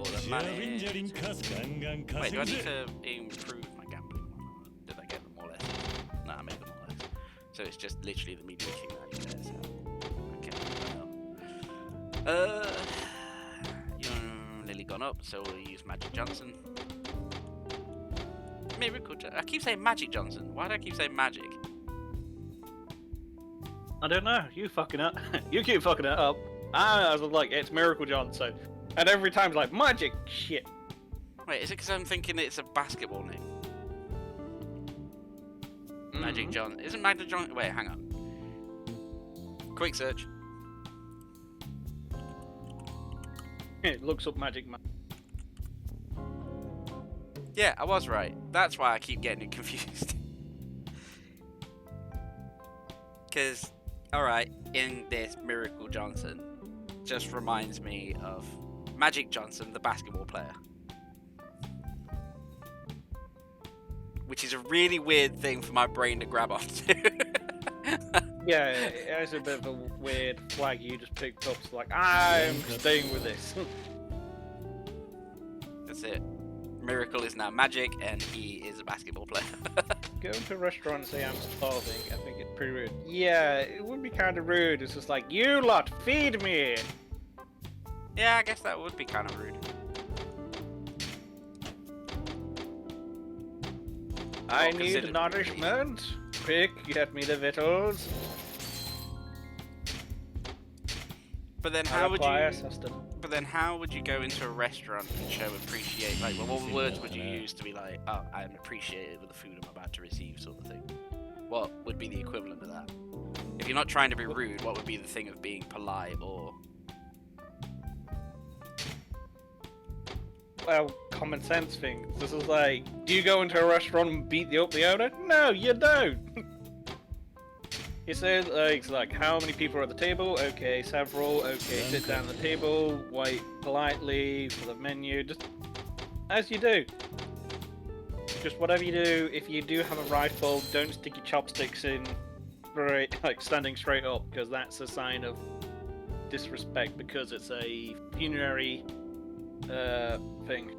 the money. Wait, do I need to improve my gambling? Did I get them more or less? No, I made them more or less. So it's just literally the medium king that I need there, so... Okay, you're nearly gone up, so we'll use Magic Johnson. Miracle Johnson. I keep saying Magic Johnson. Why do I keep saying Magic? I don't know. You fucking up. You keep fucking it up. I was like, it's Miracle Johnson. And every time it's like, magic shit. Wait, is it because I'm thinking it's a basketball name? Magic John. Isn't Magic John? Wait, hang on. Quick search. It looks up Magic Man. Yeah, I was right. That's why I keep getting it confused. Because, alright, in this Miracle Johnson just reminds me of Magic Johnson, the basketball player. Which is a really weird thing for my brain to grab onto. Yeah, it's a bit of a weird flag you just picked up. It's like, I'm staying with this. That's it. Miracle is now magic, and he is a basketball player. Going to a restaurant and say I'm starving, I think it's pretty rude. Yeah, it would be kind of rude. It's just like, you lot, feed me! Yeah, I guess that would be kind of rude. I need nourishment. Quick, get me the victuals. But then how would you? But then how would you go into a restaurant and show appreciate? Like, well, what words would you use to be like, oh, I'm appreciative of the food I'm about to receive, sort of thing? What would be the equivalent of that? If you're not trying to be rude, what would be the thing of being polite or? Well, common sense thing. This is like, do you go into a restaurant and beat up the owner? No, you don't. You say like, how many people are at the table? Okay, several. Okay, sit down at the table. Wait politely for the menu. Just as you do. Just whatever you do. If you do have a rice bowl, don't stick your chopsticks in, right, like standing straight up, because that's a sign of disrespect. Because it's a funerary thing.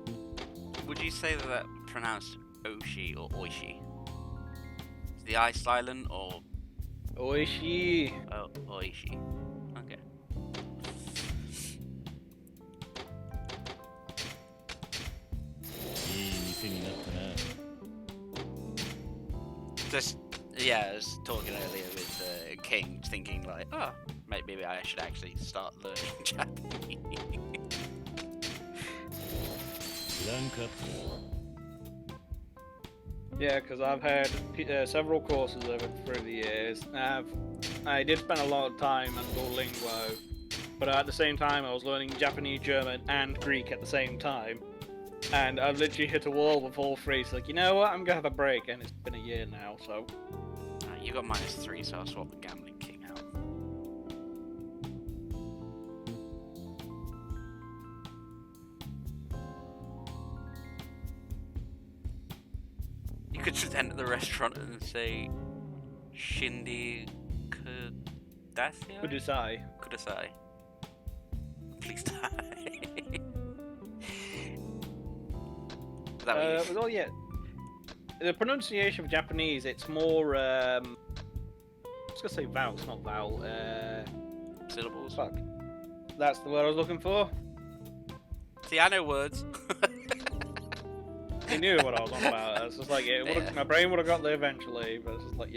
Would you say that that's pronounced Oshi or Oishi? Is the I silent or? Oishi. Oh, Oishi. Okay. Just, yeah, I was talking earlier with King, thinking like, oh, maybe I should actually start learning Japanese. Yeah, because I've had several courses over through the years. I did spend a lot of time on Duolingo, but at the same time I was learning Japanese, German, and Greek at the same time. And I literally hit a wall with all three. It's like, you know what, I'm gonna have a break, and it's been a year now, so. You got -3, so I'll swap the Gambling King out. You could just enter the restaurant and say, Shindi Kudasai? Kudasai. Kudasai. Please die. Is that what you... Well, yeah. The pronunciation of Japanese, it's more. I was gonna say vowels, not vowel. Syllables. Fuck. That's the word I was looking for. See, I know words. He knew what I was on about. It's just like my brain would have got there eventually, but it's just like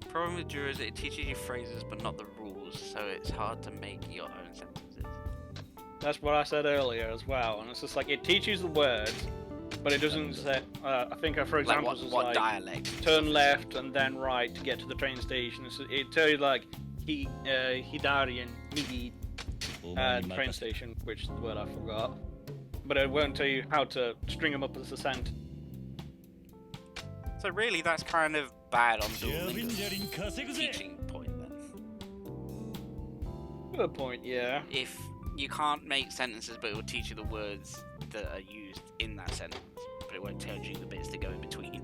Problem with Jura is it teaches you phrases but not the rules, so it's hard to make your own sentences. That's what I said earlier as well, and it's just like it teaches the words, but it doesn't say. I think, for example, Like what dialect? Turn left and then right to get to the train station. It tells you like Hidari and Migi train station, which is the word I forgot. But it won't tell you how to string them up as a sentence. So really, that's kind of bad on Duolingo's teaching point then. Good point, yeah. If you can't make sentences, but it will teach you the words that are used in that sentence, but it won't tell you the bits that go in between.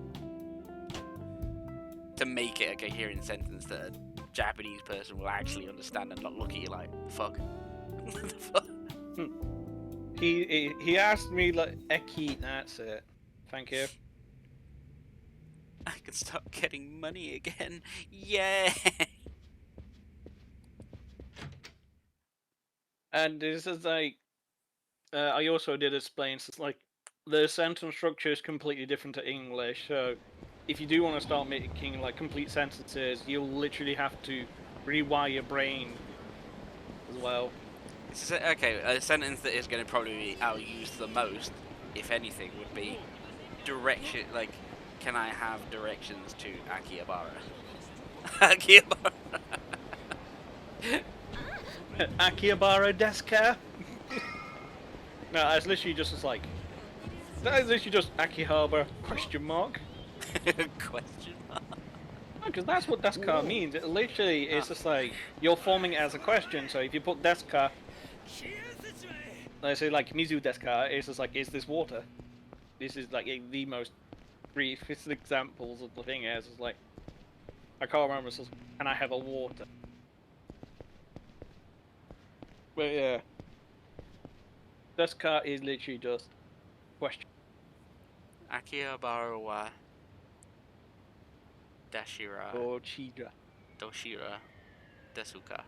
To make it a coherent sentence that a Japanese person will actually understand and not look at you like, fuck. What the fuck? He asked me like Eki, that's it. Thank you. I can start getting money again. Yay! And this is like, I also did explain, so it's like the sentence structure is completely different to English. So if you do want to start making like complete sentences, you'll literally have to rewire your brain as well. Okay, a sentence that is going to probably be outused the most, if anything, would be direction. Like, can I have directions to Akihabara? Akihabara. Akihabara desu ka? No, it's literally just like. That is literally just Akihabara question mark. Question mark. Because that's what desu ka means. It literally is just like you're forming it as a question. So if you put desu ka, let's say like Mizu desu ka, it's just like, is this water? This is like the most briefest examples of the thing is like, I can't remember, it's just, can I have a water? But yeah, desu ka is literally just question. Akihabara wa Dashira. Doshira Desuka.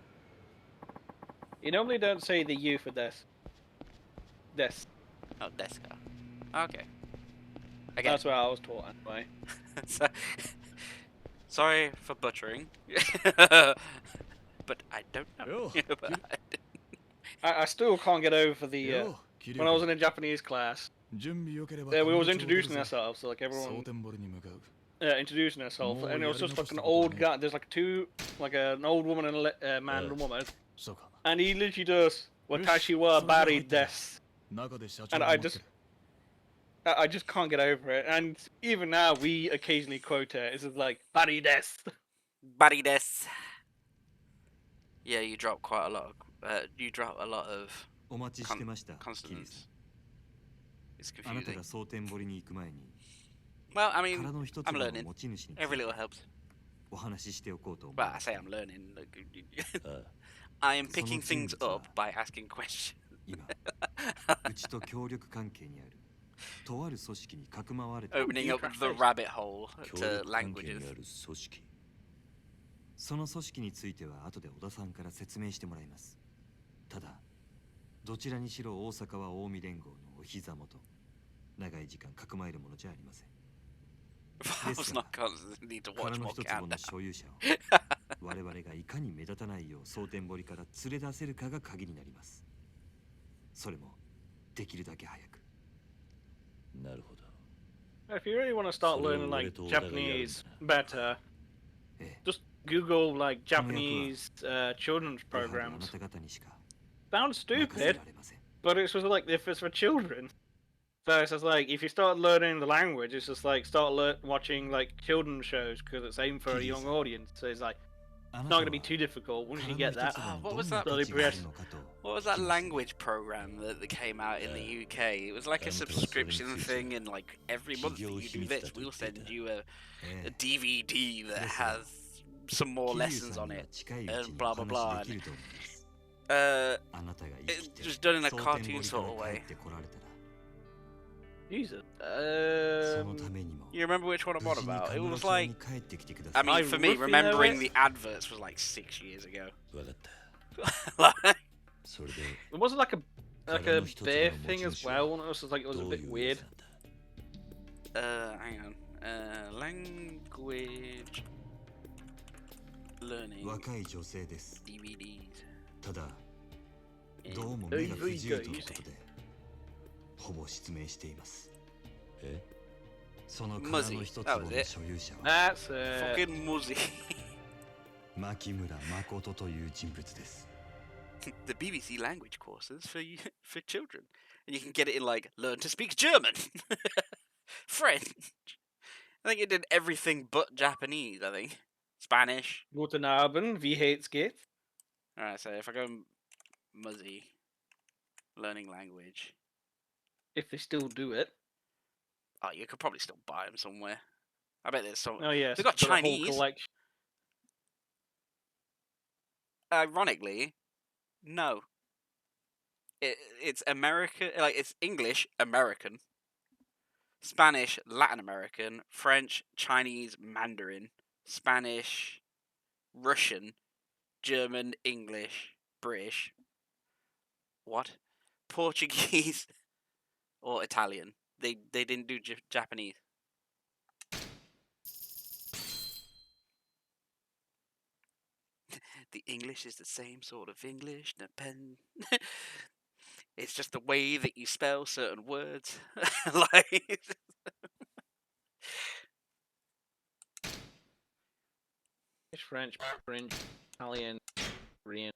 You normally don't say the U for des. Des. Oh, Deska. Okay. Again. That's what I was taught anyway. So, sorry for butchering. But I don't know. I still can't get over the... when I was in a Japanese class, we was introducing ourselves, so like everyone... introducing ourselves, and it was just like an old guy. There's like an old woman and a man and a woman, and he literally does "Watashi wa bari desu," and I just can't get over it. And even now, we occasionally quote it. It's just like "bari desu." Bari desu. Yeah, you drop quite a lot. You drop a lot of consonants. It's confusing. Well, I mean, I'm learning. Every little helps. Well, I say I'm learning. I am picking things up by asking questions. Opening up the rabbit hole to languages. その組織については後で小田さんから説明してもらいます。ただ、どちらにしろ大阪は近江連合のお膝元。長い時間かくまえるものじゃありません。ですが、殻の一坪の所有者を我々がいかに目立たないよう蒼天堀から連れ出せるかが鍵になります。それもできるだけ早く。なるほど。If you really want to start learning like Japanese better, just Google like Japanese children's programs. Sounds stupid, but it's just like if it's for children. So it's just like if you start learning the language, it's just like start watching like children's shows because it's aimed for a young audience. So it's like it's not going to be too difficult once you get that. What was that? What was that language program that came out in the UK? It was like a subscription thing, and like every month that you do this, we'll send you a DVD that has some more lessons on it, and blah blah blah. And, it was done in a cartoon sort of way. Jesus. You remember which one I'm on about? It was like, I I mean, for me, roughly know remembering it. the adverts was like 6 years ago. わかった Like, それで There wasn't like a 体の一つの bear 持 thing ち as 主は well. It was like it was a どう bit いう weird. やつなんだ hang on. Language learning 若い女性です DVDs. ただどうも目が不自由とのことでほぼ失明していますえその体の一つをの所有者は That's it. Fucking Muzzy. 牧村誠という人物です The BBC language courses for children. And you can get it in like, learn to speak German. French. I think it did everything but Japanese, I think. Spanish. Guten Abend, wie geht's geht? Alright, so if I go Muzzy, learning language. If they still do it. Oh, you could probably still buy them somewhere. I bet there's some. Oh yes, They've got the whole Chinese. collection. Ironically, no. It's American, like it's English, American, Spanish, Latin American, French, Chinese, Mandarin, Spanish, Russian, German, English, British. What? Portuguese or Italian. They didn't do Japanese. The English is the same sort of English. It's just the way that you spell certain words. Like French, Italian, Korean.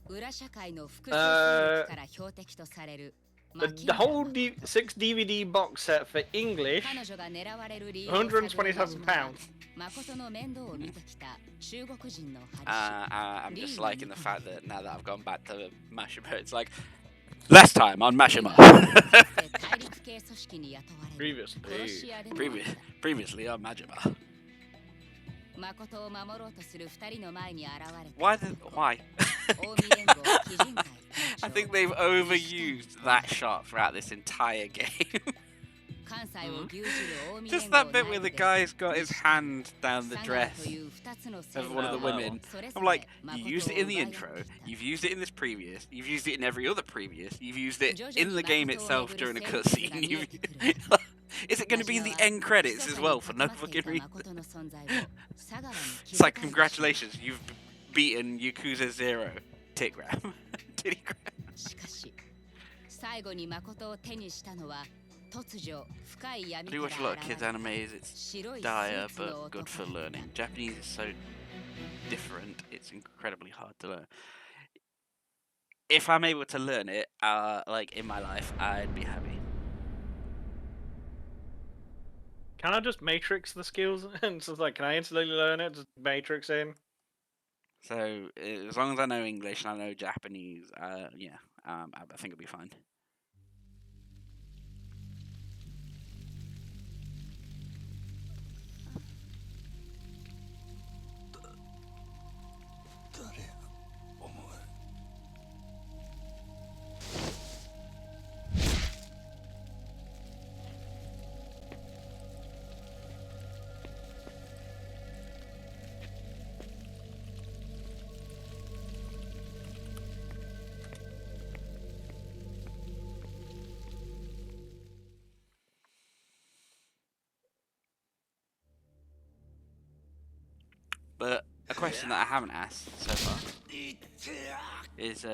裏社会の複数勢力から標的とされる The whole 6 DVD box set for English, 彼女が狙われる理由を £127. 誠の面倒を見てきた中国人のハ I'm just liking the fact that now that I've gone back to Mashima, it's like last time on Mashima. 大陸系組織に雇われる殺し屋でもあった Previously on Majima. 誠を守ろうとする二人の前に現れた Why? 近江連合基準会 I think they've overused that shot throughout this entire game. 関西を牛耳る近江 Just 連 that 合 bit where the guy's got his hand down the 佐川 dress という二つの勢 of 力 one of the が women. それぞ I'm れ like, you 誠を used it in the 奪い合って intro, きた you've used it in this previous, you've used it in every other previous, you've used it 徐々 in に the game 誠を itself 巡 during る a 戦術が cutscene. 見え You've- てくる Is it going to be in the end credits as well for no fucking reason? 誠の存在を佐川に It's like, congratulations, you've beaten Yakuza 0. Tigram. Tittygram. しかし最後に誠を手にしたのは突如深い闇 I か do watch a lot of ら kids 現れた animes, it's 白いス dire ーツの but good 男 for だった learning. Japanese is so different, it's incredibly hard to learn. If I'm able to learn it, like in my life, I'd be happy. Can I just matrix the skills? And so it's like, can I instantly learn it? Just matrix in? So as long as I know English and I know Japanese, yeah, I think it'll be fine. But a question that I haven't asked so far is,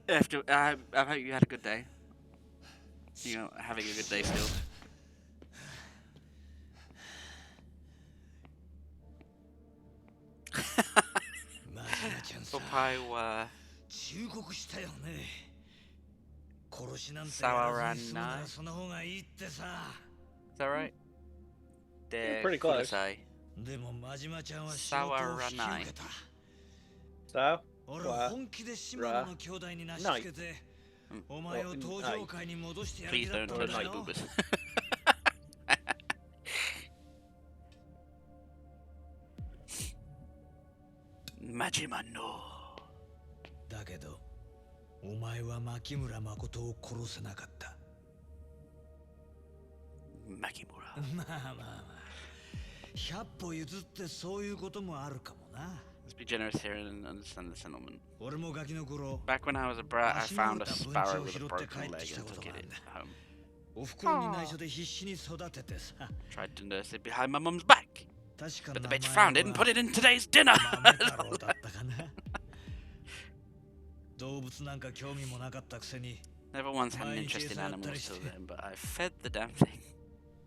after I hope you had a good day. You know, having a good day still. Popeye wa 忠告したよね。殺しなんて触らない。やらずに済むならその方がいいってさ。 Is that right? De Pretty close. Kurosai. でも真島ちゃんは仕事を引き受けた。 So? 俺は本気で島野の兄弟になしつけて、お前を登場界に戻してやる Please 気だっ don't たん touch だ my よ。 boobas. マジマンの。だけど、お前は牧村誠を殺せなかった。Makimura. まあまあまあ。100歩譲ってそういうこともあるかもな。Let's be generous here and understand the sentiment. 俺もガキの頃、 Back when I was a brat, I found a sparrow with a broken leg and took it home. お袋に内緒で必死に育ててさ。 Tried to nurse it behind my mum's back. 確か But the 名前 bitch は found it and put it in today's dinner. 豆太郎だったかな。動物なんか興味もなかったくせに。 Never once had an interest in animals till then, but I fed the damn thing.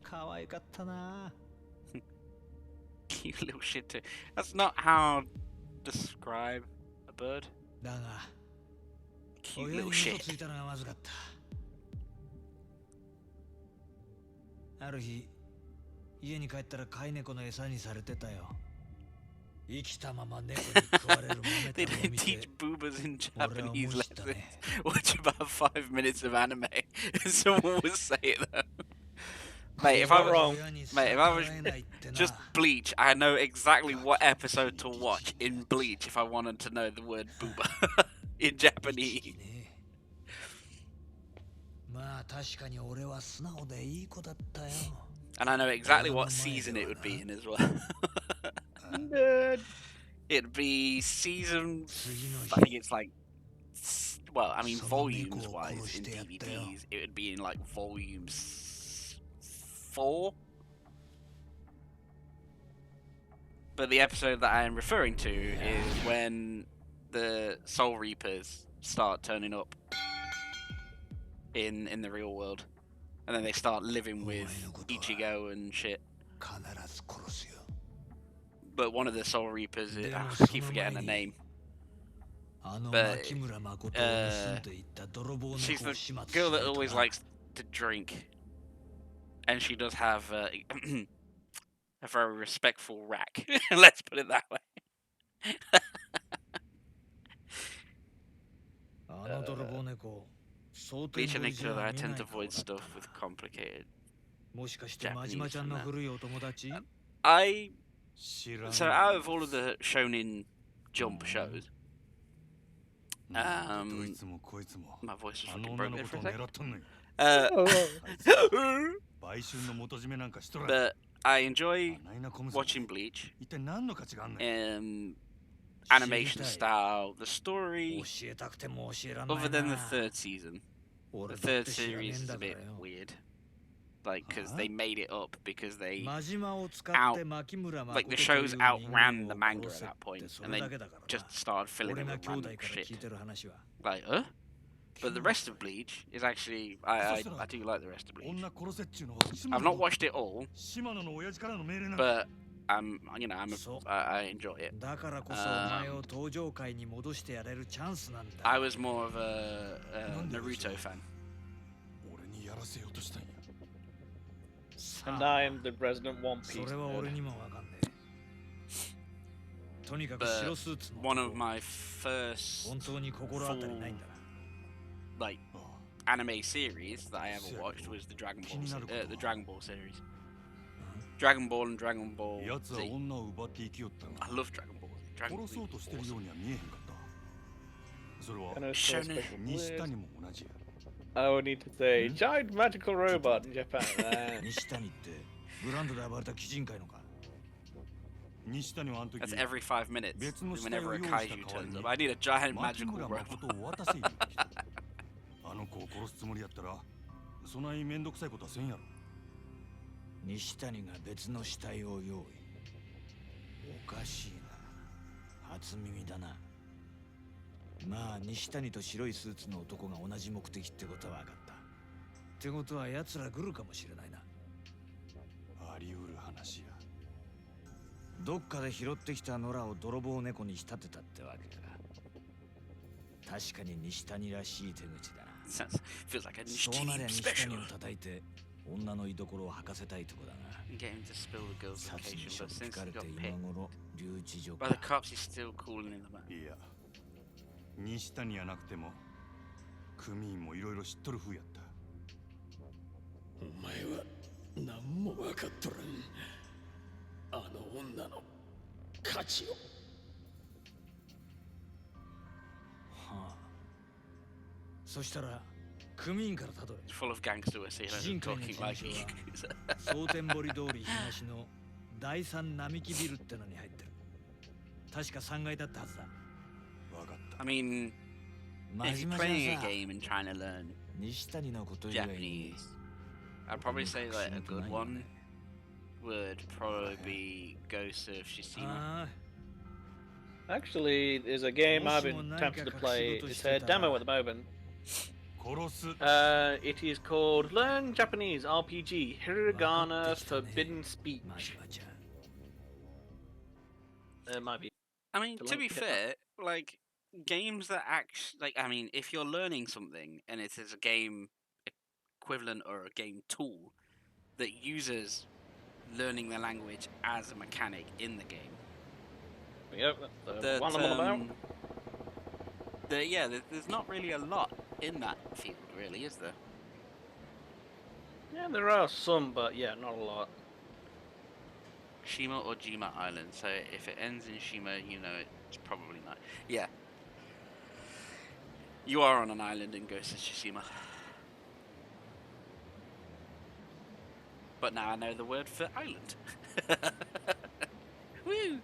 可愛かったな。 Cute little shit too. That's not how to describe a bird. だが、 Cute 親 little に嘘 shit. ついたのがまずかった。ある日、家に帰ったら飼い猫の餌にされてたよ。生きたまま猫に食われる豆 They 太郎を didn't 見 teach て、 boobas in 俺は Japanese 思った lessons. ね。 Watch about 5 minutes of anime and someone would say it though. Mate, if I was wrong. Mate, if I was just Bleach, I know exactly what episode to watch in Bleach if I wanted to know the word booba in Japanese. まあ確かに俺は素直でいい子だったよ。 And I know exactly what season it would be in as well. It'd be season, I think it's like, well, I mean volumes wise in DVDs, it would be in like volumes 4. But the episode that I am referring to is when the Soul Reapers start turning up in the real world, and then they start living with Ichigo and shit. But one of the Soul Reapers, I keep forgetting her name. But she's the girl that always likes to drink, and she does have a very respectful rack. Let's put it that way. Bleach and Nicola, I tend to avoid stuff with complicated Japanese. So out of all of the Shonen Jump shows, my voice was fucking broken for a second. But I enjoy watching Bleach. Animation style, the story, other than the third season. The third series is a bit weird. Like, because they made it up because they like the shows outran the manga at that point, and they just started filling it with random shit. Like, huh? But the rest of Bleach is actually, I do like the rest of Bleach. I've not watched it all, but I enjoy it. I was more of a Naruto fan. And I am the resident One Piece nerd. But one of my first full, like, anime series that I ever watched was the Dragon Ball series. Dragon Ball and Dragon Ball Z. I love Dragon Ball. Dragon Ball Z was awesome. I would need to say giant magical robot in Japan. That's every 5 minutes whenever a kaiju turns up. I need a giant magical robot. Feels like a Nishtani special. Get him to spill the girl's location, but since he got picked by the cops, he's still cooling in the back. 西谷やなくてもクミンもいろいろ知っとる風やった。お前は何も分かっとらん。あの女の価値を。はあ。そしたら組員からたどれ。 Full of gangster talking like yakuza. 蒼天堀通り東の第三並木ビルってのに入ってる。確か3階だったはずだ。わかった。 I mean, if you're playing a game and trying to learn 西谷のこと以外に Japanese, I'd probably say like a good one would probably be Ghost of Tsushima. Actually, there's a game I've been tempted to play. It's a demo at the moment. It is called Learn Japanese RPG Hiragana Forbidden Speech. It might be. I mean, to be fair, like games that like, I mean, if you're learning something and it is a game equivalent or a game tool that uses learning the language as a mechanic in the game. Yep, that's the one I'm all about. Yeah, there's not really a lot in that field, really, is there? Yeah, there are some, but yeah, not a lot. Shima or Jima Island. So if it ends in Shima, you know it's probably not. Yeah. You are on an island in Ghost of Tsushima. But now I know the word for island. Woo!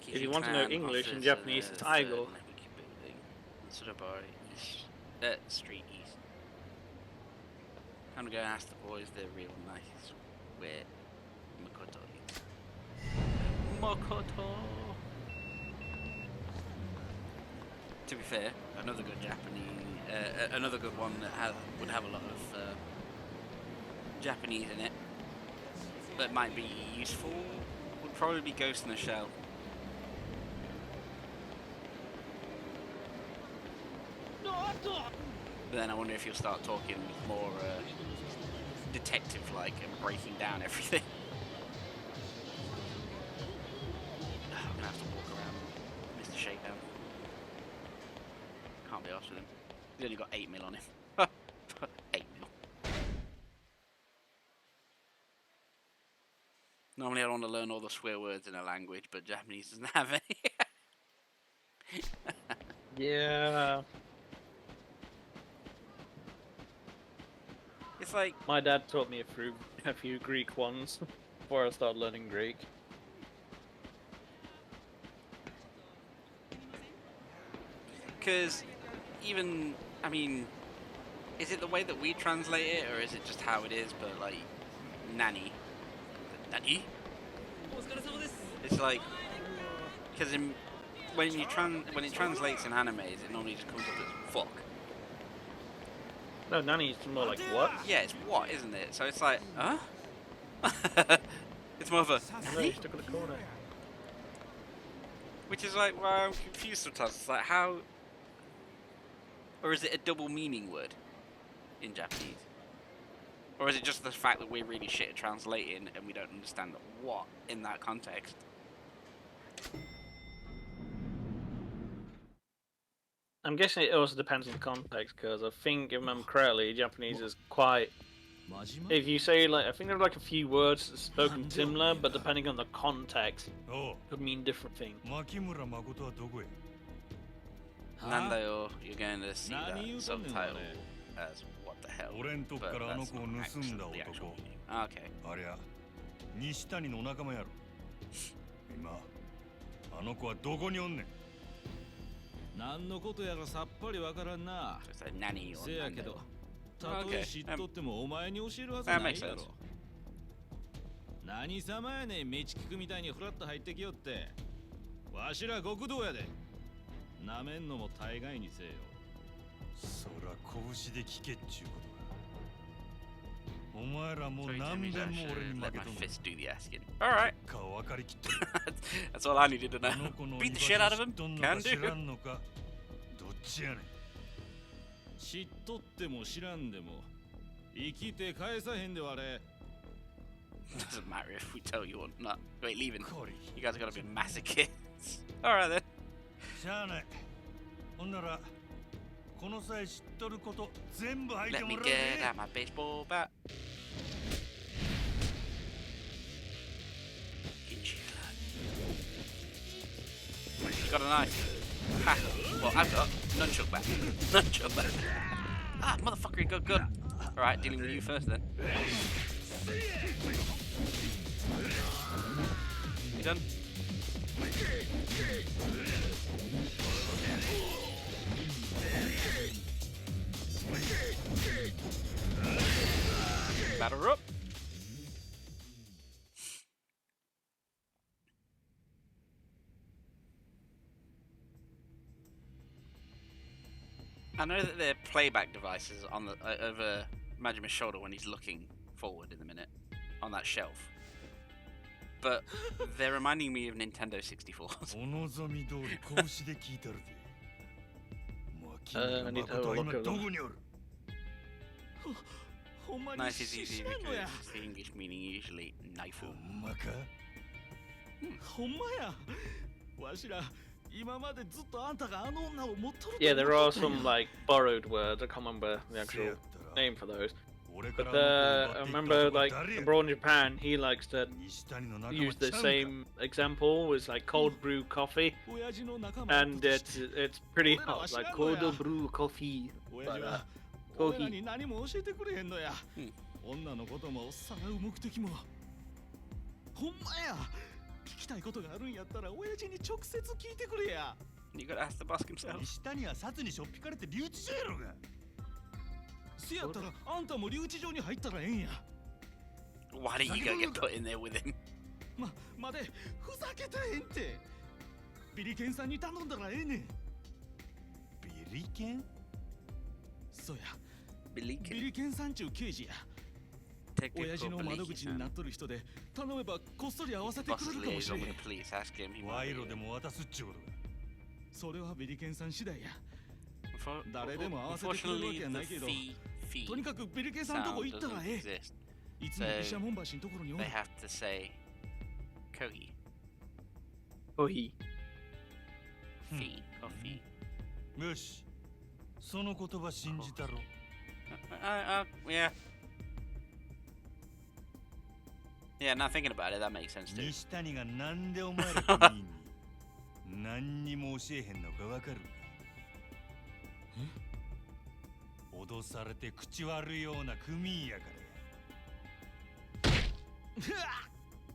If you want to know English and Japanese, it's Aigo. Street East. I'm gonna go ask the boys they're real nice where Makoto is. Makoto! To be fair, another good Japanese, another good one that would have a lot of Japanese in it, that might be useful, would probably be Ghost in the Shell. But then I wonder if you'll start talking more detective-like and breaking down everything. I'm gonna have to walk around Mr. Shakedown. Can't be arsed with him. He's only got 8 mil on him. 8 mil. Normally I want to learn all the swear words in a language, but Japanese doesn't have any. Yeah. It's like my dad taught me a few Greek ones before I started learning Greek. Because even, I mean, is it the way that we translate it, or is it just how it is? But like, nanny, it's like, because when it translates in animes, it normally just comes up as fuck. No, nanny is more like what? Yeah, it's what, isn't it? So it's like, huh? It's more of a nanny? Stuck in the corner. Which is like, well, I'm confused sometimes. It's like, how? Or is it a double meaning word in Japanese? Or is it just the fact that we're really shit at translating and we don't understand the what in that context? I'm guessing it also depends on the context, because I think, if I remember correctly, Japanese is quite... If you say, like, I think there are like a few words spoken similar, but depending on the context, could mean different things. Nando, you're going to see that subtitle as what the hell, but that's not actually the actual meaning. Okay. 西谷の仲間やろ。今あの子はどこにおんねん。何のことやらさっぱりわからんな。せやけど、たとえ知っとってもお前に教えるはずないやろ。何様やねん、道聞くみたいにフラッと入ってきよって。わしら極道やで。なめんのも大概にせよ。そら拳で聞けっちゅうことだ。お前らも何遍も俺に負けとんの。Alright. That's all I needed to know. Beat the shit out of him. Can do. どっちやねん。知っとっても知らんでも生きて返さへんでわれ。Doesn't matter if we tell you or not. Wait, leaving. You guys are gonna be masochists. Alright then. しゃあない。ほんならこの際知っとること全部吐いて Let も me らう get で。 out my baseball bat. Get you got a knife. Ha. Well, I've got nunchuck back. Nunchuck back. Ah, motherfucker, he got a gun. Alright, dealing with you first then. You done? Batter up. I know that there are playback devices on the over Majima's shoulder when he's looking forward in the minute on that shelf, but they're reminding me of Nintendo 64s. I need to have a look at them. Knife is easy because it's the English meaning usually knife. Yeah, there are some like borrowed words. I can't remember the actual name for those. But I remember like abroad in Japan, he likes to use the same example as like cold brew coffee, and it's pretty hot, like cold brew coffee. But, coffee. You gotta ask the boss himself. Why don't you go get put in there with him? Police, ask him. He might Unfortunately, the fee sound doesn't exist. So they have to say kohi. Kohi. Fee. Coffee. Yeah. Yeah, now thinking about it, that makes sense too.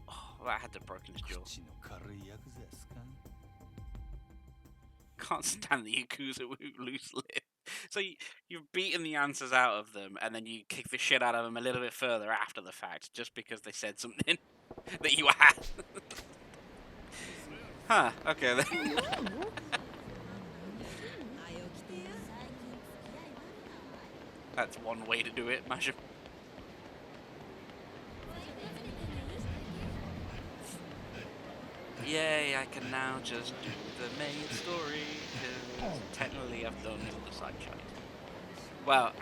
Oh, I had to broken his jaw. Can't stand the yakuza with loose lip. So you've beaten the answers out of them, and then you kick the shit out of them a little bit further after the fact, just because they said something that you had. Huh, okay then. That's one way to do it, Masha. Yay, I can now just do the main story, because technically I've done all the side shite. Well,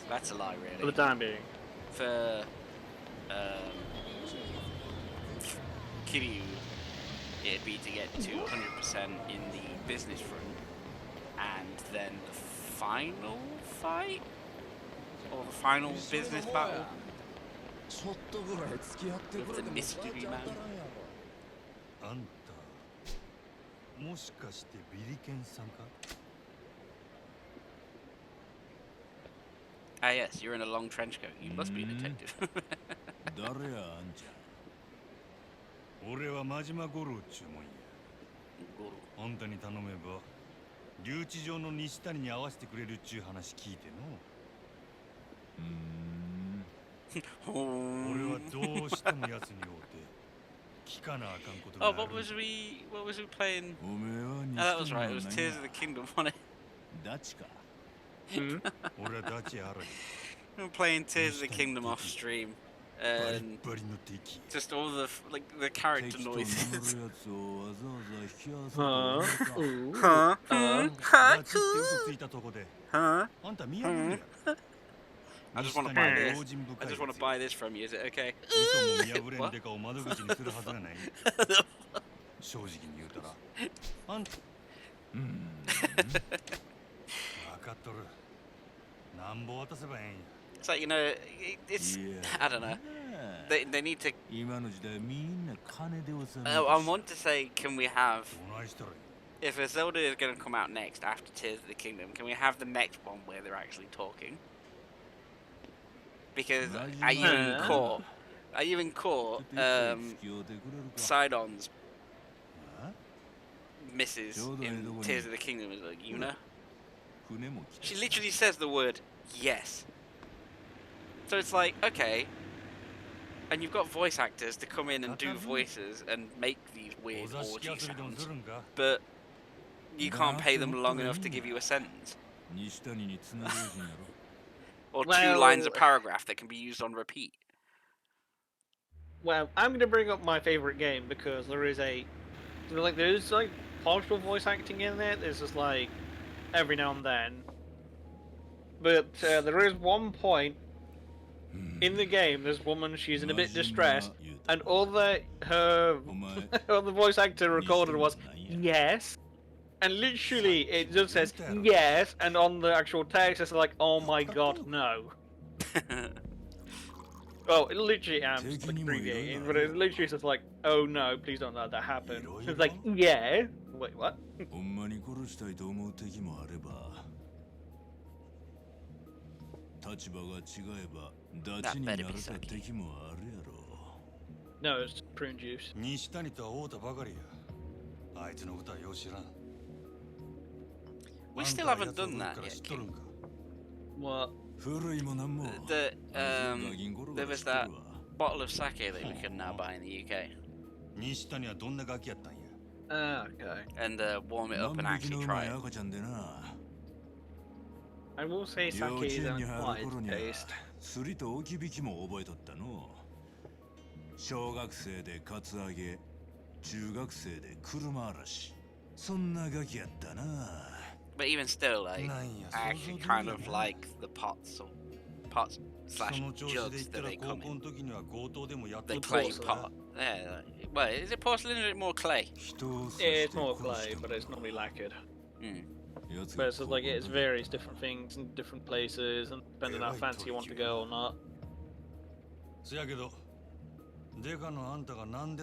that's a lie, really. For the time being. For Kiryu, it'd be to get to 100% in the business front, and then the final fight? Or the final business battle? With the mystery man? Ah yes, you're in a long trench coat. You must be a detective. Oh, what was we playing? Oh, that was right, it was Tears of the Kingdom, wasn't it? We were playing Tears of the Kingdom off stream, and just all the the character noises. I just want to buy this. I just want to buy this from you. Is it okay? What? It's like, you know, it's, I don't know. They need to. I want to say, can we have If a Zelda is going to come out next after Tears of the Kingdom, can we have the next one where they're actually talking? Because I even caught Sidon's missus in Tears of the Kingdom is like Yuna. She literally says the word yes. So it's like, okay, and you've got voice actors to come in and do voices and make these weird orgy sounds, but you can't pay them long enough to give you a sentence. Or 2 lines of paragraph that can be used on repeat. Well, I'm going to bring up my favorite game because there's partial voice acting in it. There's just like every now and then, but there is one point in the game. This woman, she's in a bit distressed, and all the voice actor recorded was yes, and literally it just says yes, and on the actual text it's like, oh my god, no. Oh, it literally amps like abbreviating, but it literally says like, oh no, please don't let that happen. It's like, yeah. Wait, what? That better be Saki. No, it's prune juice. We still haven't done that yet, King. What? There was that bottle of sake that we can now buy in the UK. Okay. And warm it up and actually try it. I will say sake is an acquired taste. 小学生でカツアゲ、中学生で車嵐。そんなガキやったな。 But even still, like, I actually kind of like the pots slash jugs that they come in. The clay pot. Yeah, well, is it porcelain or is it more clay? It's more clay, but it's normally lacquered. But it's just like it's various different things in different places, and depending on how fancy you want to go or not.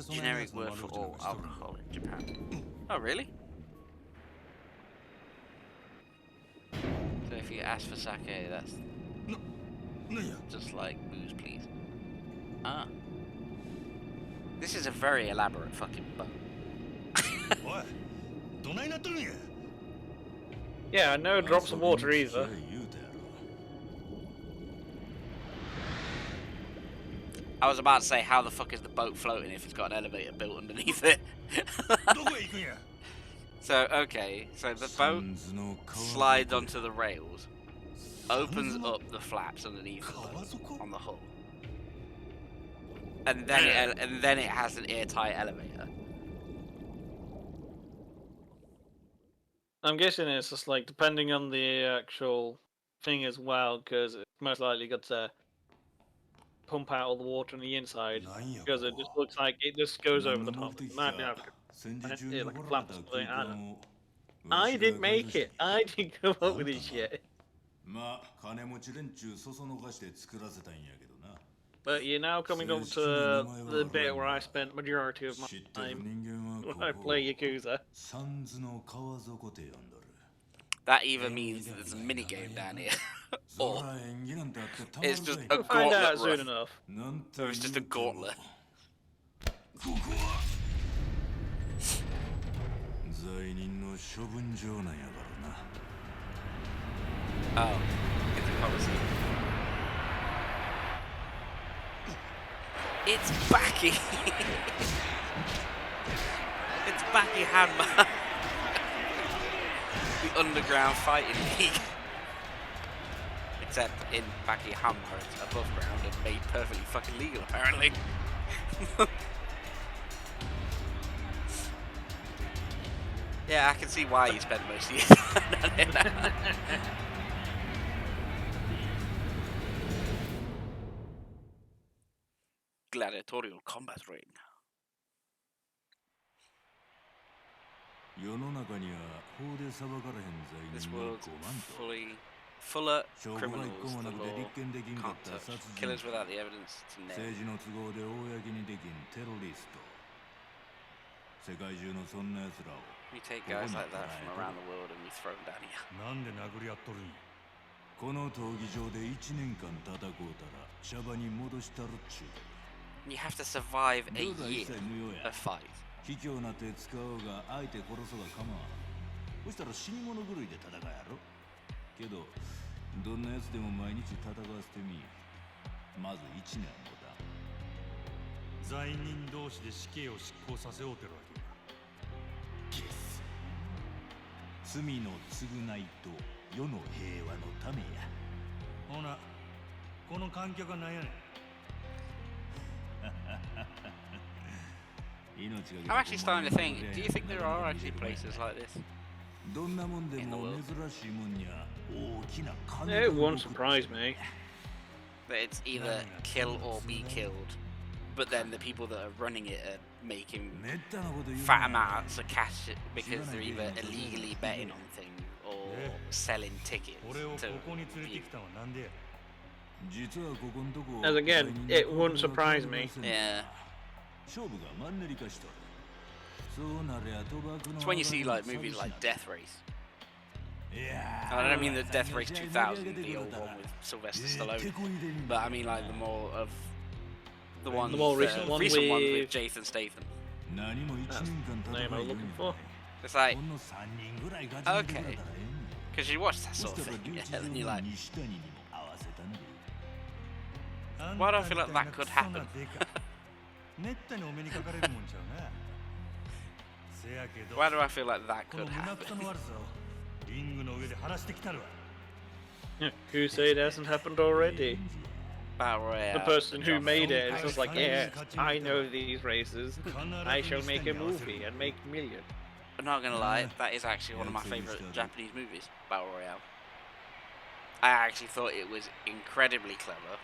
Generic word for all alcohol in Japan. Oh, really? So if you ask for sake, that's just like booze, please. Ah. This is a very elaborate fucking boat. Yeah, no drops of water either. I was about to say, how the fuck is the boat floating if it's got an elevator built underneath it? So, okay, so the boat slides onto the rails, opens up the flaps underneath the boat on the hull, and then it has an airtight elevator. I'm guessing it's just like depending on the actual thing as well, because it's most likely got to pump out all the water on the inside, because it just looks like it just goes over the top. It might be like a flap or something. I don't know. I didn't make it. I didn't come up with this shit. But you're now coming up to the bit where I spent majority of my time when I play Yakuza. That either means there's a minigame down here, or it's just a We'll find out gauntlet soon enough. or it's just a gauntlet. Oh, it's a policy. It's Baki! It's Baki Hanma! The underground fighting league. Except in Baki Hanma it's above ground and made perfectly fucking legal apparently. Yeah, I can see why you spent most of your time on it. Gladiatorial combat ring. This world's fuller criminals the law can't touch. Killers without the evidence to nail. 世界中のそんな奴らを You take guys like that from around the world and you throw them down here. なんで殴り合っとるん？この闘技場で1年間戦うたらシャバに戻したるっちゅう。 You have to survive a year of fight. 卑怯な手使おうが相手殺そうが構わん。そしたら死に物狂いで戦うやろ。けどどんな奴でも毎日戦わせてみ。まず1年もだ。罪人同士で死刑を執行させようてるわけや。ゲス。罪の償いと世の平和のためや。ほな、この観客は何やねん。I'm actually starting to think, do you think there are actually places like this? In the world? It won't surprise me. That it's either kill or be killed, but then the people that are running it are making fat amounts of cash because they're either illegally betting on things or selling tickets to view. As again, it wouldn't surprise me. Yeah. It's when you see like movies like Death Race. I don't mean the Death Race 2000, the old one with Sylvester Stallone, but I mean like the more of the ones, the more recent one with Jason Statham. That's the name I was looking for. It's like, okay, because you watch that sort of thing, and then you're like, why do I feel like that could happen? Why do I feel like that could happen? Who say it hasn't happened already? Battle Royale. The person who made it is just like, yeah, I know these races. I shall make a movie and make millions. I'm not gonna lie, that is actually one of my favourite Japanese movies, Battle Royale. I actually thought it was incredibly clever.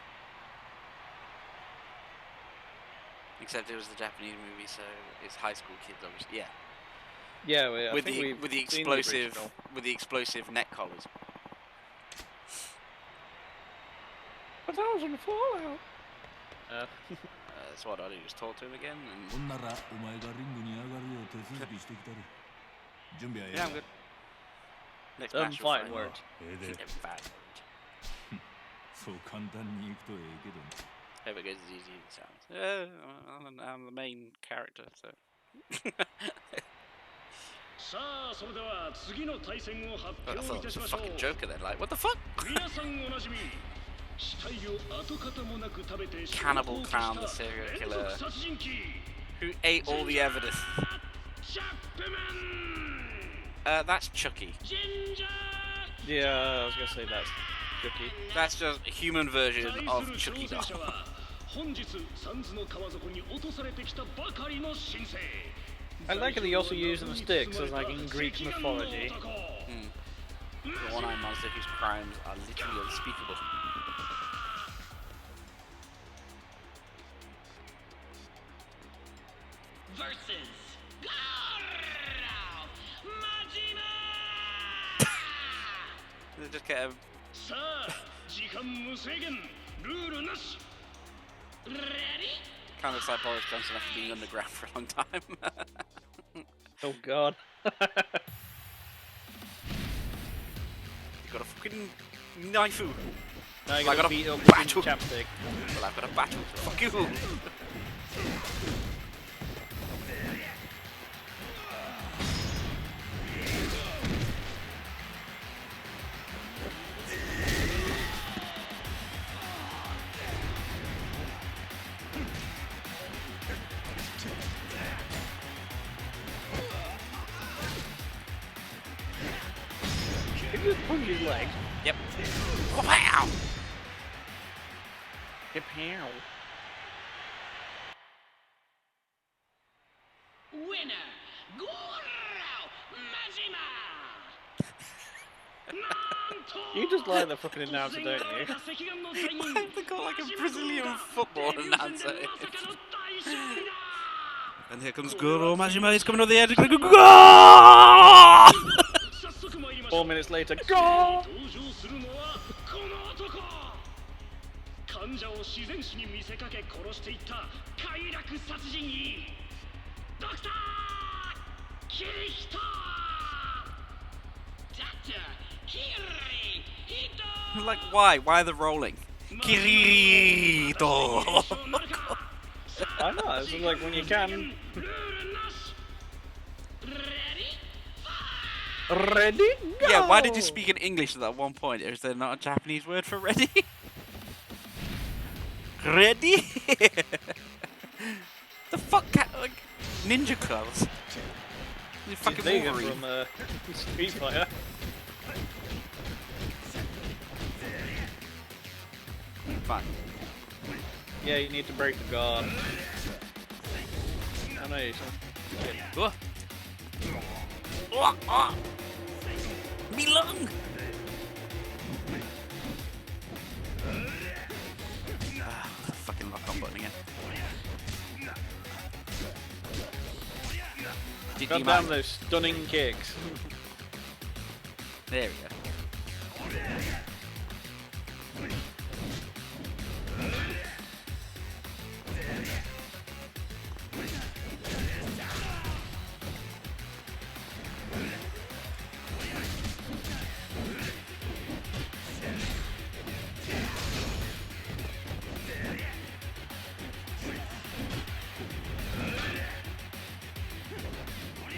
Except it was the Japanese movie, so it's high school kids, obviously. Yeah. Yeah, well, with the explosive neck collars. But that was on Fallout. That's what I do. Just talk to him again. And... yeah, I'm good. Next match. Fighting word. Bad word. Hope it goes as easy as it sounds. I'm the main character, so. I thought it was a fucking Joker then, like, what the fuck? Cannibal Clown, the serial killer, who ate all the evidence. That's Chucky. Yeah, I was gonna say that's Chucky. That's just a human version of Chucky doll. I like that he also using the sticks as like in Greek mythology. The one-eyed monster whose crimes are literally unspeakable. Versus They just get a... kind of looks like Boris Johnson after being underground for a long time. Oh god. You got a fucking knife. Now you got gotta a beat up battle. chapstick. Well, I've got a battle. Fuck you. He just punched his leg. Yep. Wow. Pow. Winner, Gorao Majima. You just like the fucking announcer, don't you? They got like a Brazilian football announcer. And here comes Goro Majima, he's coming over the edge. 4 minutes later, go! 患者を自然死に見せかけ殺していった快楽殺人医ドクター Like, why? Why are they rolling? Kirito! I know, it's just like when you can. Ready? Go! Yeah, why did you speak in English at that one point? Is there not a Japanese word for ready? Ready? The fuck? Like, ninja clothes? You fucking Wolverine. From Street Fighter. Fine. Yeah, you need to break the guard. I know you should. Oh. Me lung! Fucking lock on button again. Got down those stunning kicks. There we go.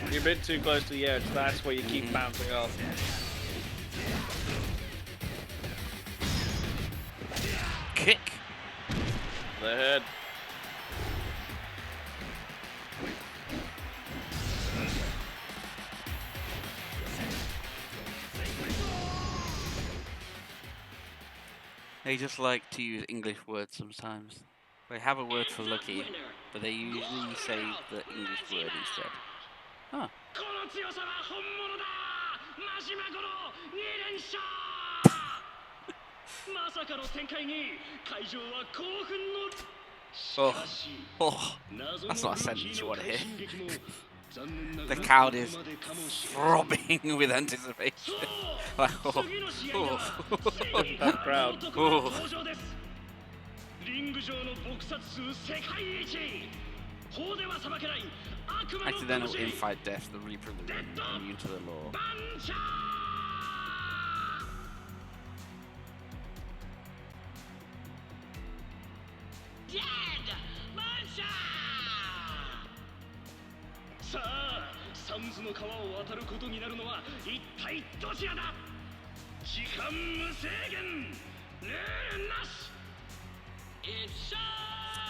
You're a bit too close to the edge, that's where you keep bouncing off. Kick! The head. They just like to use English words sometimes. They have a word for lucky, but they usually say the English word instead. Huh. Oh, that's not a sentence you want to hear. The crowd is throbbing with anticipation. Like, that crowd. Accidental in-fight death, the Reaper of the Wind, immune to the law.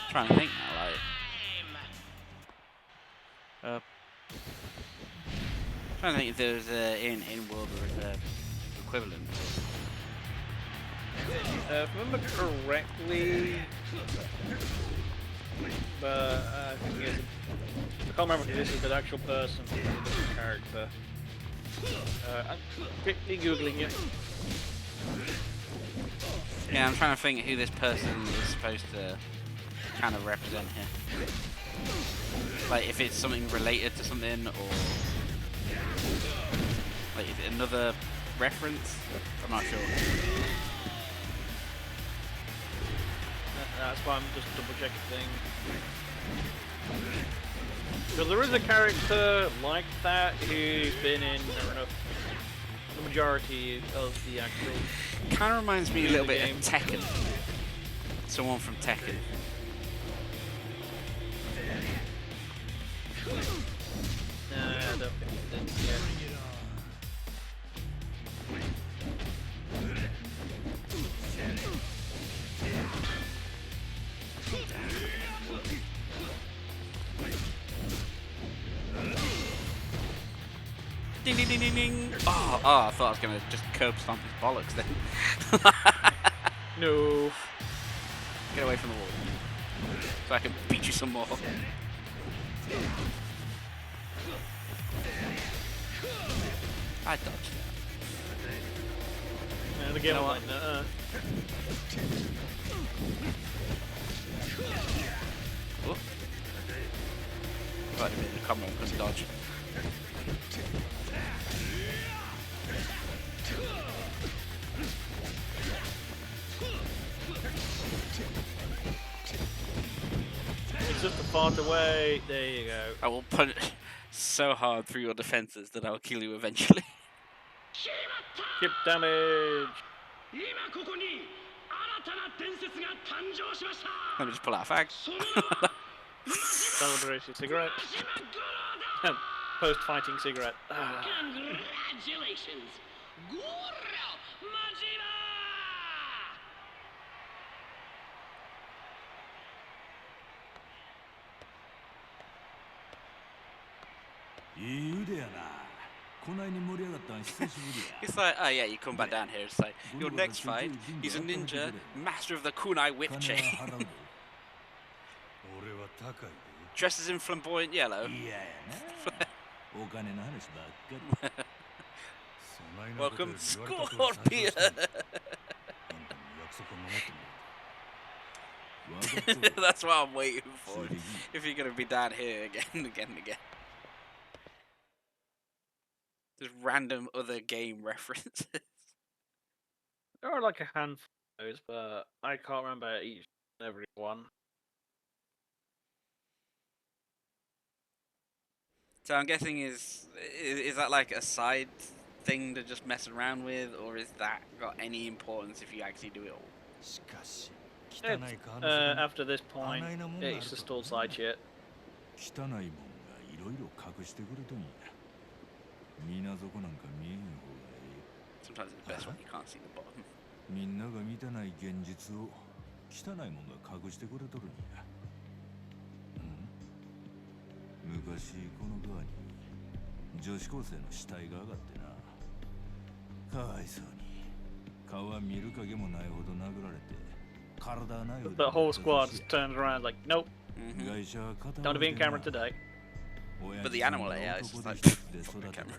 Trying to think now, like. Trying to think if there's in world equivalent. If I remember correctly, but I think it's, I can't remember if this is an actual person or a different character. I'm quickly googling it. Yeah, I'm trying to think who this person is supposed to kind of represent here. Like if it's something related to something, or like is it another reference? I'm not sure. That's why I'm just double checking things. Because there is a character like that who's been in the majority of the actual. Kind of reminds me a little bit of Tekken. Someone from Tekken. I don't think it's yeah. Ding ding ding ding ding! Oh, I thought I was gonna just curb stomp his bollocks then. No. Get away from the wall. So I can beat you some more. I dodged that. And again, I'm like, nuh-uh. Oh. Right, come on, couldn't dodge. It's just a part away. There you go. I will punch. so hard through your defenses that I'll kill you eventually. Chip damage. Let me just pull out a fag. Celebration cigarette. Post-fighting cigarette. Congratulations, Goro Majima! いい腕やな。こないに盛り上がったん久しぶりや。 It's like, oh yeah, you come back down here. It's like, your next fight, he's a ninja, master of the kunai whip chain. Dresses in flamboyant yellow. Welcome, Scorpion! That's what I'm waiting for. If you're gonna be down here again and again and again. Just random other game references. There are like a handful of those, but I can't remember each and every one. So I'm guessing is that like a side thing to just mess around with, or is that got any importance if you actually do it all? After this point, it's just all side shit. Sometimes it's best when you can't see the bottom. みんなが見てない現実を汚いもんが隠してくれとるんや。昔この川に女子高生の死体が上がってな。かわいそうに川見る影もないほど殴られて体はないほど。 The whole squad just turns around like, nope. Don't be in camera today. But the animal AI is just like, camera.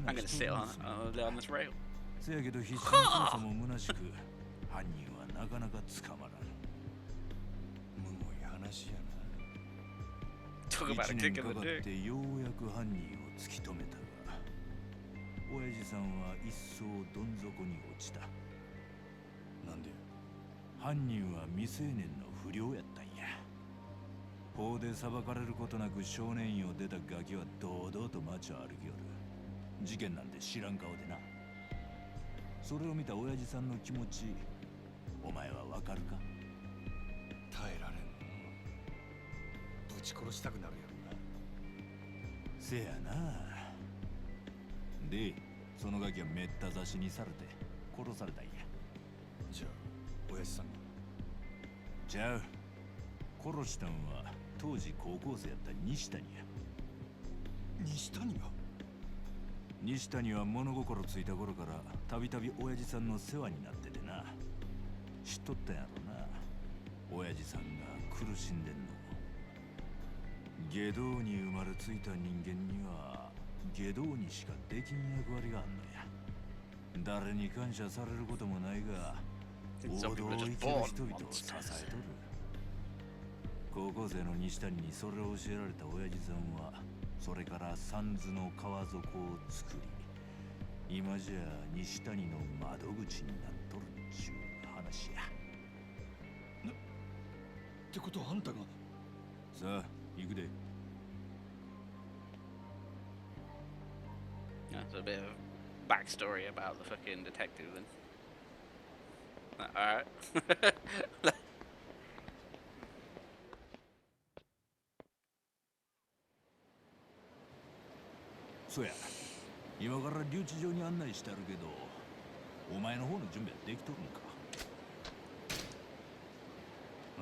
I'm gonna sit on this rail. せやけど必死の操作も虚しく犯人はなかなか捕まらん。むごい話やな。 Talk about a kick in the dick. 1年かかってようやく犯人を突き止めたが、親父さんは一層どん底に落ちた。なんで？犯人は未成年の不良やったんや。法で裁かれることなく少年院を出たガキは堂々と街を歩きよる。事件なんて知らん顔でな。それを見た親父さんの気持ち、お前はわかるか？耐えられんの。ぶち殺したくなるやろな。せやな。で、そのガキはめった刺しにされて殺されたんや。じゃあ、親父さんが？じゃあ、殺したんは当時高校生やった西谷や。西谷が？西谷は物心ついた頃からたびたび親父さんの世話になっててな。知っとったやろな。親父さんが苦しんでんの。下道に生まれついた人間には下道にしかできん役割があんのや。誰に感謝されることもないが、王道を生きる人々を支えとる。高校生の西谷にそれを教えられた親父さんは、それから三途の川底を作り、今じゃ西谷の窓口になっとるっちゅう話や。ってことはあんたが？さあ、行くで。That's a bit of backstory about the fucking detective then. Alright. そうや。今から留置場に案内してあるけど、お前の方の準備はできとるんか？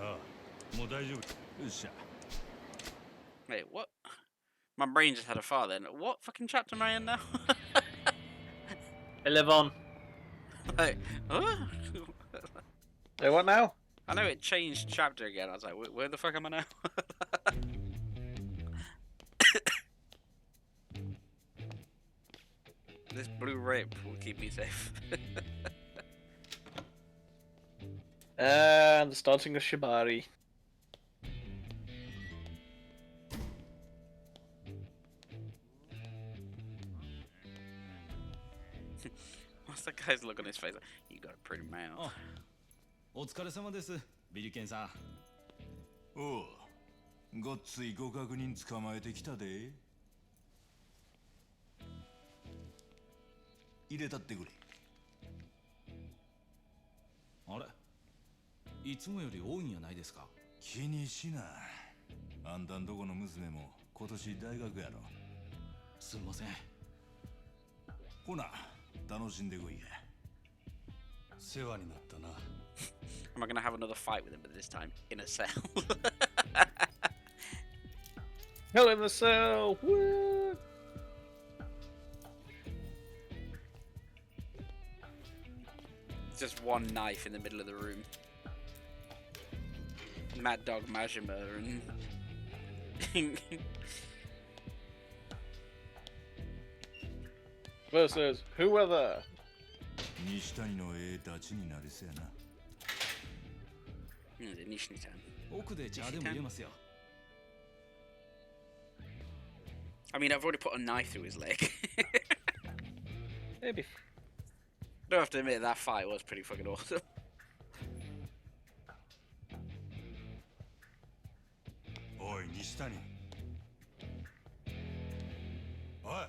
ああ、もう大丈夫。よっしゃ。Wait, what? My brain just had a fart then. What fucking chapter am I in now? 11. Like, huh? So what now? I know it changed chapter again. I was like, where the fuck am I now? This blue rape will keep me safe. And the starting of Shibari. What's that guy's look on his face? Like, you got a pretty mouth. お疲れ様です、ビリケンさん。おう、ごっついご確認捕まえてきたで。入れたってくれ。あれ、いつもより多いんやないですか。気にしな。あんたんとこの娘も今年大学やろ。すんません。ほな、楽しんでこいや。世話になったな。Am I gonna have another fight with him, but this time in a cell? Hell in the cell! Woo! Just one knife in the middle of the room. Mad Dog Majima and versus whoever. 西谷のダチになりそうやな。Nishni-san. 奥で茶でも入れますよ。I mean, I've already put a knife through his leg. Maybe. I don't have to admit that fight was pretty fucking awesome. Oi, Nishitani. Oi.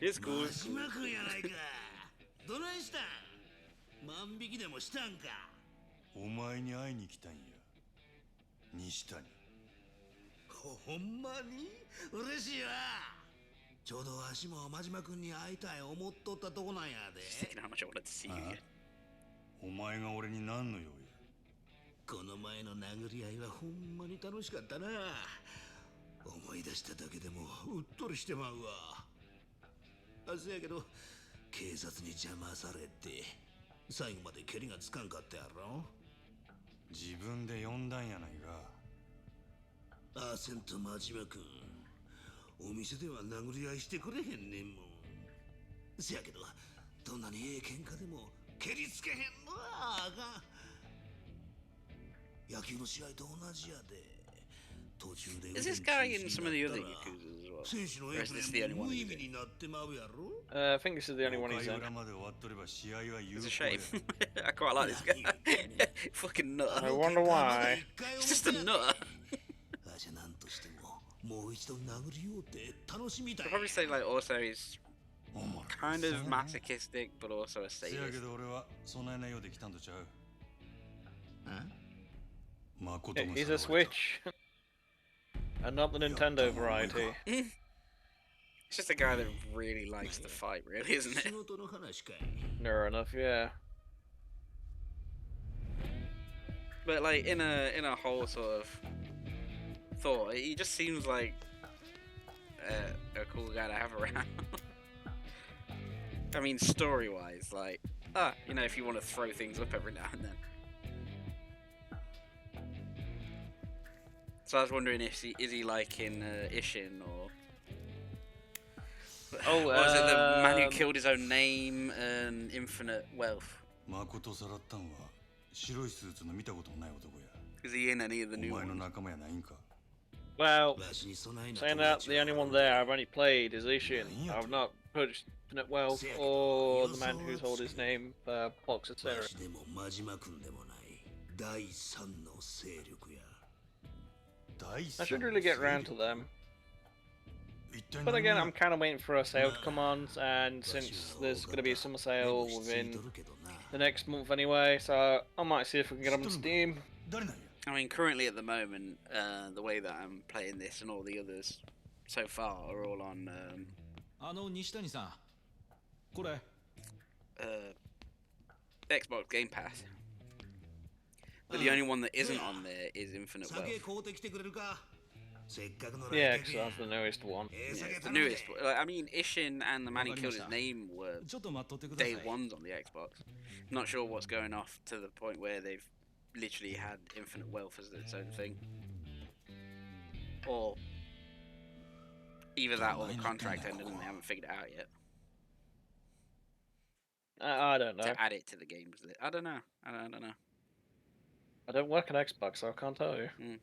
It's cool. 真島君やないか。どないしたん？万引きでもしたんか。お前に会いに来たんや。西谷。ほんまに嬉しいわ。ちょうどわしも真島君に会いたい思っとったとこなんやで。 Thinking how much I wanted to see you again. お前が俺に何の用や。この前の殴り合いはほんまに楽しかったな。思い出しただけでもうっとりしてまうわ。せやけど警察に邪魔されて最後まで蹴りがつかんかったやろ。自分で呼んだんやないか。アーセント真島君、お店では殴り合いしてくれへんねんもん。せやけどどんなにええ喧嘩でも蹴りつけへんのはあかん。野球の試合と同じやで。 Is this guy in some of the other Yakuza as well? Or is this the only one he's in? I think this is the only one he's in. It's a shame. I quite like this guy. Fucking nut. I wonder why. He's just a nut. I'd probably say like also he's kind of masochistic, but also a sadist. He's a Switch. And not the Nintendo variety. It's just a guy that really likes to fight, really, isn't it? Near enough, yeah. But like in a whole sort of thought, he just seems like a cool guy to have around. I mean, story-wise, like, you know, if you want to throw things up every now and then. So I was wondering if is he like in Ishin or oh, or is it the man who killed his own name and infinite wealth? Is he in any of the new ones? Well, saying that, the only one there I've only played is Ishin. I've not touched Infinite Wealth or the man who's hold his name, Box of Sarah. I should really get around to them. But again, I'm kind of waiting for a sale to come on, and since there's going to be a summer sale within the next month anyway, so I might see if we can get them on Steam. I mean, currently at the moment, the way that I'm playing this and all the others so far are all on Xbox Game Pass. But the only one that isn't on there is Infinite Wealth. Yeah, because that's the newest one. Yeah, it's the newest. I mean, Ishin and the man who killed his name were day ones on the Xbox. Not sure what's going off to the point where they've literally had Infinite Wealth as its own thing. Or either that or the contract ended and they haven't figured it out yet. I don't know. To add it to the games list. I don't know. I don't know. I don't work on Xbox, so I can't tell you. Mm.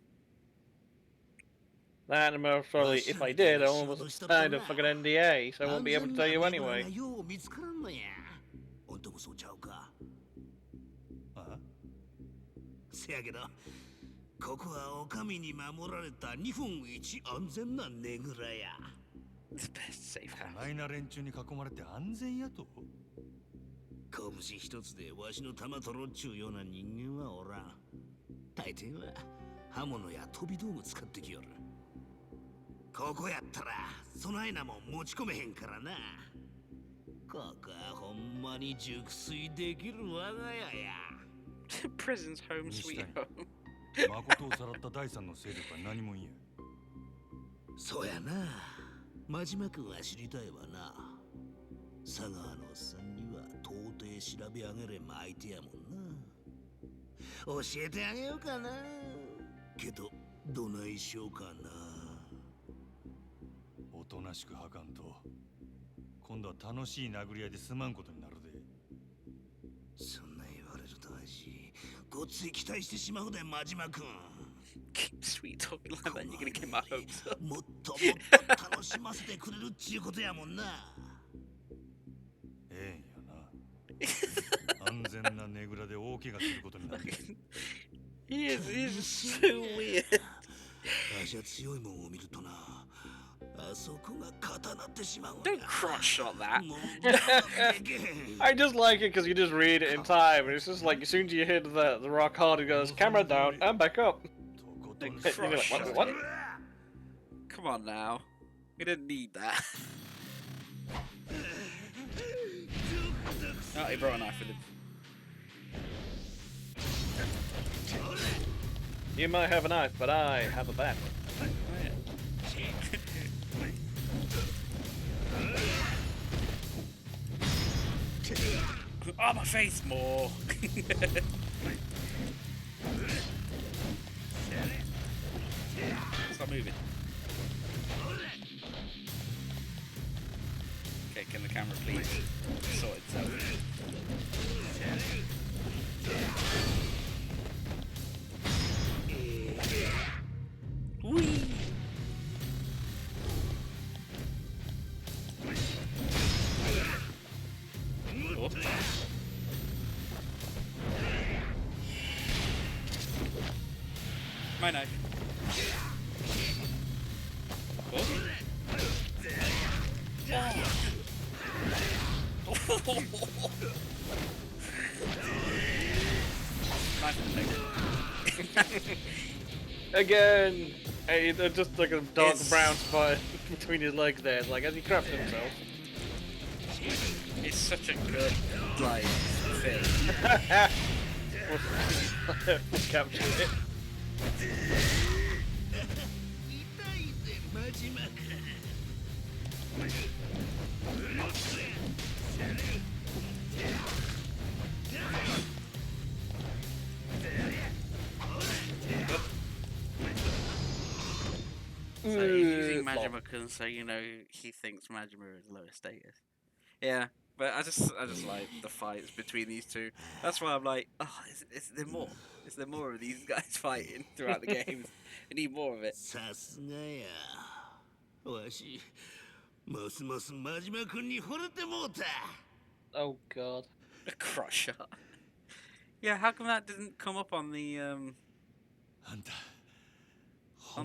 That and most probably, if I did, I almost signed a fucking NDA, so I won't be able to tell you anyway. せやけど、ここはお上に守られた日本一安全なねぐらや。The best safe こ house. ないな連中に囲まれて安全やと。拳一つでわしの玉取ろっちゅうような人間はおらん。大抵は刃物や飛び道具使ってきよる。ここやったらそないなもん持ち込めへんからな。ここはほんまに熟睡できる我が家や。Prison's home sweet home. 誠をさらった第三の勢力は何も言えん。そうやな。真島君は知りたいわな。佐川のおっさんには到底調べ上げれんま相手やもんな。教えてあげようかな。けどどないしようかな。おとなしくはかんと今度は楽しい殴り合いで済まんことになるで。そんな言われるとわしごっつい期待してしまうで真島君。 Keep sweet talking like that, you're gonna get my hopes up. もっともっと楽しませてくれるっちゅうことやもんな。ええんやな。安全なねぐらで大怪我することになる。He is so weird. わしは強いもんを見るとな。あそこが固なってしまう。 Don't cross shot that. I just like it because you just read it in time, and it's just like as soon as you hit the rock hard, it goes camera down and back up. You're like, what? Come on now. We didn't need that. Oh, he brought a knife with him. You might have a knife, but I have a bat. Oh, my face more. Stop moving. Okay, can the camera please sort itself? Whee! Oh. My knife. Oh. Again, just like a dark brown spot between his legs there. It's like as he craps himself. It's such a good, like, thing. Captured it. So he's using Majima-kun, so you know he thinks Majima is lower status. Yeah, but I just like the fights between these two. That's why I'm like, oh, is there more? Is there more of these guys fighting throughout the games? I need more of it. Oh god. A cross shot. Yeah, how come that didn't come up on the on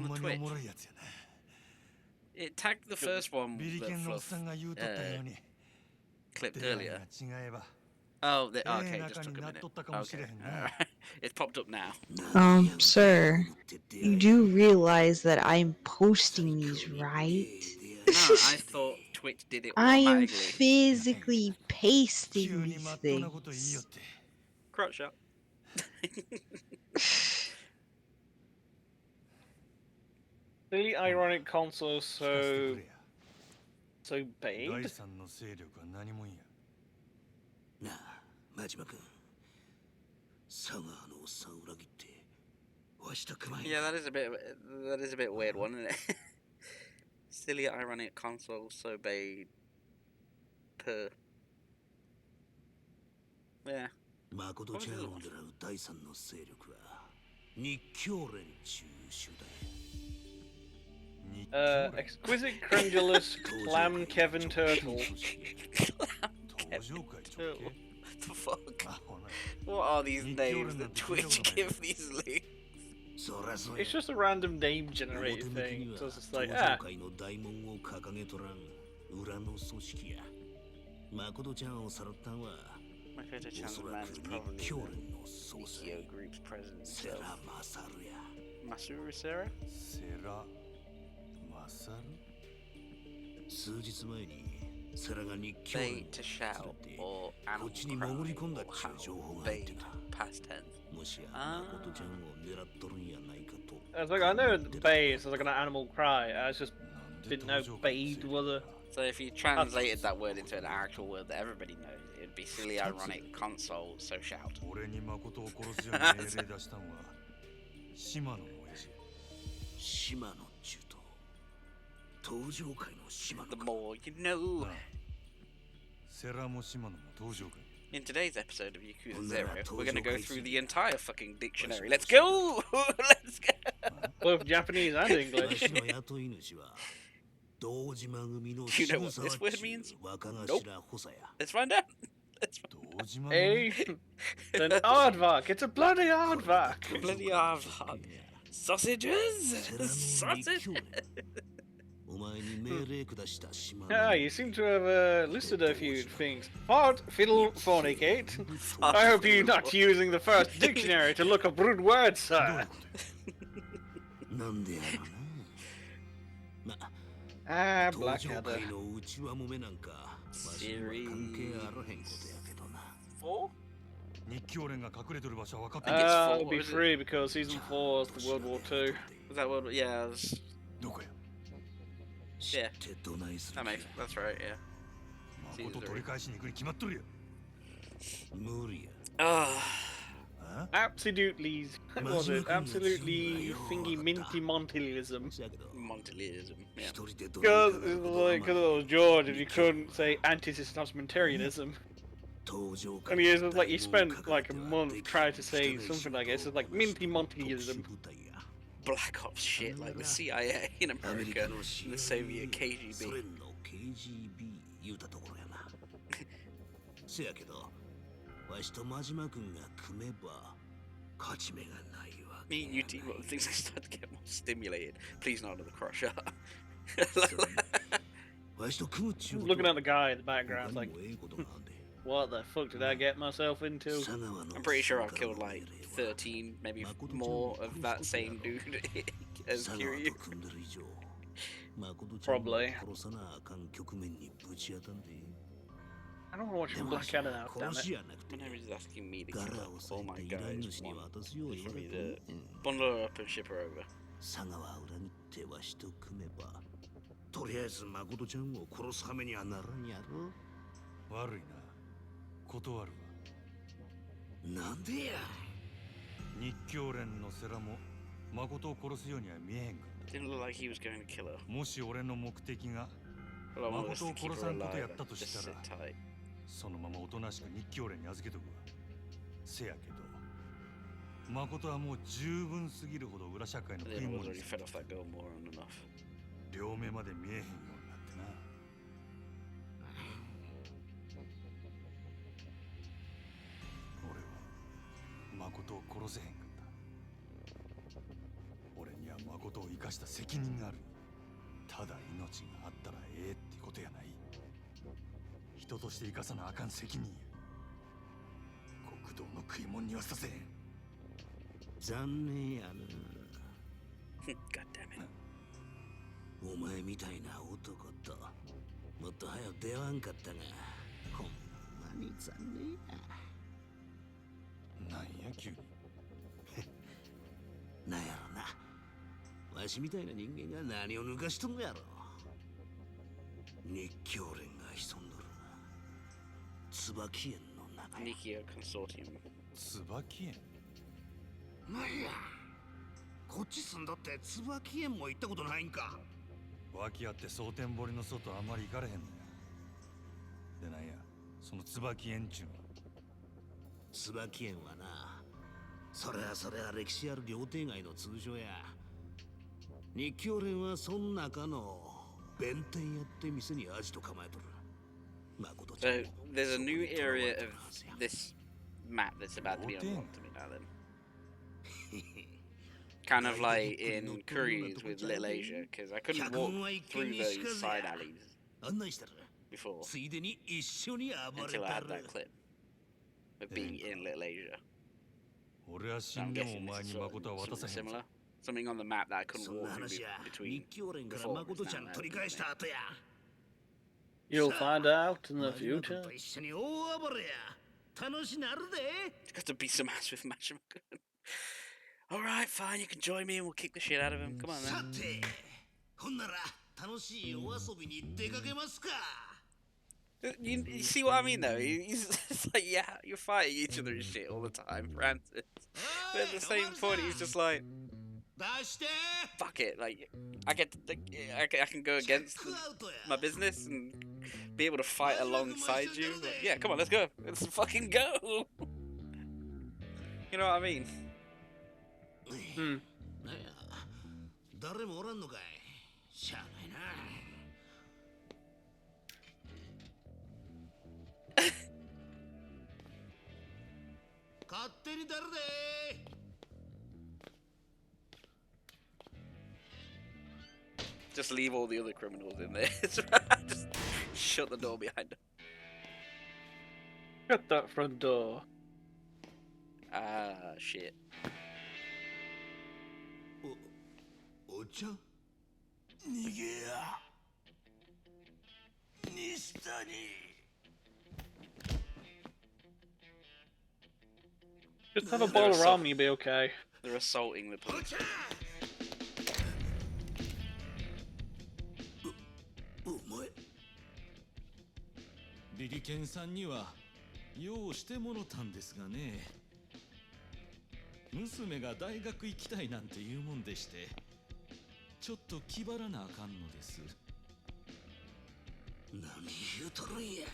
the Twitch? It tagged the first one that Fluff clipped earlier. Oh, okay, just took a minute. Okay, alright. It's popped up now. Sir, you do realize that I'm posting these, right? No, I thought Twitch did it I am automatically. physically pasting these things. Crotch shot. The ironic console so bait. Yeah, that is a bit weird one, isn't it? Silly ironic console so bait per. Yeah. 誠ちゃんを狙う第三の勢力は日教連中集団 Exquisite Crundulus Clam Kevin Turtle. What the fuck? What are these names that Twitch give these links? It's just a random name generated thing. So it's just like, 誠ちゃんをさらったんは My favorite channel man is probably Nikio Group's president himself. Masaru Sarah? セラマサル数日前にセラが日教 Bait to shout or こ animal っちに潜り込んだっ cry ちゅ or う情報 howl. が入って Bait た past tense. もしや誠ちゃんを狙っとるんやないかと I was like, I know bay is like an animal cry. I just didn't know bayed was a. So if you translated that word into an actual word that everybody knows, it'd be silly ironic console, so shout. 俺に誠を殺すように命令出したんは島野の親父島の中と東上界の島の The more you know. セラも島野も東上界 In today's episode of Yakuza Zero, we're gonna go through the entire fucking dictionary. Let's go! Let's go! Both Japanese and English. わしの雇い主は堂島組の You know what 渋 this 沢 word っちゅ means? う若頭 Nope. 補佐や Let's find out. 堂島 A. An aardvark. It's a bloody aardvark. Bloody aardvark. Sausages! セラの日 Sausages! 教連お前に命令下した島 Ah, you seem to have listed a few things. Fart, fiddle, fornicate. I hope you're not using the first dictionary to look up rude words, sir. なんでやろなま Ah, 東上 Blackadder. 界の内輪もめなんかわしには関係あらへんことやけどな Four? 日教連が隠れてる場所は分かってる I'll be free because season 4 is the World War II. Was that what? Yeah, that's, どこや yeah. ってどないする That makes, that's right, yeah. 誠取り返しに行くに決まっとるや無理や Ah, Absolutely, what was it? Absolutely thingy minty montilism. せやけど Montilism, yeah. 一人でど Because ない it was like, because it was George and you couldn't say anti-testamentarianism. 東上 And he was like, he spent like a month trying to say something like this. It's like minty montilism. Black Ops shit like the CIA in アメリ America カの and the CIA Soviet ソ KGB. 連の KGB 言うたところやなせやけどわしと真島君が組めば勝ち目がないわ Me and you team up, things start to get more stimulated. Please not another crusher. わしと組むっちゅう Looking at the guy in the background, 他 like, にもええことがあんで what the fuck did I get myself into? I'm pretty sure I've killed like 13, maybe more of that same dude as 佐川 Kiryu. と組んでる以上誠ちゃんを Probably. 殺さなあかん局面にぶち当たんで I don't want to watch Blackadder now, damn 殺 it. しやなくて Whenever he's asking me to ガ kill ラ her, をさ all れ my て依頼 guys 主に want 渡すよう言わ for れ me て to bundle her up and ship her over. 佐川を裏切ってわしと組めばとりあえず誠ちゃんを殺すはめにはならんやろ悪いな断るわなんでや日教連のセラも誠を殺すようには見えへんかっ Didn't look like he was going to kill her. たもし俺の目的が Well, I wanted us to誠を keep 殺 her さんこと alive やった and と just した sit ら tight. そのままおとなしく日教連に預けとくわせやけど誠はもう十分すぎるほど裏社会の I 食い think I 物 was に already fed off that girl more than enough. 両目まで見えへんようになってな俺は誠を殺せへんかった俺には誠を生かした責任があるただ命があったらええってことやない人として生かさなあかん責任や国道の食い物にはさせへん残念やな God damn it. お前みたいな男ともっと早く出会わんかったがほんまに残念やなんや急になんやろなわしみたいな人間が何を抜かしとんのやろ日教連が潜んどるな椿園の中に Nikio Consortium. 椿園なんやこっち住んだって椿園も行ったことないんか脇あって蒼天堀の外あんまり行かれへんのやでなんやその椿園ちゅうのは椿園はなそれは歴史ある料亭街の通称や。日教連はそん中の弁天屋って店にアジト構えとる。So there's a new area of this map that's about to be unlocked to me now then. Kind of like in Koreas with Little Asia, because I couldn't walk through those side alleys before until I had that clip of being in Little Asia. So I'm guessing this is something similar. Something on the map that I couldn't walk between before. You'll find out in the future. It's got to beat some ass with Mashimaku. Alright, fine, you can join me and we'll kick the shit out of him. Come on then. You see what I mean though? He's it's like, yeah, you're fighting each other and shit all the time, Francis. But at the same point, he's just like, fuck it, like, I can go against my business and be able to fight alongside you. Like, yeah, come on, let's go. Let's fucking go. You know what I mean? Hmm. 誰もおらんのかい。しゃあないな。勝手に出るで。Just leave all the other criminals in there. Just shut the door behind them. Shut that front door. Ah, shit. お茶逃げや西谷 Just have a boil of rum, you'll be okay. They're assaulting the police. ビリケンさんには用してもろたんですがね。娘が大学行きたいなんて言うもんでして、ちょっと気張らなあかんのです。何言うとるんや。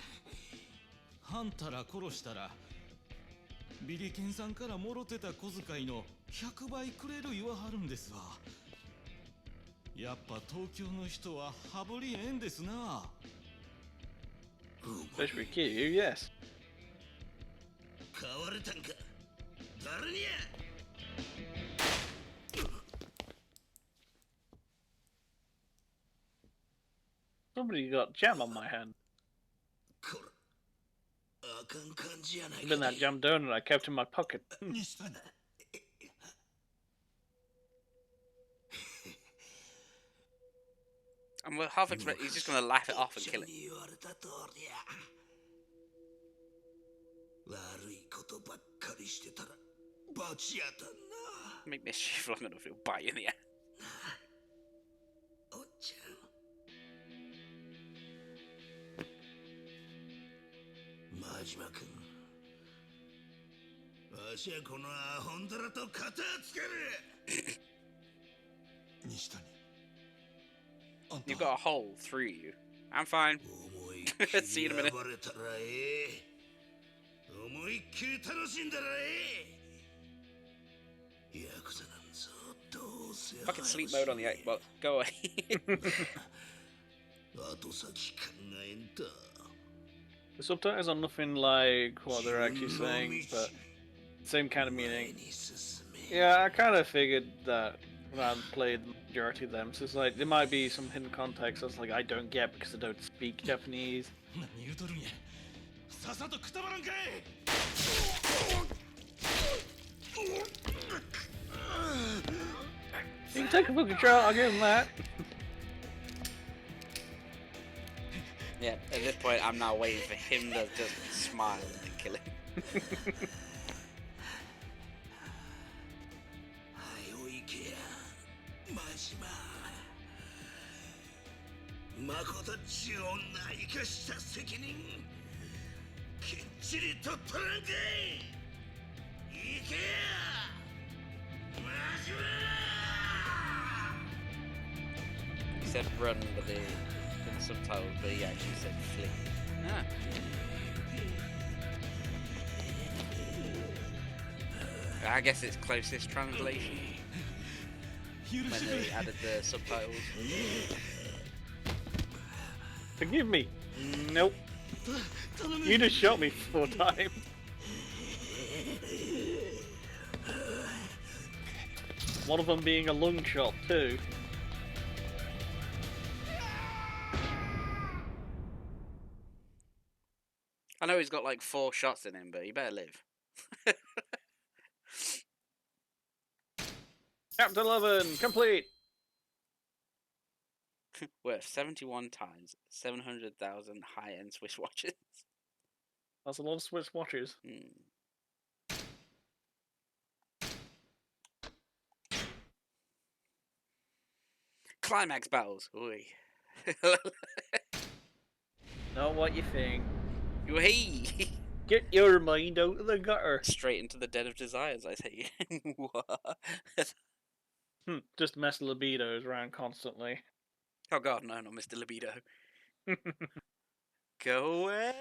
はんたら殺したらビリケンさんからもろてた小遣いの100倍くれる言わはるんですわ。やっぱ東京の人は羽振りええんですな。Especially with you, yes. 買われたんか。誰にや。Somebody got jam on my hand. Even that jam donut I kept in my pocket. I'm half expecting he's just gonna laugh it off and kill it. Make mischief long enough, he'll bite you in the ass. 真島君、わしはこのアホンダラと肩つける。西谷。You've got a hole through you. I'm fine. See you in a minute. 思いっきり楽しんだらええ。ヤクザなんぞどうせ。Fucking sleep mode on the Xbox. Go away. 後先考えんと。 The subtitles are nothing like what they're actually saying, but same kind of meaning. Yeah, I kind of figured that when I played the majority of them. So it's like there might be some hidden context that's like I don't get because I don't speak Japanese. You can take a full control, I'll give him that. Yeah, at this point I'm now waiting for him to just smile and kill him. まことっちゅう女生かした責任きっちりと取らんかい。行けや真島。 He said run with the subtitles, but he actually said flee. Ah. I guess it's closest translation when they added the subtitles. Forgive me. Nope. You just shot me 4 times. One of them being a lung shot too. I know he's got like 4 shots in him, but he better live. Chapter 11 complete. Worth 71 times 700,000 high-end Swiss watches. That's a lot of Swiss watches. Climax battles. Oi. Not what you think. Hey. Get your mind out of the gutter. Straight into the den of desires, I say. What? Just mess libidos around constantly. Oh god, no, not Mr. Libido. Go away.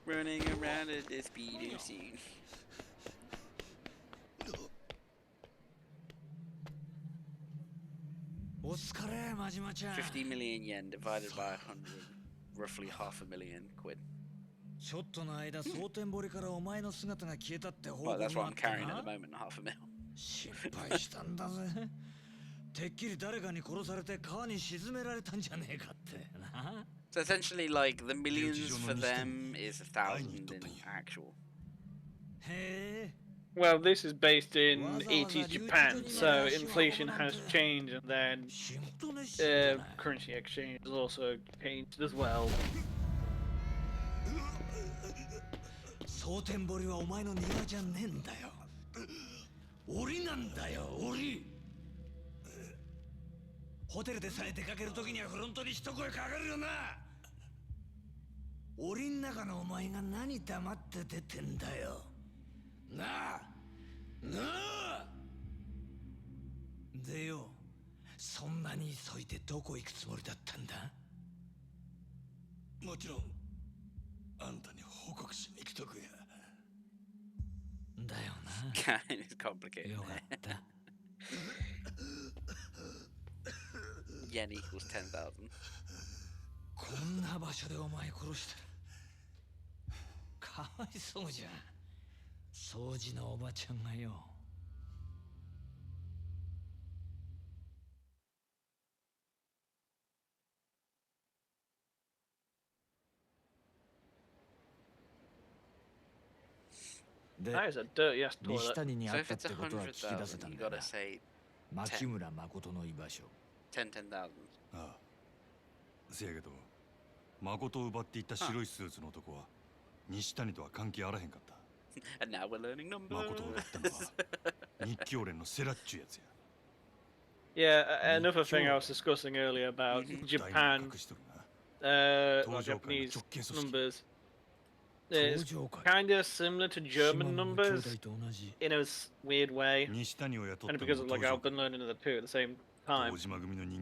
Running around at this speedo scene. $50 million yen divided by 100, roughly £500,000. Well, that's what I'm carrying at the moment, $500,000. てっきり誰かに殺されて川に沈められたんじゃねえかってな。So essentially, like, the millions for them is 1,000 in actual. Well, this is based in 80s Japan, so inflation has changed, and then currency exchange has also changed as well. 蒼天堀はお前の庭じゃねえんだよ。檻なんだよ、檻。ホテルでさえ出かけるときにはフロントに一声かかるよな。檻ん中のお前が何黙って出てんだよ。なあ、なあ。でよ、そんなに急いでどこ行くつもりだったんだ？もちろん、あんたに報告しに行くとこや。だよな。Kind of complicated. よかった。Yen equals 10,000. こんな場所でお前殺したらかわいそうじゃん。掃除のおばちゃんがよ。That is a dirty ass toilet. 西谷にあったってことは聞き出せたんだよな。牧村誠の居場所。10,000. ああ。せやけど、誠を奪っていった白いスーツの男は西谷とは関係あらへんかった。And now we're learning numbers. 誠を奪ったのは日教連のセラッチュやつや。Yeah, another thing I was discussing earlier about Japan, Japanese numbers. It's kind of similar to German numbers in a weird way, and because of like I've been learning the two at the same time.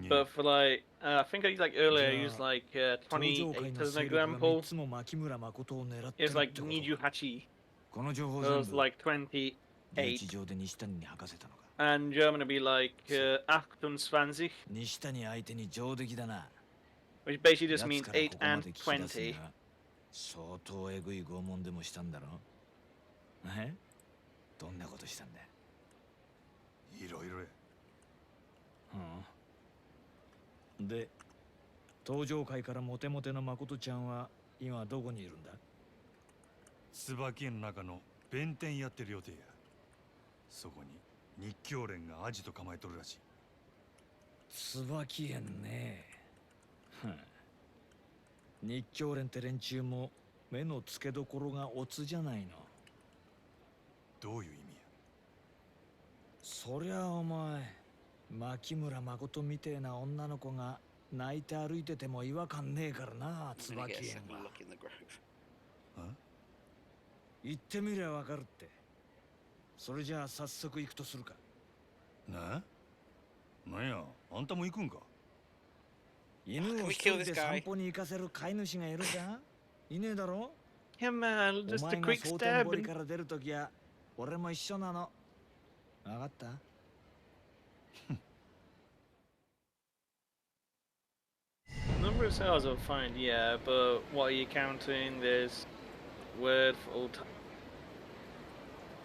But for like, I think I earlier I used like 28 as an example. It's like Nijuhachi. It was like 28. And German would be like 28, which basically just means 8 and 20. 相当えぐい拷問でもしたんだろ。え？どんなことしたんだ？いろいろや。で、登場会からモテモテの誠ちゃんは今どこにいるんだ？椿園の中の弁天やってる予定や。そこに日教連がアジと構えとるらしい。椿園ね。日教連って連中も目の付けどころがオツじゃないの。どういう意味や？そりゃお前、牧村誠みてえな女の子が泣いて歩いてても違和感ねえからな、椿園は。言ってみりゃわかるって。それじゃあ早速行くとするか。なんや、あんたも行くんか？犬を一人で散歩に行かせる飼い主がいるか？いねえだろ Yeah, man, お just 前 a が quick 蒼天堀 stabbing. から出るときは俺も一緒なの。わかった Number of cells I'll find, yeah, but what are you counting? There's word for all time.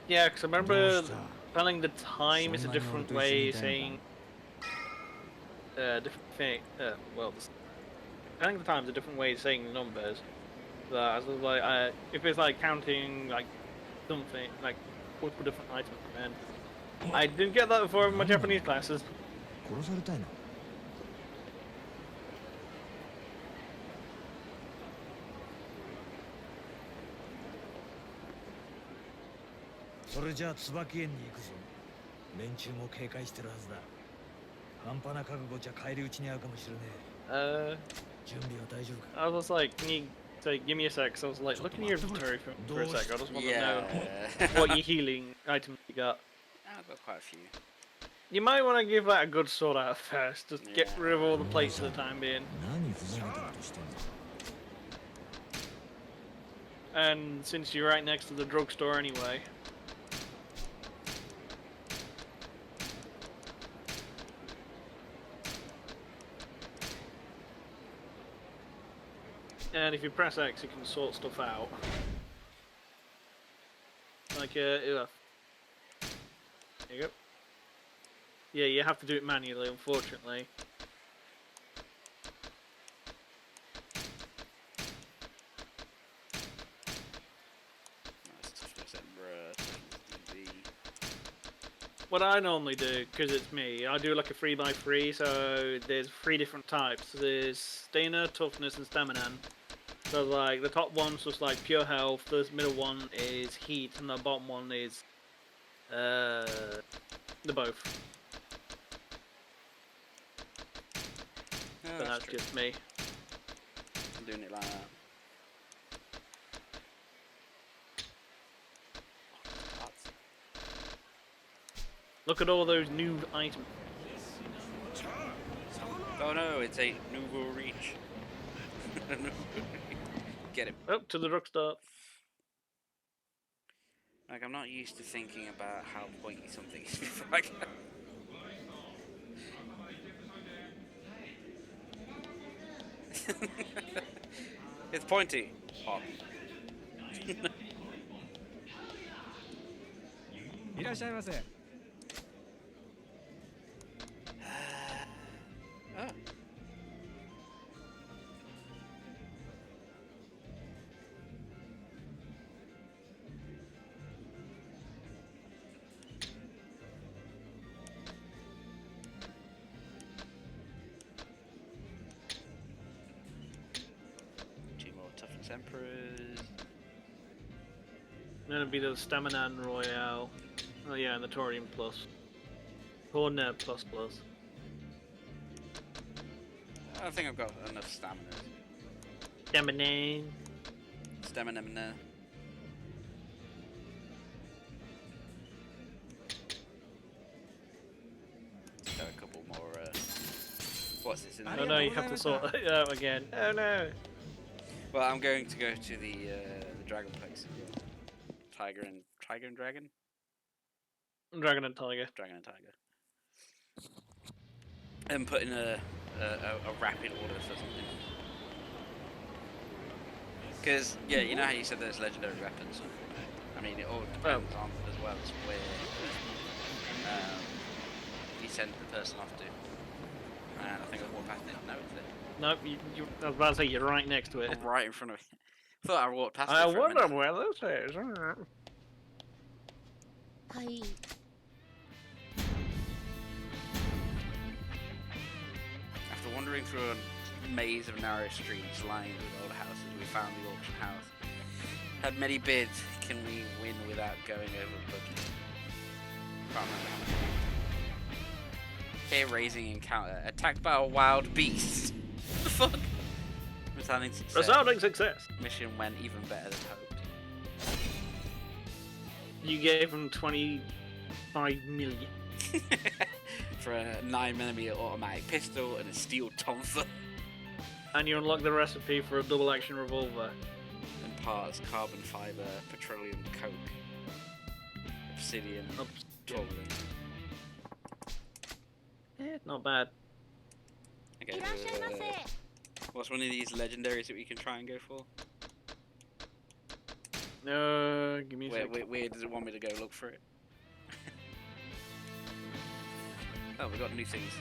Yeah, because I remember telling the time is a different way of saying different thing. Well, telling the time is a different way of saying numbers. So I was like, if it's like counting like something like multiple different items, and I didn't get that before in my Japanese classes. 殺されたいの それじゃあ椿園に行くぞ。連中も警戒してるはずだ。半端な覚悟じゃ返り討ちに遭うかもしれねえ。準備は大丈夫か I was like, can you give me a sec? So I was like, look in your inventory for a sec. I just want to know what your healing items you got. I've got quite a few. You might want to give that a good sort out first. Just get rid of all the plates for the time being. 何ふざけたことしてんの And since you're right next to the drugstore anyway. And if you press X, you can sort stuff out. Like, there you go. Yeah, you have to do it manually, unfortunately. What I normally do, because it's me, I do like a 3x3, so there's 3 different types. There's Stamina, Toughness, and Stamina. So like, the top one's just like pure health, the middle one is heat, and the bottom one is, the both. Oh, But that's just me. I'm doing it like that. Look at all those new items. Oh no, it's a nouveau reach. Get him. Up to the drugstore. Like, I'm not used to thinking about how pointy something is before I go. It's pointy. Hot. いらっしゃいませ。Oh. Two more toughness emperors. Then it'd be the Stamina and Royale. Oh yeah, and the Torium Plus. Hornet Plus Plus. I think I've got enough stamina. Stamina. Stamina. Got a couple more. What's this in there? Oh no, you have to sort it out again. Oh no. Well, I'm going to go to the dragon place. Tiger and dragon. Dragon and Tiger. Dragon and Tiger. And put in a rapid order for something. Because, yeah, you know how you said there's legendary weapons? I mean, it all depends on, as well as where you send the person off to. And I think I walked past it. No, it's there. Nope, I was about to say you're right next to it. I'm right in front of it. Thought I walked past it I for a wonder minute. where this is. Alright. Hi. After wandering through a maze of narrow streets lined with old houses, we found the auction house. Had many bids. Can we win without going over the budget? Can't remember how much. Hair-raising encounter. Attacked by a wild beast. What the fuck? Resounding success. Resounding success. Mission went even better than hoped. You gave him 25 million. For a 9mm automatic pistol and a steel tonfa. And you unlock the recipe for a double action revolver. parts, carbon fiber, petroleum coke, obsidian, tourmaline. Yeah, not bad. Okay, what's one of these legendaries that we can try and go for? Give me a second. Where does it want me to go look for it? Oh, we got new things.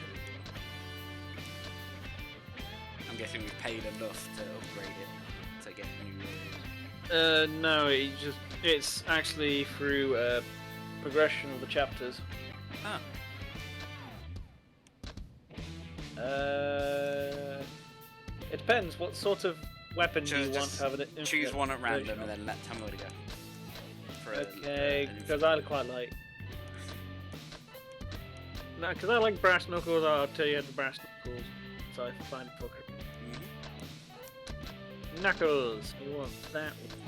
I'm guessing we've paid enough to upgrade it to get new. No, it's actually through progression of the chapters. Ah. It depends. What sort of weapon do you want to have it? Choose one at random and then tell me where to go. Okay, because I quite like. No, because I like brass knuckles. I'll tell you the brass knuckles. So I find it fucker. Knuckles. You want that one?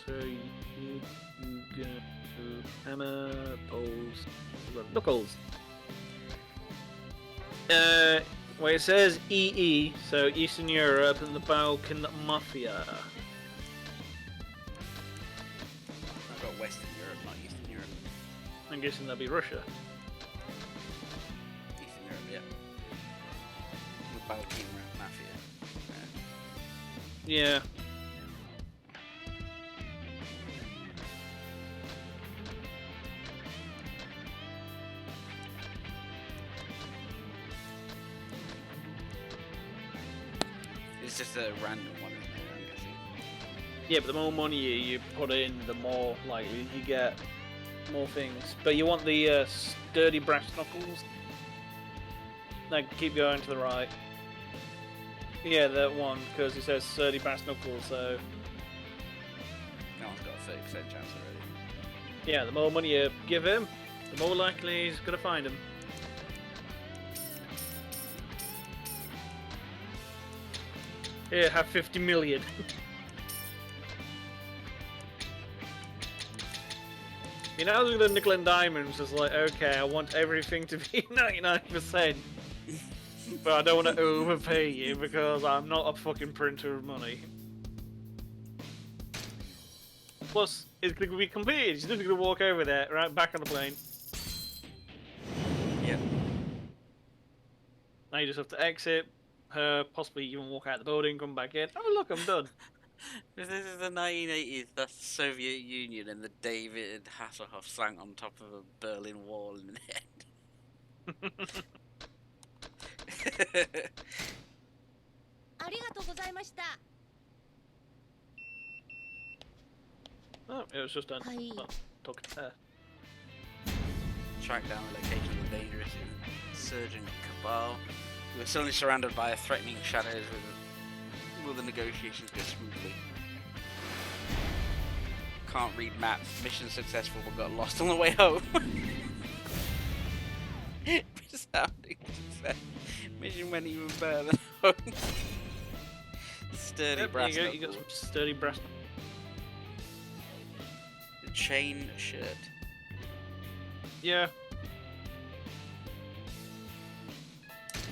So you go hammer, poles, knuckles. Well, it says EE, so Eastern Europe and the Balkan Mafia. I've got Western Europe, not Eastern Europe. I'm guessing that'll be Russia. Eastern Europe, yeah. The Balkan Mafia. Yeah. It's just a random one, isn't it? I'm guessing. Yeah, but the more money you put in, the more likely you get more things. But you want the sturdy brass knuckles. Like, keep going to the right. Yeah, that one, because it says sturdy brass knuckles, so... No one's got a 30% chance already. Yeah, the more money you give him, the more likely he's gonna find him. Here, have 50 million. You know, with the nickel and diamonds, it's like, okay, I want everything to be 99%. But I don't want to overpay you because I'm not a fucking printer of money. Plus, it's going to be completed. You're just going to walk over there, right back on the plane. Yep. Now you just have to exit, possibly even walk out the building, come back in. Oh look, I'm done. This is the 1980s, that's the Soviet Union, and the David Hasselhoff slang on top of a Berlin Wall in the head. Oh, it was just done. Oh, talking to her. Track down the location of the dangerous insurgent cabal. We were suddenly surrounded by a threatening shadows. Will the negotiations go smoothly? Can't read maps. Mission successful, but got lost on the way home. Resounding success. Mission went even better than home. Sturdy brass knuckles. You got some sturdy brass knuckles. The chain shirt. Yeah.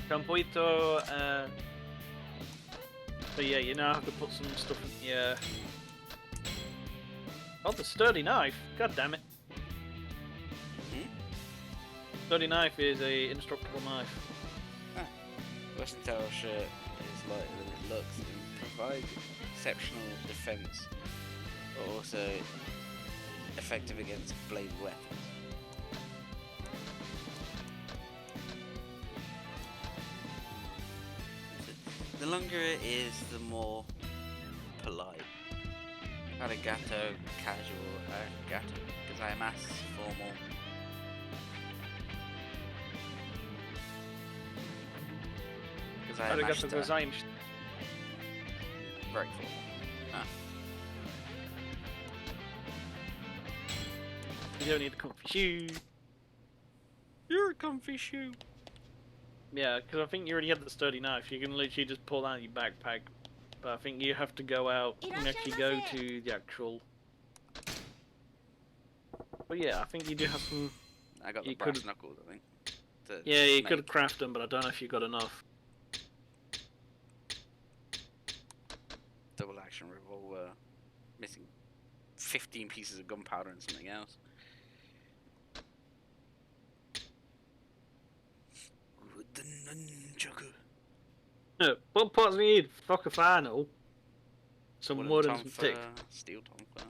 Campoito, but yeah, you now have to put some stuff in the, Oh, the sturdy knife! God damn it. Sturdy knife is a indestructible knife. Ah. Versatile shirt is lighter than it looks and provides exceptional defense, but also effective against bladed weapons. The longer it is, the more polite. Arigato, casual, arigato, gozaimasu, formal. Arigato gozaimasu. Very formal. Ah. You don't need a comfy shoe. You're a comfy shoe. Yeah, because I think you already had the sturdy knife. You can literally just pull out your backpack. But I think you have to go out and actually go to the actual... But yeah, I think you do have some... I got the brass knuckles, I think. Yeah, you could craft them, but I don't know if you got enough. Double action revolver. Missing 15 pieces of gunpowder and something else. The nunchaku. What parts we need? Fuck if I know. Some wood and some tick. Steel tonfa.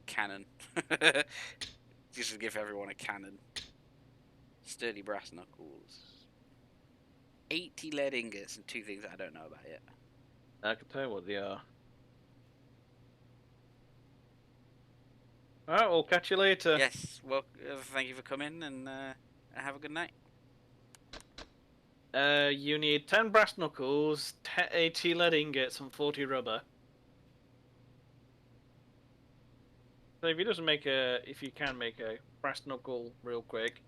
Cannon. Just to give everyone a cannon. Sturdy brass knuckles. 80 lead ingots and 2 things that I don't know about yet. I can tell you what they are. Alright, we'll catch you later. Yes, well, thank you for coming and have a good night. You need 10 brass knuckles, 80 lead ingots, and 40 rubber. So if you just make if you can make a brass knuckle real quick.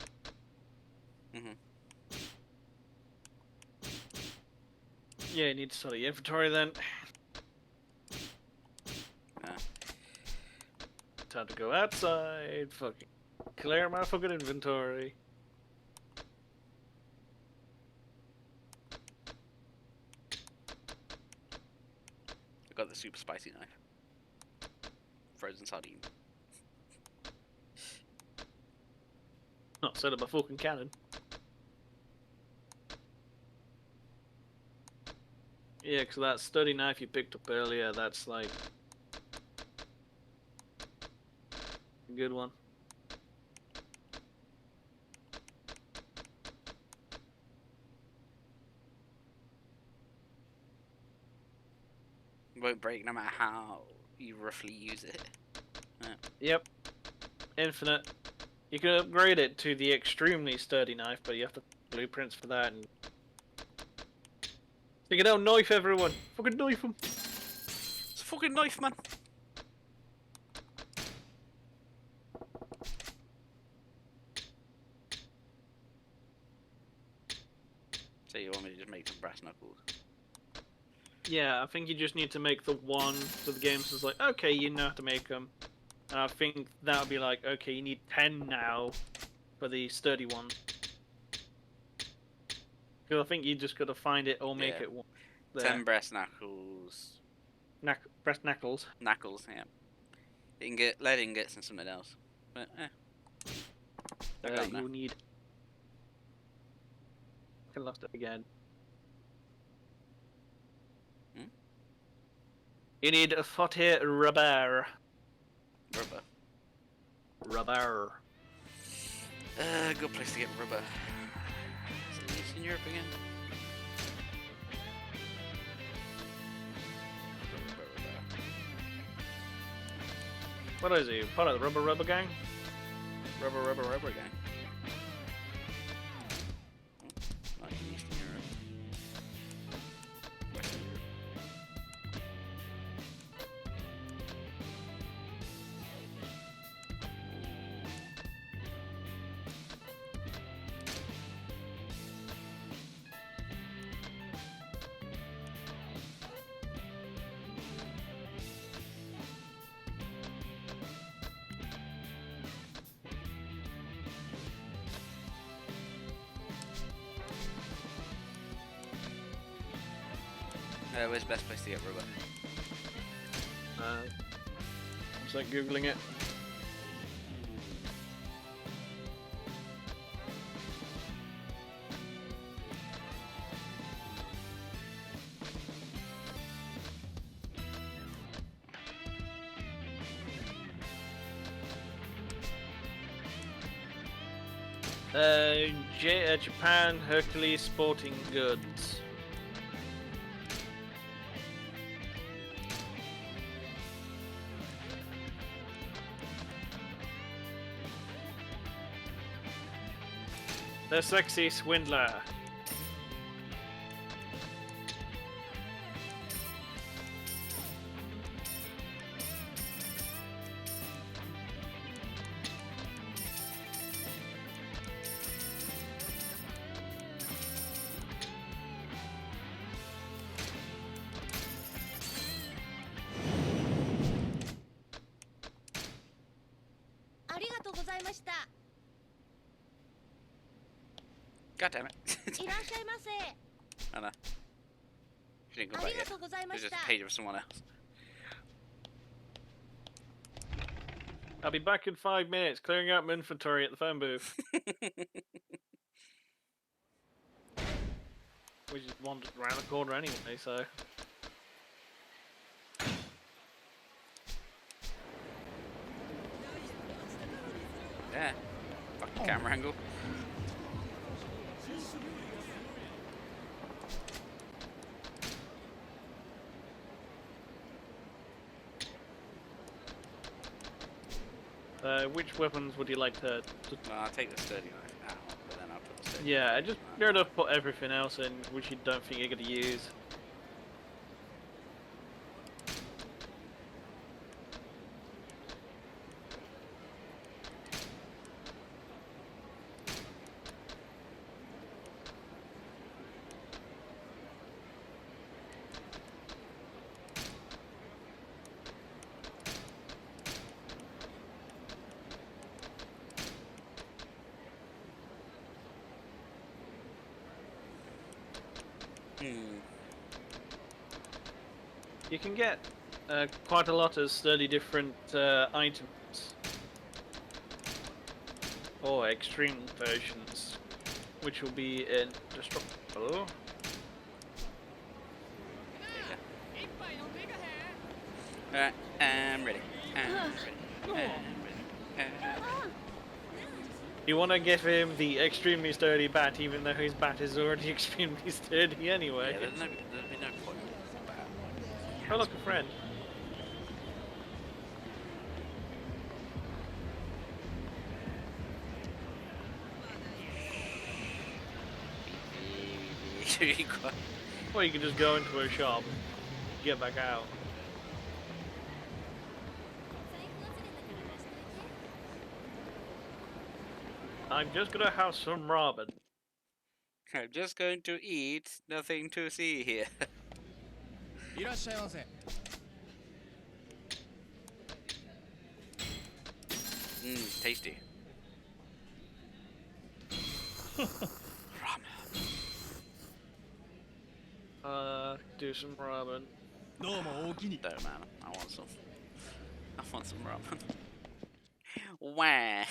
Yeah, you need to sort of inventory then. Time to go outside. Fucking clear my fucking inventory. I got the super spicy knife. Frozen sardine. Not set up a fucking cannon. Yeah, because that sturdy knife you picked up earlier, that's like a good one. Won't break no matter how you roughly use it. Yep. Infinite. You can upgrade it to the extremely sturdy knife, but you have to blueprints for that and stick it out, knife everyone! Fucking knife them! It's a fucking knife, man! So you want me to just make some brass knuckles? Yeah, I think you just need to make the one, so the game says like, okay, you know how to make them. And I think that would be like, okay, you need 10 now for the sturdy one. Because I think you just got to find it or make it one. 10 brass knuckles. Brass knuckles. Knuckles, yeah. Ingot, lead ingots and something else. But, you need... I lost it again. You need 40 rubber. Rubber. Rubber. Good place to get rubber. Is it Eastern Europe again? What is he? Part of the Rubber Gang? Rubber Gang. Not in Eastern Europe. Western Europe. Where's the best place to get rubber? I'm just like googling it. Japan Hercules Sporting Goods. The Sexy Swindler. God damn it. I know. She didn't come back yet. It's just a page of someone else. I'll be back in 5 minutes, clearing out my inventory at the phone booth. We just wandered around the corner anyway, so... Yeah. Fucking camera angle. Which weapons would you like to... No, I'll take the sturdy knife out, but then I'll put the sturdy Yeah, I just fair enough put everything else in which you don't think you're going to use. You can get quite a lot of sturdy different items, or extreme versions, which will be indestructible. Alright, I'm ready. You want to give him the extremely sturdy bat, even though his bat is already extremely sturdy anyway. Yeah, there'll be no point. Oh, look, a friend. Or you can just go into a shop, get back out. I'm just gonna have some ramen. I'm just going to eat. Nothing to see here. Tasty. Do some ramen. No, man. I want some. I want some ramen. Wah.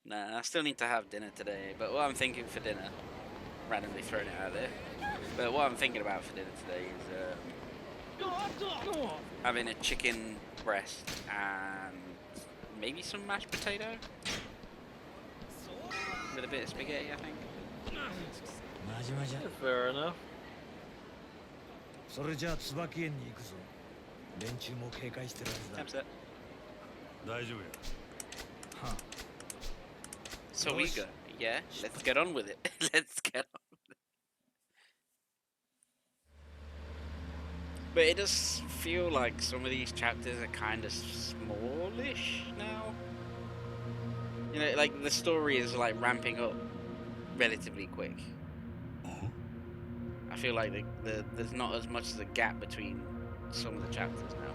Nah, I still need to have dinner today, but what I'm thinking for dinner, randomly throwing it out there, but what I'm thinking about for dinner today is having a chicken breast and maybe some mashed potato with a bit of spaghetti, I think. Fair enough. それじゃあ椿園に行くぞ。連中も警戒してるはずだ。大丈夫や。はあ。So we go. Yeah, let's get on with it. Let's get on with it. But it does feel like some of these chapters are kind of smallish now. You know, like the story is like ramping up relatively quick. I feel like there's not as much as a gap between some of the chapters now.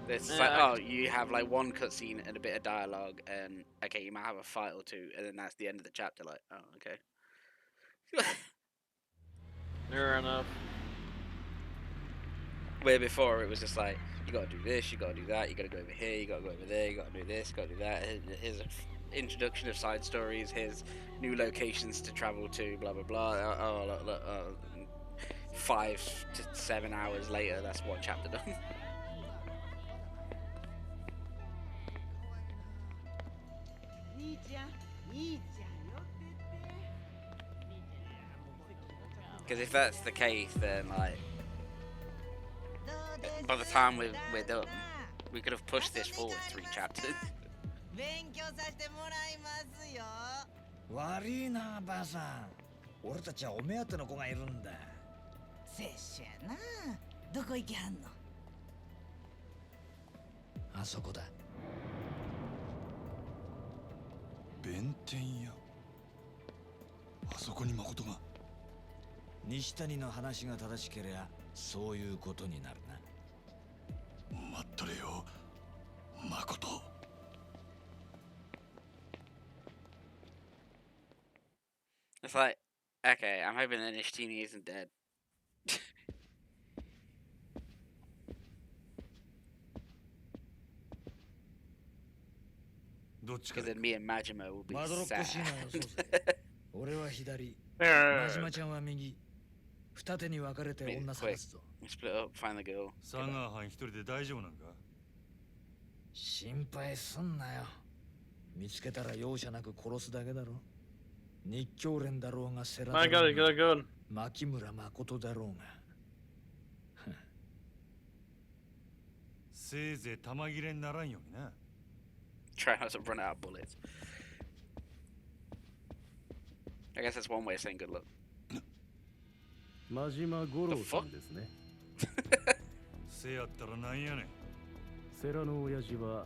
It's like, oh, you have like one cutscene and a bit of dialogue, and okay, you might have a fight or two, and then that's the end of the chapter. Like, oh, okay. Fair enough. Where before it was just like, you gotta do this, you gotta do that, you gotta go over here, you gotta go over there, you gotta do this, you gotta do that. Here's an introduction of side stories, here's new locations to travel to, blah blah blah. 5 to 7 hours later, that's one chapter done. Because if that's the case, then like by the time we're done, we could have pushed this forward 3 chapters. 悪いな、ばあさん。俺たちはお目当ての子がいるんだ。拙者な。どこ行きはんの？あそこだ。弁天屋。あそこに誠が。西谷の話が正しければそういうことになるな。待っとれよ、誠。It's like, okay, I'm hoping that Nishtini isn't dead. Because then me and Majima will be sad. 俺は左、真島ちゃんは右。二手に分かれて女探すぞ。Split up, find the girl. サガー藩一人で大丈夫なんか？心配すんなよ。見つけたら容赦なく殺すだけだろ。日教連だろうが世良だろうが、牧村誠だろうが。せいぜい弾切れにならんようにな。Try not to run out of bullets. I guess that's one way of saying good luck. 真島五郎さんですね。せやったらなんやねん。世良の親父は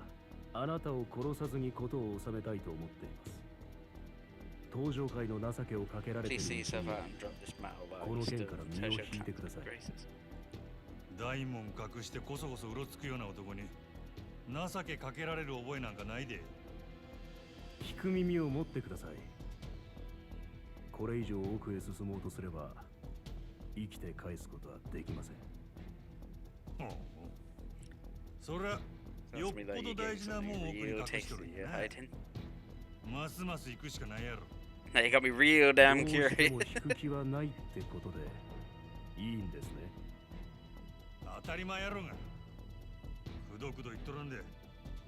あなたを殺さずに事を収めたいと思っています。登場界の情けをかけられているうちにこの件から身を引いてください。大門隠してこそこそうろつくような男に情けかけられる覚えなんかないで。聞く耳を持ってください。これ以上奥へ進もうとすれば生きて返すことはできません。そりゃよっぽど大事なもんを奥に隠しとるんやな。ますます行くしかないやろ。Now you got me real damn どうして curious. も引く気はないってことでいいんですね。当たり前やろが。くどくど言っとるんで、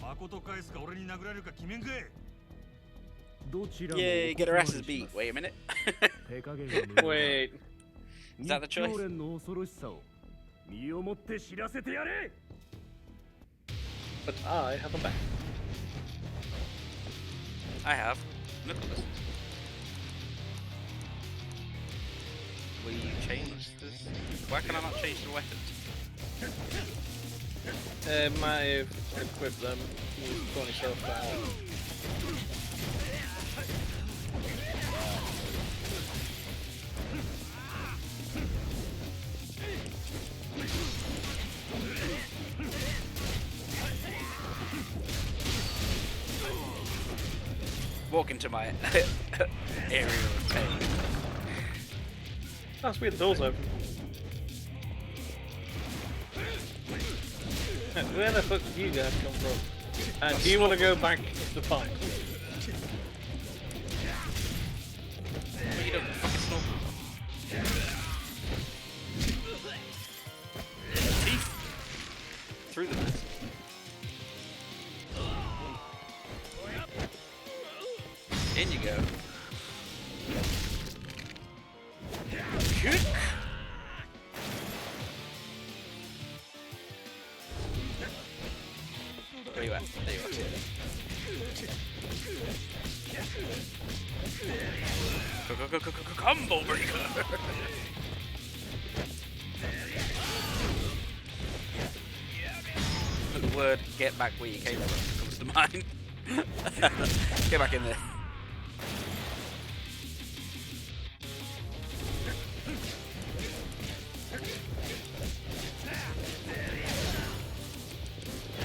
誠返すか俺に殴られるか決めんかい。Yay, get her asses beat. Wait a minute. Wait. Is that the choice? の恐ろしさを身をもって知らせてやれ。 But I have a back. I have. Look at this. Will you change this? Why can I not change the weapons? Might have equipped them. You've gone yourself out. Walk into my area of pain. That's weird, the door's open. Where the fuck did you guys come from? And do you want to go back to the fight? You don't fucking smoke. Teeth through the mess. In you go. Kick. Where you at? There you are. Go, combo breaker. The word "get back where you came from" comes to mind. Get back in there.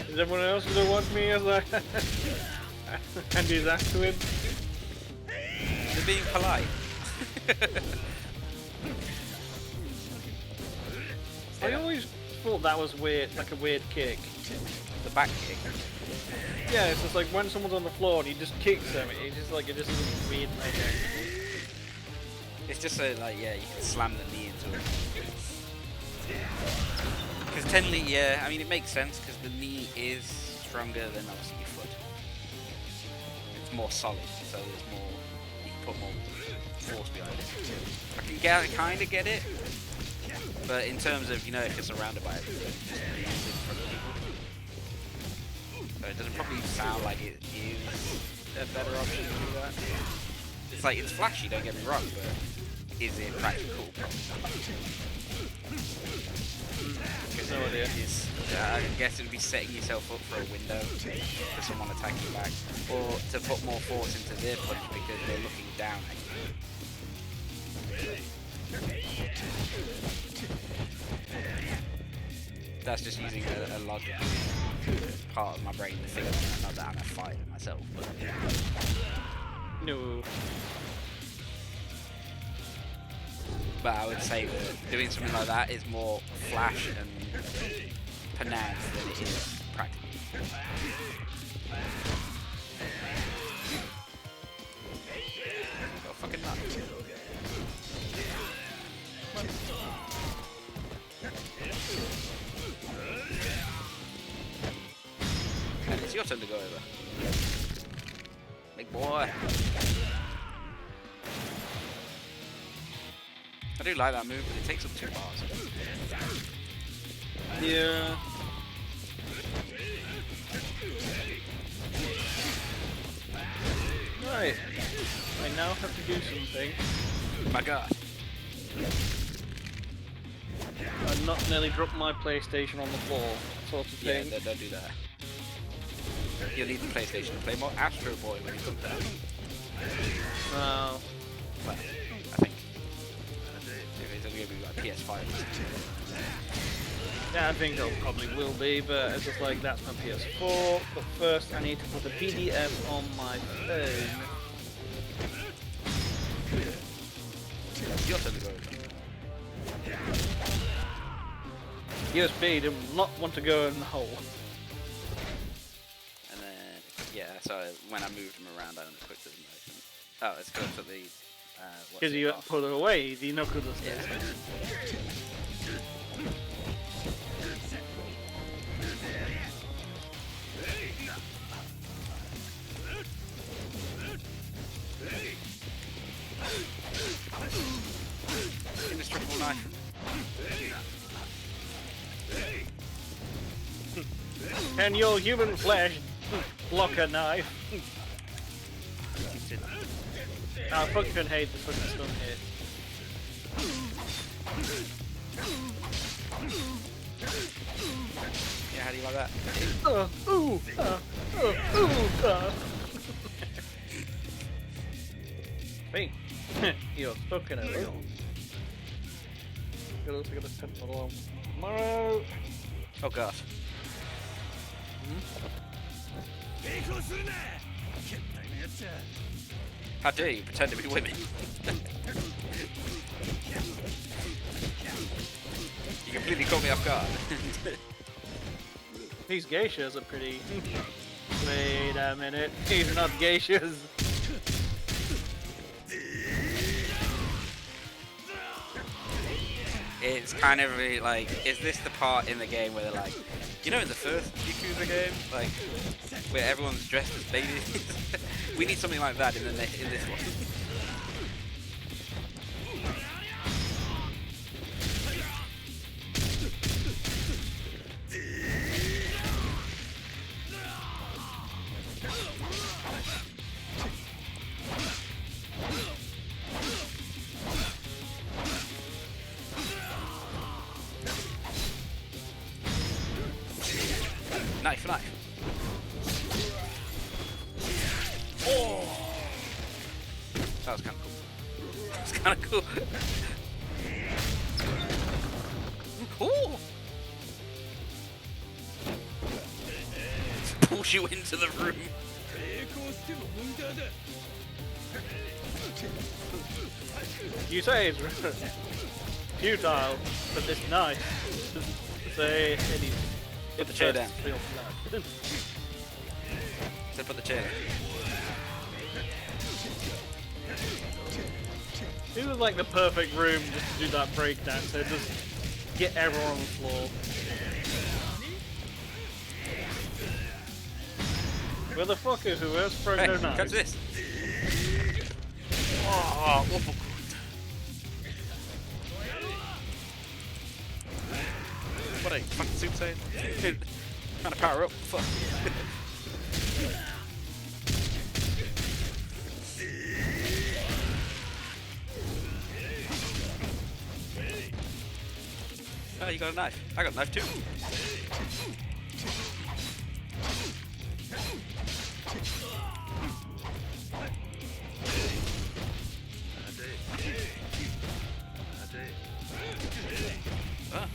Is everyone else gonna watch me as I hand his ass to him? They're being polite. I always thought that was weird, like a weird kick. The back kick. Yeah, it's just like when someone's on the floor and he just kicks them, it just isn't weird. It's just so like, yeah, you can slam the knee into it. Because technically, yeah, I mean it makes sense because the knee is stronger than obviously your foot. It's more solid, so there's more, you can put more force behind it. I kind of get it, but in terms of, you know, if you're surrounded by everything, just in front of people. So it doesn't probably sound like it is a better option to do that. It's like, it's flashy, don't get me wrong, but is it practical? Probably. No idea. I guess it would be setting yourself up for a window for someone attacking you back, or to put more force into their punch because they're looking down at you. That's just using a logical part of my brain to figure that, not that I'm a fighter myself. But... No. But I would say that doing something like that is more flash and panache than it is practical. Got fucking nuts. And it's your turn to go over. Big boy. I do like that move, but it takes up 2 bars. Yeah. Right. I now have to do something. My god. I've not nearly dropped my PlayStation on the floor, sort of thing. Yeah, don't do that. You'll need the PlayStation to play more Astro Boy when you come down. No. Well, I think. If it's only going to be like PS5. Yeah, I think it probably will be, but it's just like, that's my PS4. But first I need to put a PDF on my phone. Your turn to go over. USB do not want to go in the hole. And then, yeah, so when I moved them around, I only clicked them open. Oh, it's because of the. Because you put it away, the knuckles are still. Indestructible knife. Can your human flesh block a knife? I fucking hate this fucking stun hit. Yeah, how do you like that? Hey, you're stuck in a room. Gotta set the alarm tomorrow. Oh god. How dare you pretend to be women? You completely caught me off guard. These geishas are pretty. Wait a minute, these are not geishas. It's kind of really like, is this the part in the game where they're like, you know, in the first Yakuza game, like where everyone's dressed as babies? We need something like that in this one. Knife. Oh! That was kind of cool. That's kind of cool. Ooh! Pulls you into the room. You say it's futile, but it's nice. Say any. Put the chair down. So put the chair down. This is like the perfect room just to do that breakdown, so just get everyone on the floor. Where the fuck is who else broke their knife? Catch this! Oh, awful. What a fucking Super Saiyan. Trying to power up. Fuck. Oh, you got a knife. I got a knife too. Ah.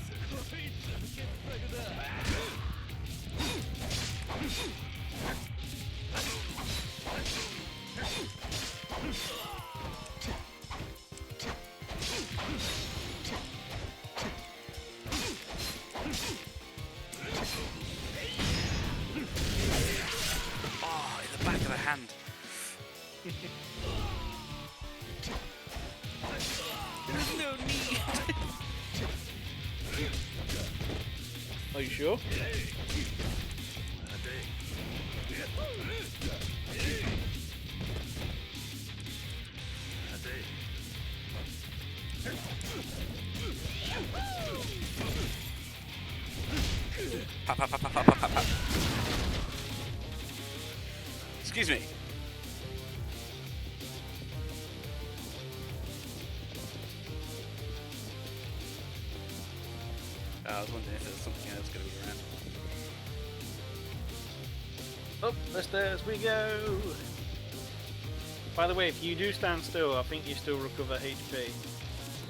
Are you sure? Pop, pop, pop, pop, pop, pop, pop. Excuse me. I was wondering if there was something else going to be around. Up the stairs we go! By the way, if you do stand still, I think you still recover HP.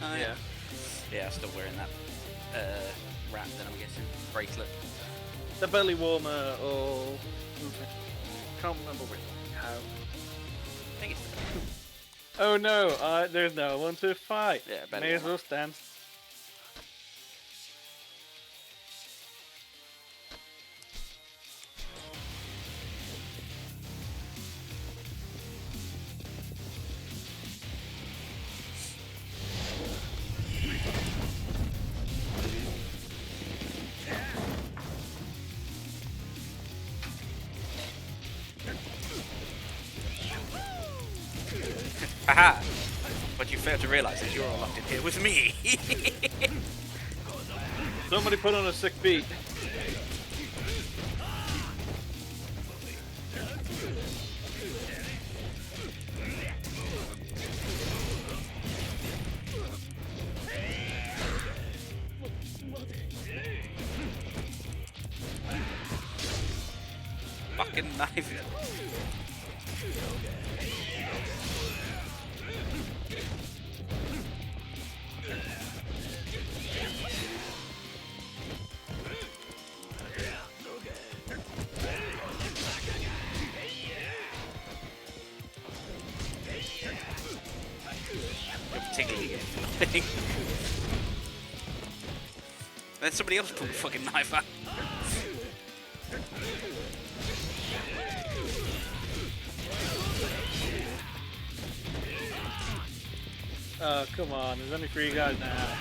Oh, yeah. Yeah, I'm still wearing that wrap then, I'm guessing. Bracelet. The belly warmer or something. Can't remember which. How. I think it's Oh no, there's no one to fight. Yeah, belly May as warmer. well stand. Haha! What you fail to realise is you're all locked in here with me! Somebody put on a sick beat. Fucking knife. You're particularly annoying. Then somebody else pulled the fucking knife out. Oh, come on, there's only 3 guys now.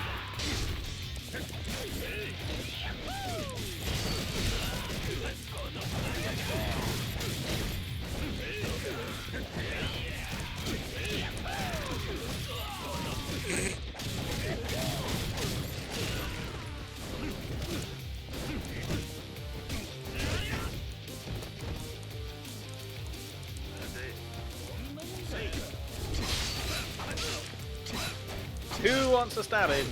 Who wants to stab him?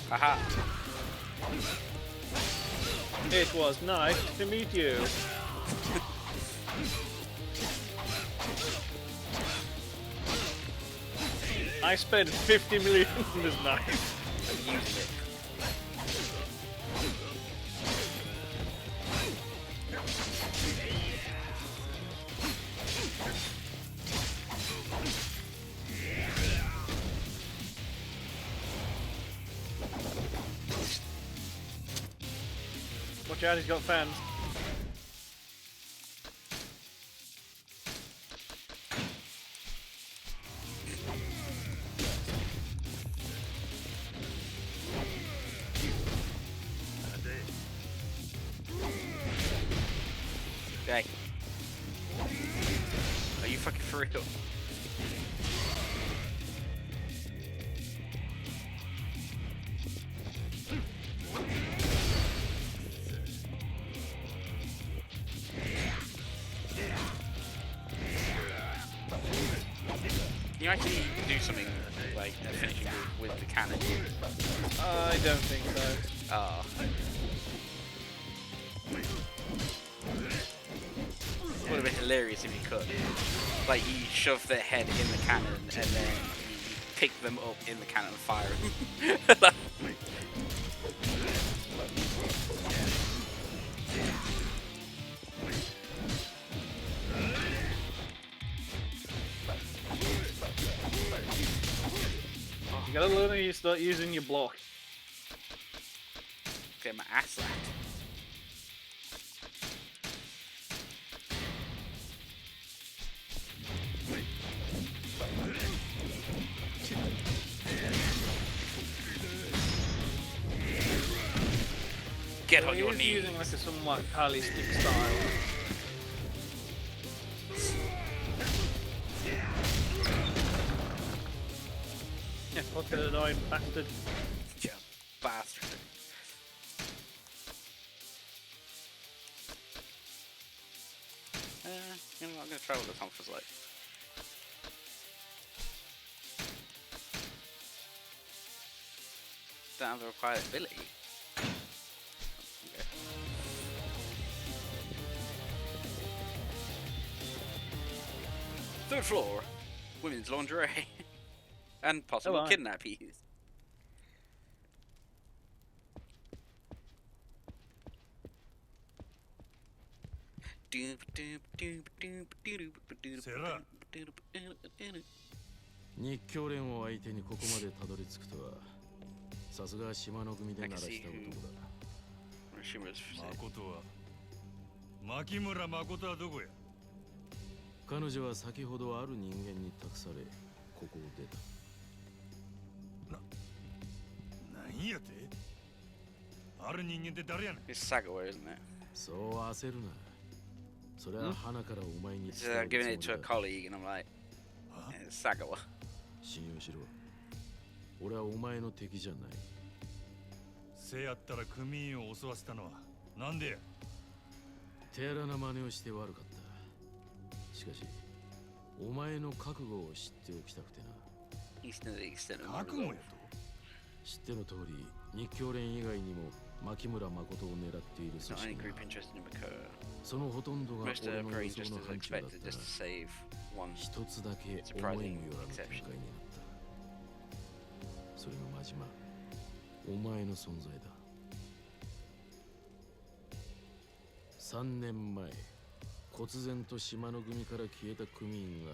Haha. It was nice to meet you. I spent 50 million on this knife. I'm using it. Watch out, he's got fans. Okay. Are you fucking for real? Can you actually do something like a finishing move with the cannon? I don't think so. Oh. It would have been hilarious if you could. Like, you shove their head in the cannon and then you pick them up in the cannon and fire them. You gotta learn how you start using your block. Get my ass slapped. Get on your He's knees. using like a somewhat Kali-stick style. Yeah, fucking annoying bastard. Yeah, bastard. You know what, I'm gonna try what the Tonk was like. Don't have the required ability. Okay. Third floor, women's lingerie, and possible Oh, right. kidnappies. Sarah. 日教連を相手にここまでたどり着くとはさすが島の組で鳴らした男だ。誠は牧村誠はどこや。彼女は先ほどある人間に託されここを出た。なんやて。ある人間って誰やねん。 It's Sagawa, isn't it? そう焦るな。それは花からお前に It's giving it to a colleague, and I'm like, yeah, it's Sagawa. 信用しろ。俺はお前の敵じゃない。せやったら組員を襲わせたのはなんでや。手荒な真似をして悪かった。しかし、お前の覚悟を知っておきたくてな。覚悟やと。知っての通り、日教連以外にも牧村誠を狙っている組織が。そのほとんどが俺の予想の範疇だったが、一つだけ思いもよらぬ展開になった。それが真島、お前の存在だ。3年前、忽然と島の組から消えた組員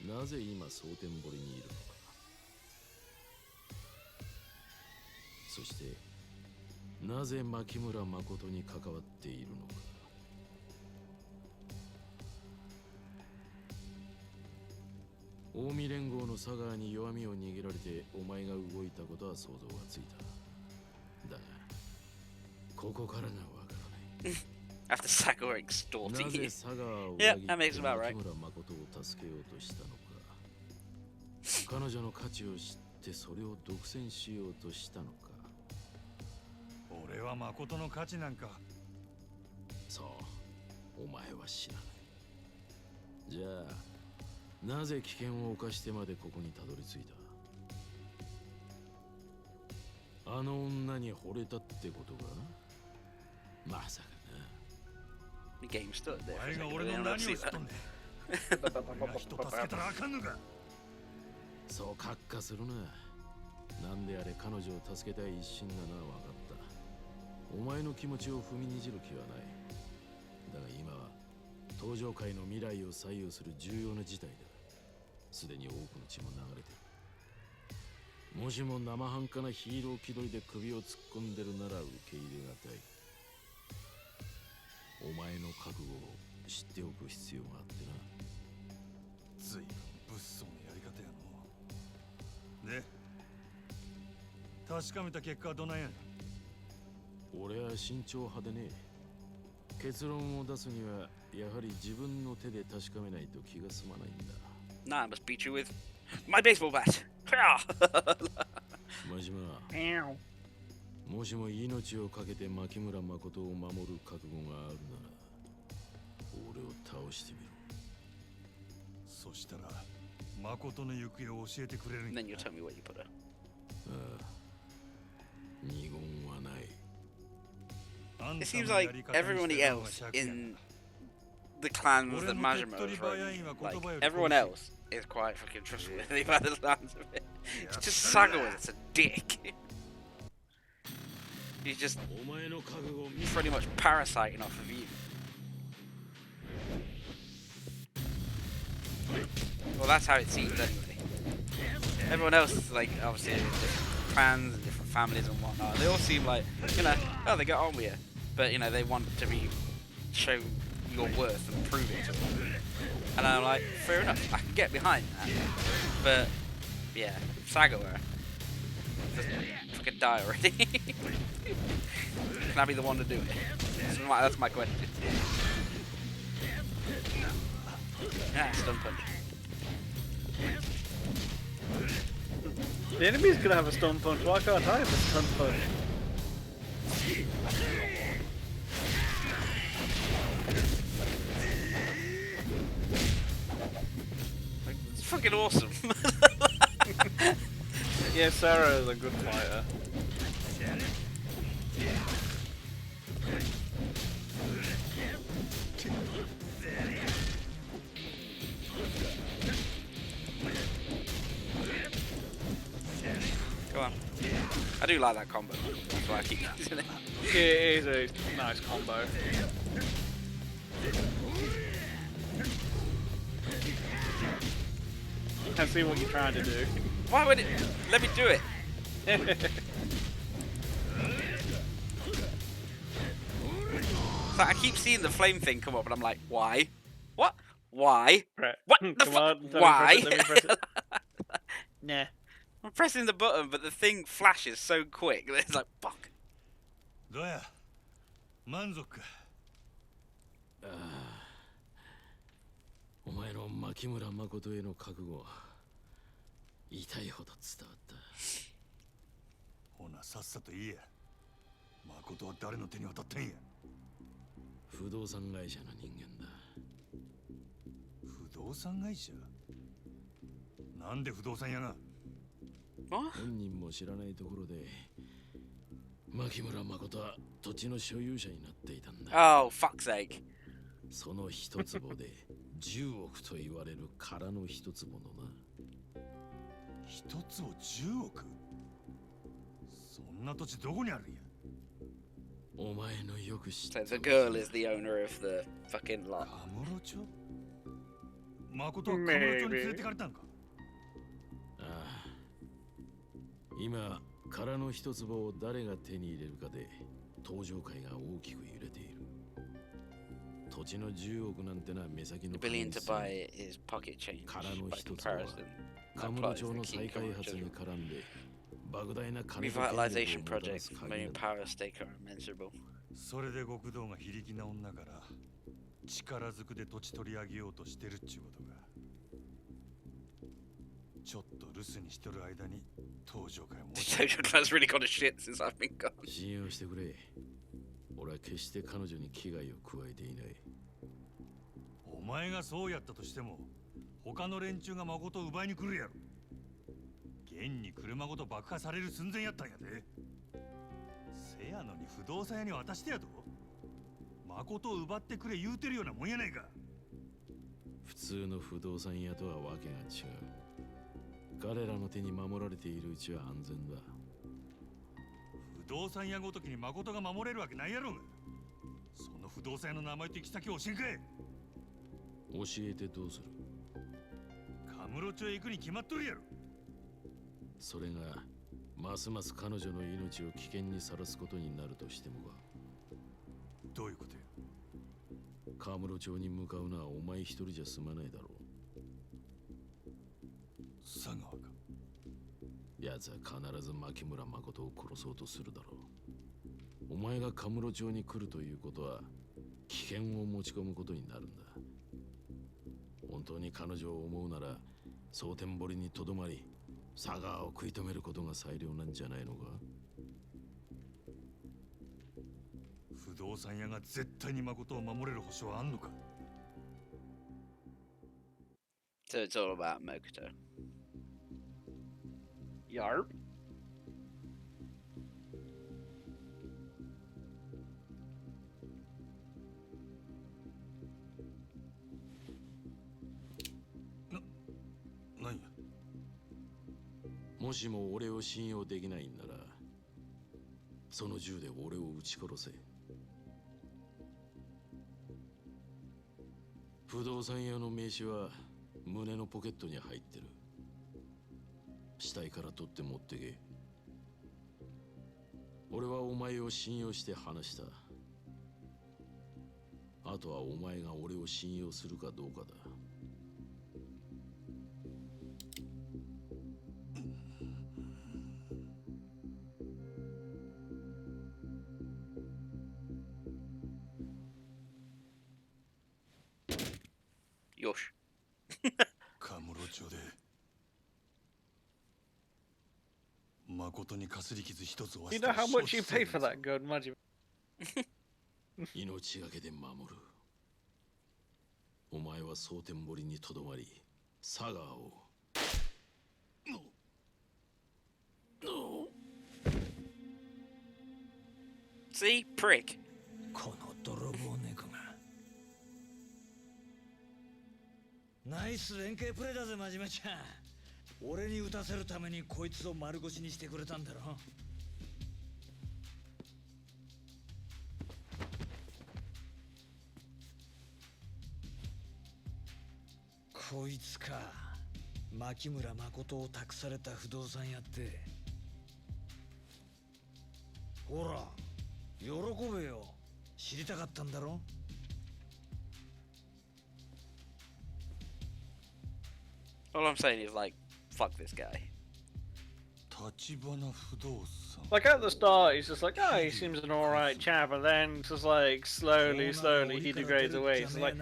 がなぜ今蒼天堀にいるのか。そしてなぜ牧村誠に関わっているのか。近江連合の佐川に弱みを握られてお前が動いたことは想像がついた。だがここからがわからない。After Sagawa extorting なぜ you. 佐川を Yeah, 裏 that 切 makes って about 牧 right. 村誠を助けようとしたのか。彼女の価値を知ってそれを独占しようとしたのか。俺は誠の価値なんか。そう、お前は知らない。じゃあなぜ危険を冒してまでここにたどり着いた。あの女に惚れたってことか。まさかな。The game stood there. お前が俺の何を知っとんねん。俺が人助けたらあかんのか。そうカッカするな。なんであれ彼女を助けたい一心なのは分かった。お前の気持ちを踏みにじる気はない。だが今は登場界の未来を左右する重要な事態だ。すでに多くの血も流れてる。もしも生半可なヒーロー気取りで首を突っ込んでるなら受け入れがたい。お前の覚悟を知っておく必要があってな。ずいぶん物騒なやり方やの。で確かめた結果はどないやねん。俺は慎重派でね。結論を出すにはやはり自分の手で確かめないと気が済まないんだ。Nah, I must beat you with my baseball bat. 真島、もしも命を懸けて牧村誠を守る覚悟があるなら俺を倒してみろ。そしたら誠の行方を教えてくれるん And や。 then you'll tell me what you put her. ああ、二言はない。It seems like everybody else in the clans that Majima is running, like everyone else is quite fucking trustworthy by the sounds of it. It's just Sagawa that's a dick. He's just pretty much parasiting off of you. Well, that's how it seems anyway. Everyone else is like obviously different clans and different families and whatnot. They all seem like, you know, oh, they get on with you, but you know they want to be show your worth and prove it to them. And I'm like, fair enough, I can get behind that. But yeah, Sagawa, just fucking die already. Can I be the one to do it? That's my question. Yeah, stun punch. The enemy's gonna have a stun punch. Why can't I have a stun punch? It's fucking awesome. Yeah, Sarah is a good fighter. Come on. I do like that combo. That's why I keep using it. Yeah, it is a nice combo. I see what you're trying to do. Why would it let me do it? So I keep seeing the flame thing come up, and I'm like, why? What? Why? Right. What the fuck? Why? Let me press it. Nah. I'm pressing the button, but the thing flashes so quick that it's like, fuck. どうや満足かああお前の牧村誠への覚悟は痛いほど伝わったほなさっさと言えや誠は誰の手に渡ったんや不動産会社の人間だ不動産会社なんで不動産屋が本人も知らないところで牧村誠は土地の所有者になっていたんだ Oh, fuck's sake. その一坪で10億と言われる空の一坪のな一坪10億そんな土地どこにあるんやお前のよく知った So the girl is the owner of the fucking lot. カムロ町誠はカムロ町に連れてかれたんかああ今空の一坪を誰が手に入れるかで登場界が大きく揺れている土地の10億なんてのは目先の The billion to buy is pocket change. 空の By 一坪は comparison, カムロ町の再開発に絡んで莫大な金と revitalization 権力をもたら project, す鍵 million だ power stake are immeasurable. それで極道が非力な女から力ずくで土地取り上げようとしてるっちゅうことがちょっと留守にしとる間に登場会も Social clan's really got a shit since I've been gone. 信用してくれ俺は決して彼女に危害を加えていないお前がそうやったとしても他の連中が誠を奪いに来るやろ現に車ごと爆破される寸前やったんやでせやのに不動産屋に渡してやと誠を奪ってくれ言うてるようなもんやないか普通の不動産屋とはわけが違う彼らの手に守られているうちは安全だ不動産屋ごときに誠が守れるわけないやろがその不動産屋の名前と行き先を教えんかい教えてどうするカムロ町へ行くに決まっとるやろそれがますます彼女の命を危険にさらすことになるとしてもかどういうことやカムロ町に向かうのはお前一人じゃ済まないだろう佐川か奴は必ず牧村誠を殺そうとするだろうお前がカムロ町に来るということは危険を持ち込むことになるんだ本当に彼女を思うなら蒼天堀にとどまり佐川を食い止めることが最良なんじゃないのか不動産屋が絶対に誠を守れる保証はあんのか So it's all about Mokuto. Yarp. なんやもしも俺を信用できないんならその銃で俺を撃ち殺せ不動産屋の名刺は胸のポケットに入ってる死体から取って持ってけ俺はお前を信用して話したあとはお前が俺を信用するかどうかだよし。カムロ町で誠にかすり傷一つ負わ You せ know たら how 承 much 知 you せ pay え for ぞ that gun, Majima? 命がけで守る。お前は蒼天堀にとどまり佐川を See? Prick. この泥棒猫が。ナイス連携プレーだぜ、真島ちゃん。俺に撃たせるためにこいつを丸腰にしてくれたんだろ。こいつか。牧村誠を託された不動産屋って。ほら、喜べよ。知りたかったんだろ。All I'm saying is like, fuck this guy. 橘不動産 Like at the start, he's just like, oh, he seems an alright chap, and then just like slowly he degrades away. It's like,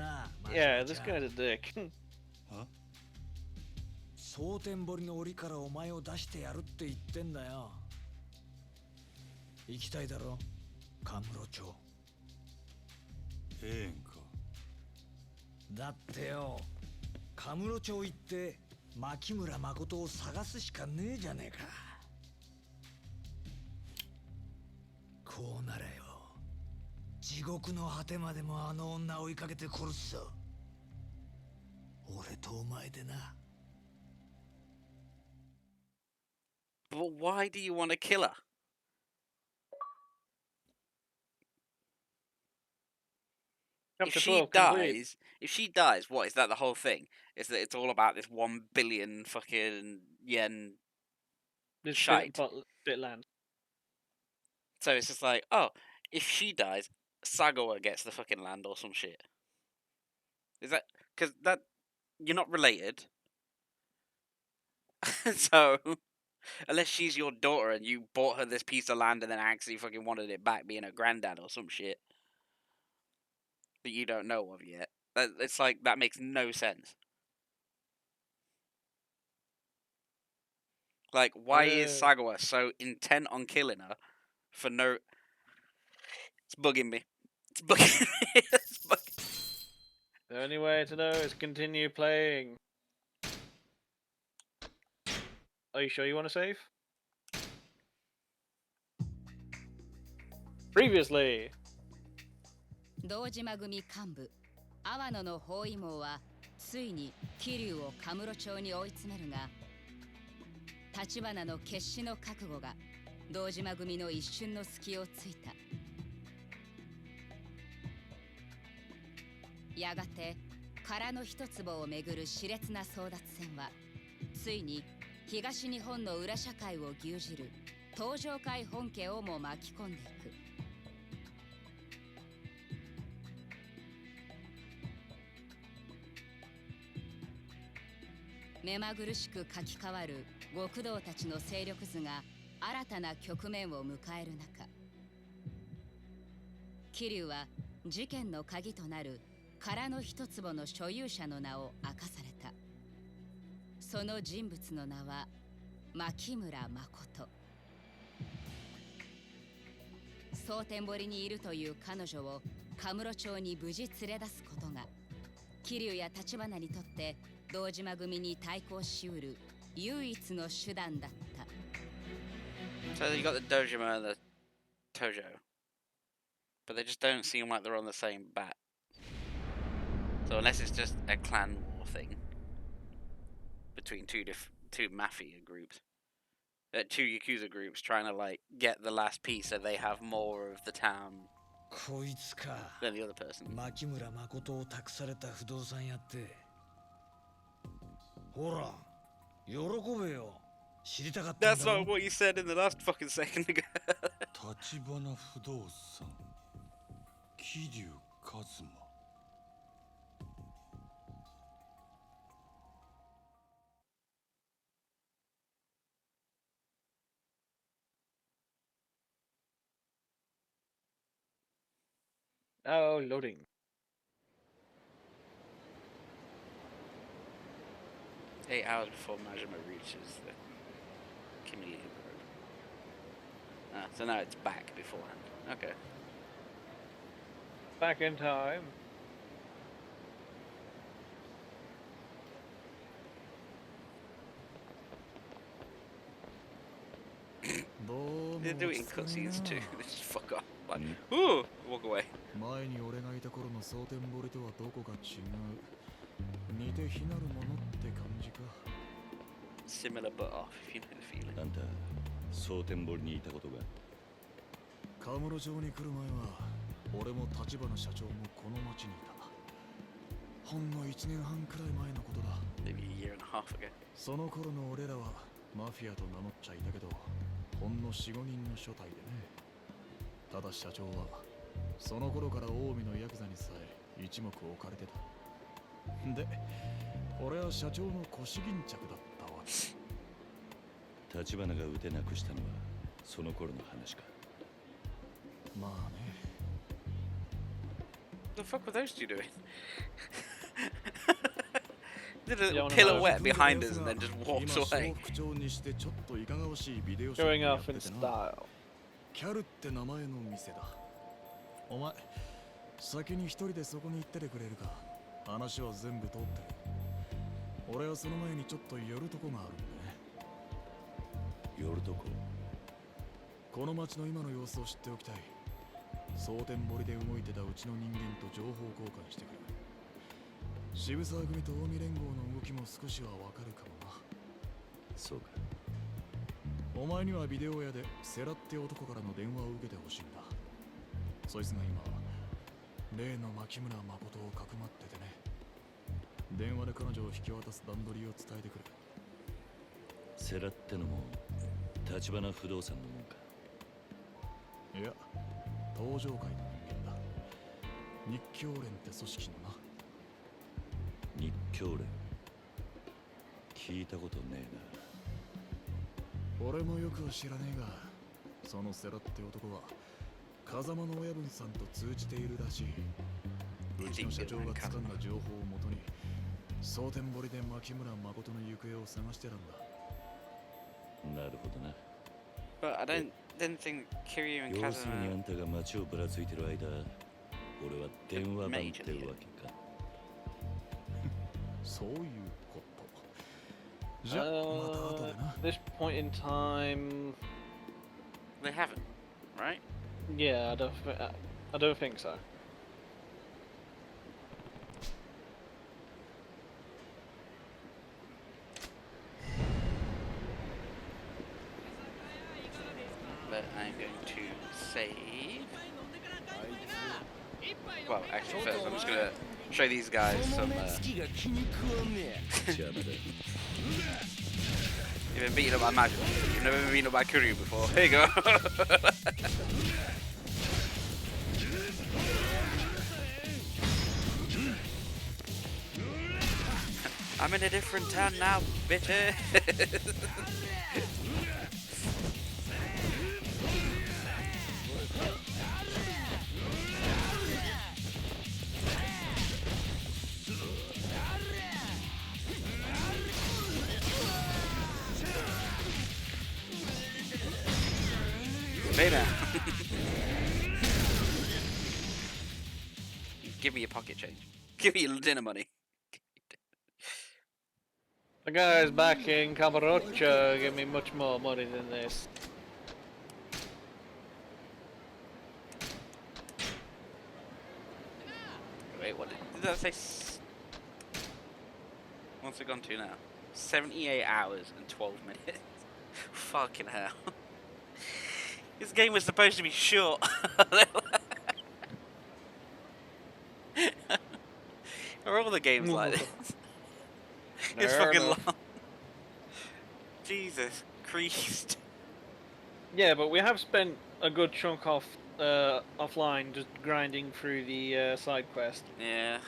yeah, this guy's a dick. 蒼天堀の檻からお前を出してやるって言ってんだよ。行きたいだろ、カムロ町。ええんか。だってよ、カムロ町行って牧村誠を探すしかねえじゃねえか。こうなれよ、地獄の果てまでもあの女を追いかけて殺すぞ。俺とお前でな。But why do you want to kill her? Chapter 12 complete. If she dies, what is that? The whole thing is that it's all about this 1 billion fucking yen This shite. bit land. So it's just like, oh, if she dies, Sagawa gets the fucking land or some shit. Is that because that you're not related? So unless she's your daughter and you bought her this piece of land and then actually fucking wanted it back, being her granddad or some shit that you don't know of yet, it's like that makes no sense. Like, why is Sagawa so intent on killing her for no? It's bugging me. It's bugging me. It's bugging. The only way to know is continue playing. Are you sure you want to save? Previously. 堂島組幹部阿波野の包囲網はついに桐生をカムロ町に追い詰めるが、橘の決死の覚悟が堂島組の一瞬の隙をついた。やがて殻の一坪をめぐる熾烈な争奪戦はついに東日本の裏社会を牛耳る東上会本家をも巻き込んでいく。目まぐるしく書き換わる極道たちの勢力図が新たな局面を迎える中、桐生は事件の鍵となる殻の一坪の所有者の名を明かされた。その人物の名は牧村誠。蒼天堀にいるという彼女をカムロ町に無事連れ出すことが桐生や橘にとって堂島組に対抗しうる唯一の手段だった。 So you got the Dojima and the Tojo, but they just don't seem like they're on the same bat. So unless it's just a clan war thing between two mafia groups, two yakuza groups trying to like get the last piece so they have more of the town こいつか。 than the other person. 牧村誠を託された不動産屋って。ほら、喜べよ。知りたかったんだろ。 That's not what you said in the last fucking second ago. 橘不動産桐生一馬 Oh, loading. 8 hours before Majima reaches the Kimili Road. Ah, so now it's back beforehand. Okay. Back in time. They do it in cutscenes too. They just fuck off. Like, ooh, walk away. 前に俺がいた頃の蒼天堀とはどこか違う。似て非なるものって感じか。 Similar but off, if you know the feeling. あんた、蒼天堀にいたことが。カムロ町に来る前は、俺も立花社長もこの町にいた。ほんの1年半くらい前のことだ。Maybe a year and a half ago. その頃の俺らはマフィアと名乗っちゃいたけど、ほんの4、5人の所帯でね。ただ社長は、その頃から近江のヤクザにさえ一目置かれてた。で、俺は社長の腰巾着だったわけ。立花が腕なくしたのはその頃の話か。まあね。The fuck were those two doing? Did a little pirouette behind us and then just walked away. Going off in style. キャルって名前の店だ。お前、先に一人でそこに行っててくれるか。話は全部通ってる。俺はその前にちょっと寄るとこがあるんだね。寄るとこ？この町の今の様子を知っておきたい。蒼天堀で動いてたうちの人間と情報交換してくる。渋沢組と近江連合の動きも少しはわかるかもな。そうか。お前にはビデオ屋でセラって男からの電話を受けてほしいんだ。そいつが今例の牧村誠をかくまっててね。電話で彼女を引き渡す段取りを伝えてくる。セラってのも立花不動産のもんか。いや、東上会の人間だ。日教連って組織のな。日教連、聞いたことねえな。俺もよくは知らねえが、そのセラって男は風間の親分さんと通じているらしい。うちの社長が掴んだ情報をもとに蒼天堀で牧村誠の行方を探してたんだ。なるほどな。But I didn't think Kiryu and 要するにあ Kazuma んたが街をぶらついてる間、俺は電話番ってわけか。そういうこと。じゃあ、また後でな。 This point in time, they haven't, right? Yeah, I don't think so. But I'm going to save. Well, actually, first I'm just gonna show these guys some. You've been beaten up by magic. You've never been beaten up by Kiryu before. Here you go. I'm in a different town now, bitches. Hey now. Give me your pocket change. Give me your dinner money. The guys back in Camarocho give me much more money than this. Wait, what did that say? What's it gone to now? 78 hours and 12 minutes. Fucking hell. This game was supposed to be short. Are all the games like this? It's fucking long. Jesus Christ. Yeah, but we have spent a good chunk offline just grinding through the side quest. Yeah.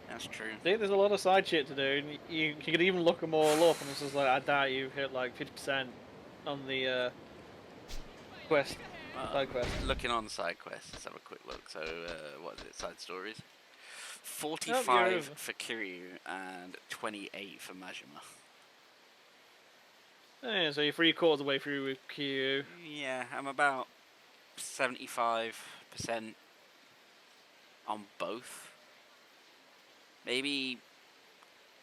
That's true. See, there's a lot of side shit to do. And you could even look them all up, and it's just like, I doubt you've hit like 50% on the quest. Side quest. Looking on side quests, let's have a quick look. So, what is it? Side stories. 45 for Kiryu and 28 for Majima. Yeah, so you're 3/4 of the way through with Kiryu. Yeah, I'm about 75% on both. Maybe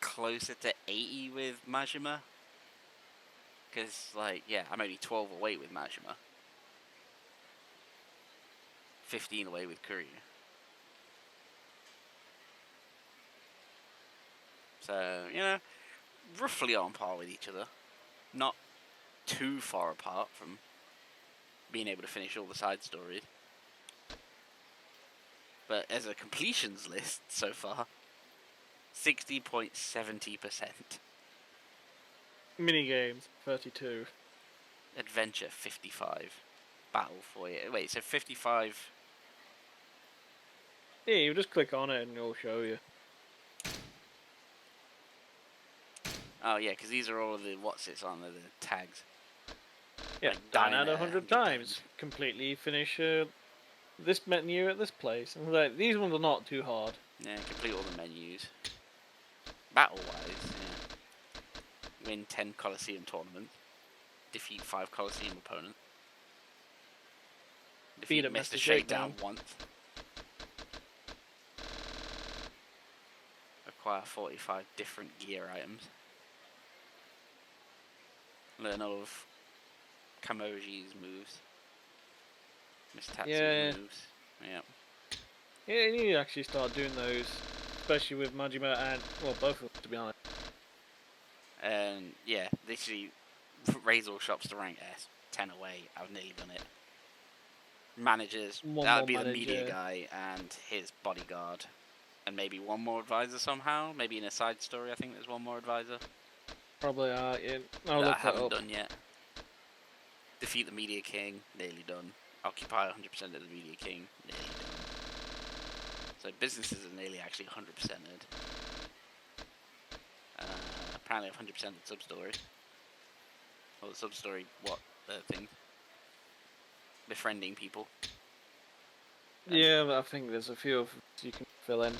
closer to 80 with Majima. Because, like, yeah, I'm only 12 away with Majima. 15 away with Kiryu. So, you know, roughly on par with each other. Not too far apart from being able to finish all the side stories. But as a completions list so far, 60.70%. Minigames, 32. Adventure, 55. Battle for you. Wait, so 55... Yeah, you just click on it and it'll show you. Oh yeah, because these are all of the what's-its on the tags. Yeah, Like done diner, that 100 times. Completely finish this menu at this place. And like, these ones are not too hard. Yeah, complete all the menus. Battle-wise, yeah. Win 10 Coliseum tournaments. Defeat 5 Coliseum opponents. Defeat Mr. Shakedown once. Acquire 45 different gear items. Learn all of Kamoji's moves. Miss Tatsu's moves. Yeah. Yeah, you need to actually start doing those. Especially with Majima and, well, both of them, to be honest. And, yeah, literally, raise all shops to rank S. 10 away, I've nearly done it. Managers, that would be the media guy and his bodyguard. And maybe one more advisor somehow. Maybe in a side story, I think there's one more advisor. Probably are, yeah. That I haven't done yet. Defeat the Media King, nearly done. Occupy 100% of the Media King, nearly done. So businesses are nearly actually 100%ed. Apparently 100% of the sub-story. Well, the sub-story, what? Thing? Befriending people. Yeah, but I think there's a few of you can fill in.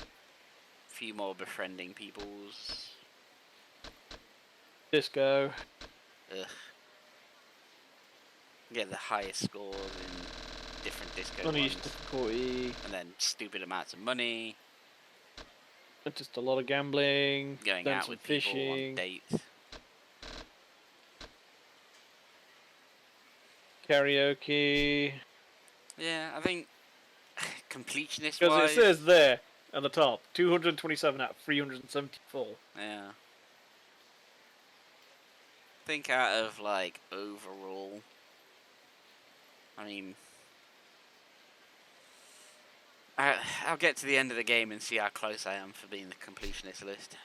Few more befriending peoples. Disco. Ugh. Get the highest scores in different disco ones. Difficulty. And then stupid amounts of money. Just a lot of gambling. Going out with fishing. people on dates. Karaoke. Yeah, I think completionist Because wise. it says there at the top, 227 out of 374. Yeah. I think out of like overall, I mean, I'll get to the end of the game and see how close I am for being the completionist list.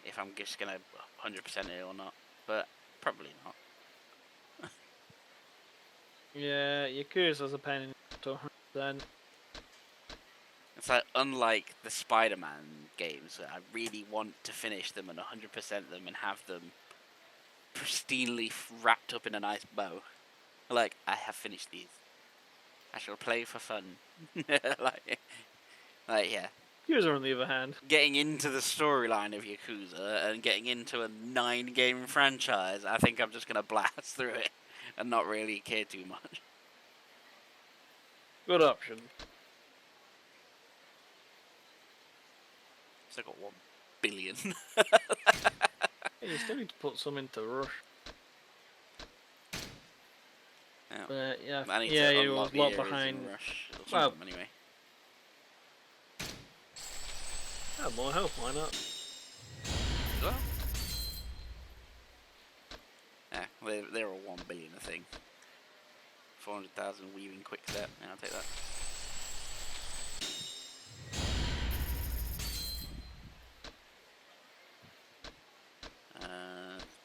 If I'm just gonna 100% it or not, but probably not. Yeah, Yakuza's a pain in the 100%. It's like, unlike the Spider-Man games, where I really want to finish them and 100% them and have them pristinely wrapped up in a nice bow. Like, I have finished these. I shall play for fun. like, yeah. Yakuza, on the other hand, getting into the storyline of Yakuza and getting into a 9-game franchise, I think I'm just going to blast through it and not really care too much. Good option. Still got 1 billion. Yeah, you still need to put some into Rush. Yeah, but yeah, I need yeah, to you're a unlock lot the areas behind. in Rush. Well, Anyway. Have more health, why not? Well. Yeah, they're all 1 billion a thing. 400,000 weaving quick step. Yeah, I'll take that.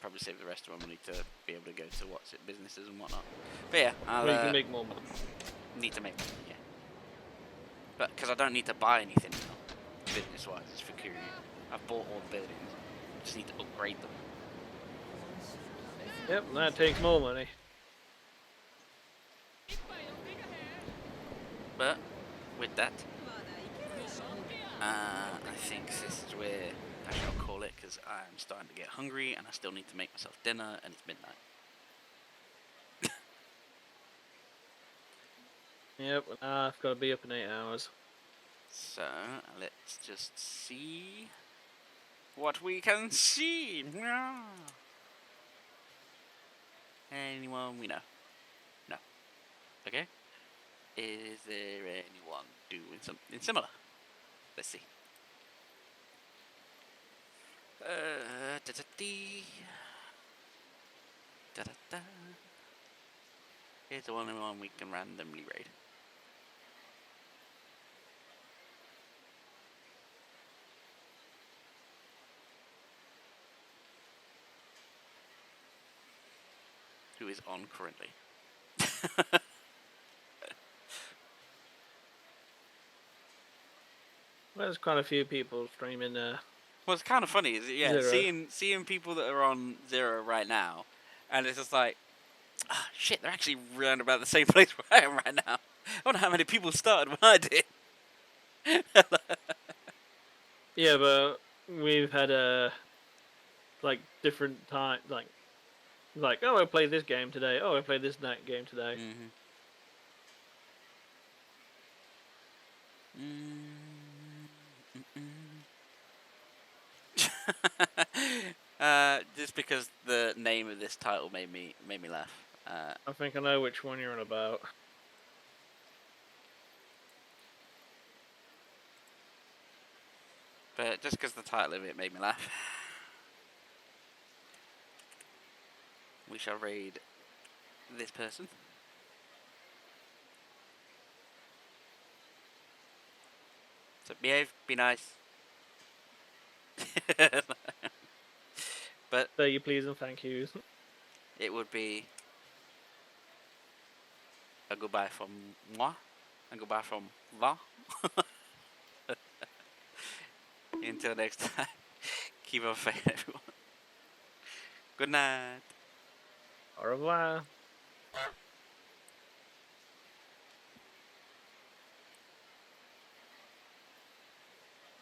Probably save the rest of my money to be able to go to businesses and whatnot. But yeah, I'll you can make more money. Need to make more money, yeah. But because I don't need to buy anything now, business-wise, it's for Kiryu. I've bought all the buildings. Just need to upgrade them. Yep, that takes more money. But with that, I think this is where I shall call it, because I'm starting to get hungry and I still need to make myself dinner and it's midnight. Yep, I've got to be up in 8 hours. So, let's just see what we can see. Anyone we know? No. Okay. Is there anyone doing something similar? Let's see. Here's the only one we can randomly raid. Who is on currently? There's quite a few people streaming there. What's kind of funny is, yeah, Zero. seeing people that are on Zero right now, and it's just like, ah, shit, they're actually around about the same place where I am right now. I wonder how many people started when I did. Yeah, but we've had like different time, like oh, I played this game today. Oh, I played this game today. Just because the name of this title made me laugh. I think I know which one you're on about. But just because the title of it made me laugh. We shall raid this person. So behave, be nice. But say you please and thank yous. It would be a goodbye from moi, a goodbye from va. Until next time, keep on faith, everyone. Good night. Au revoir.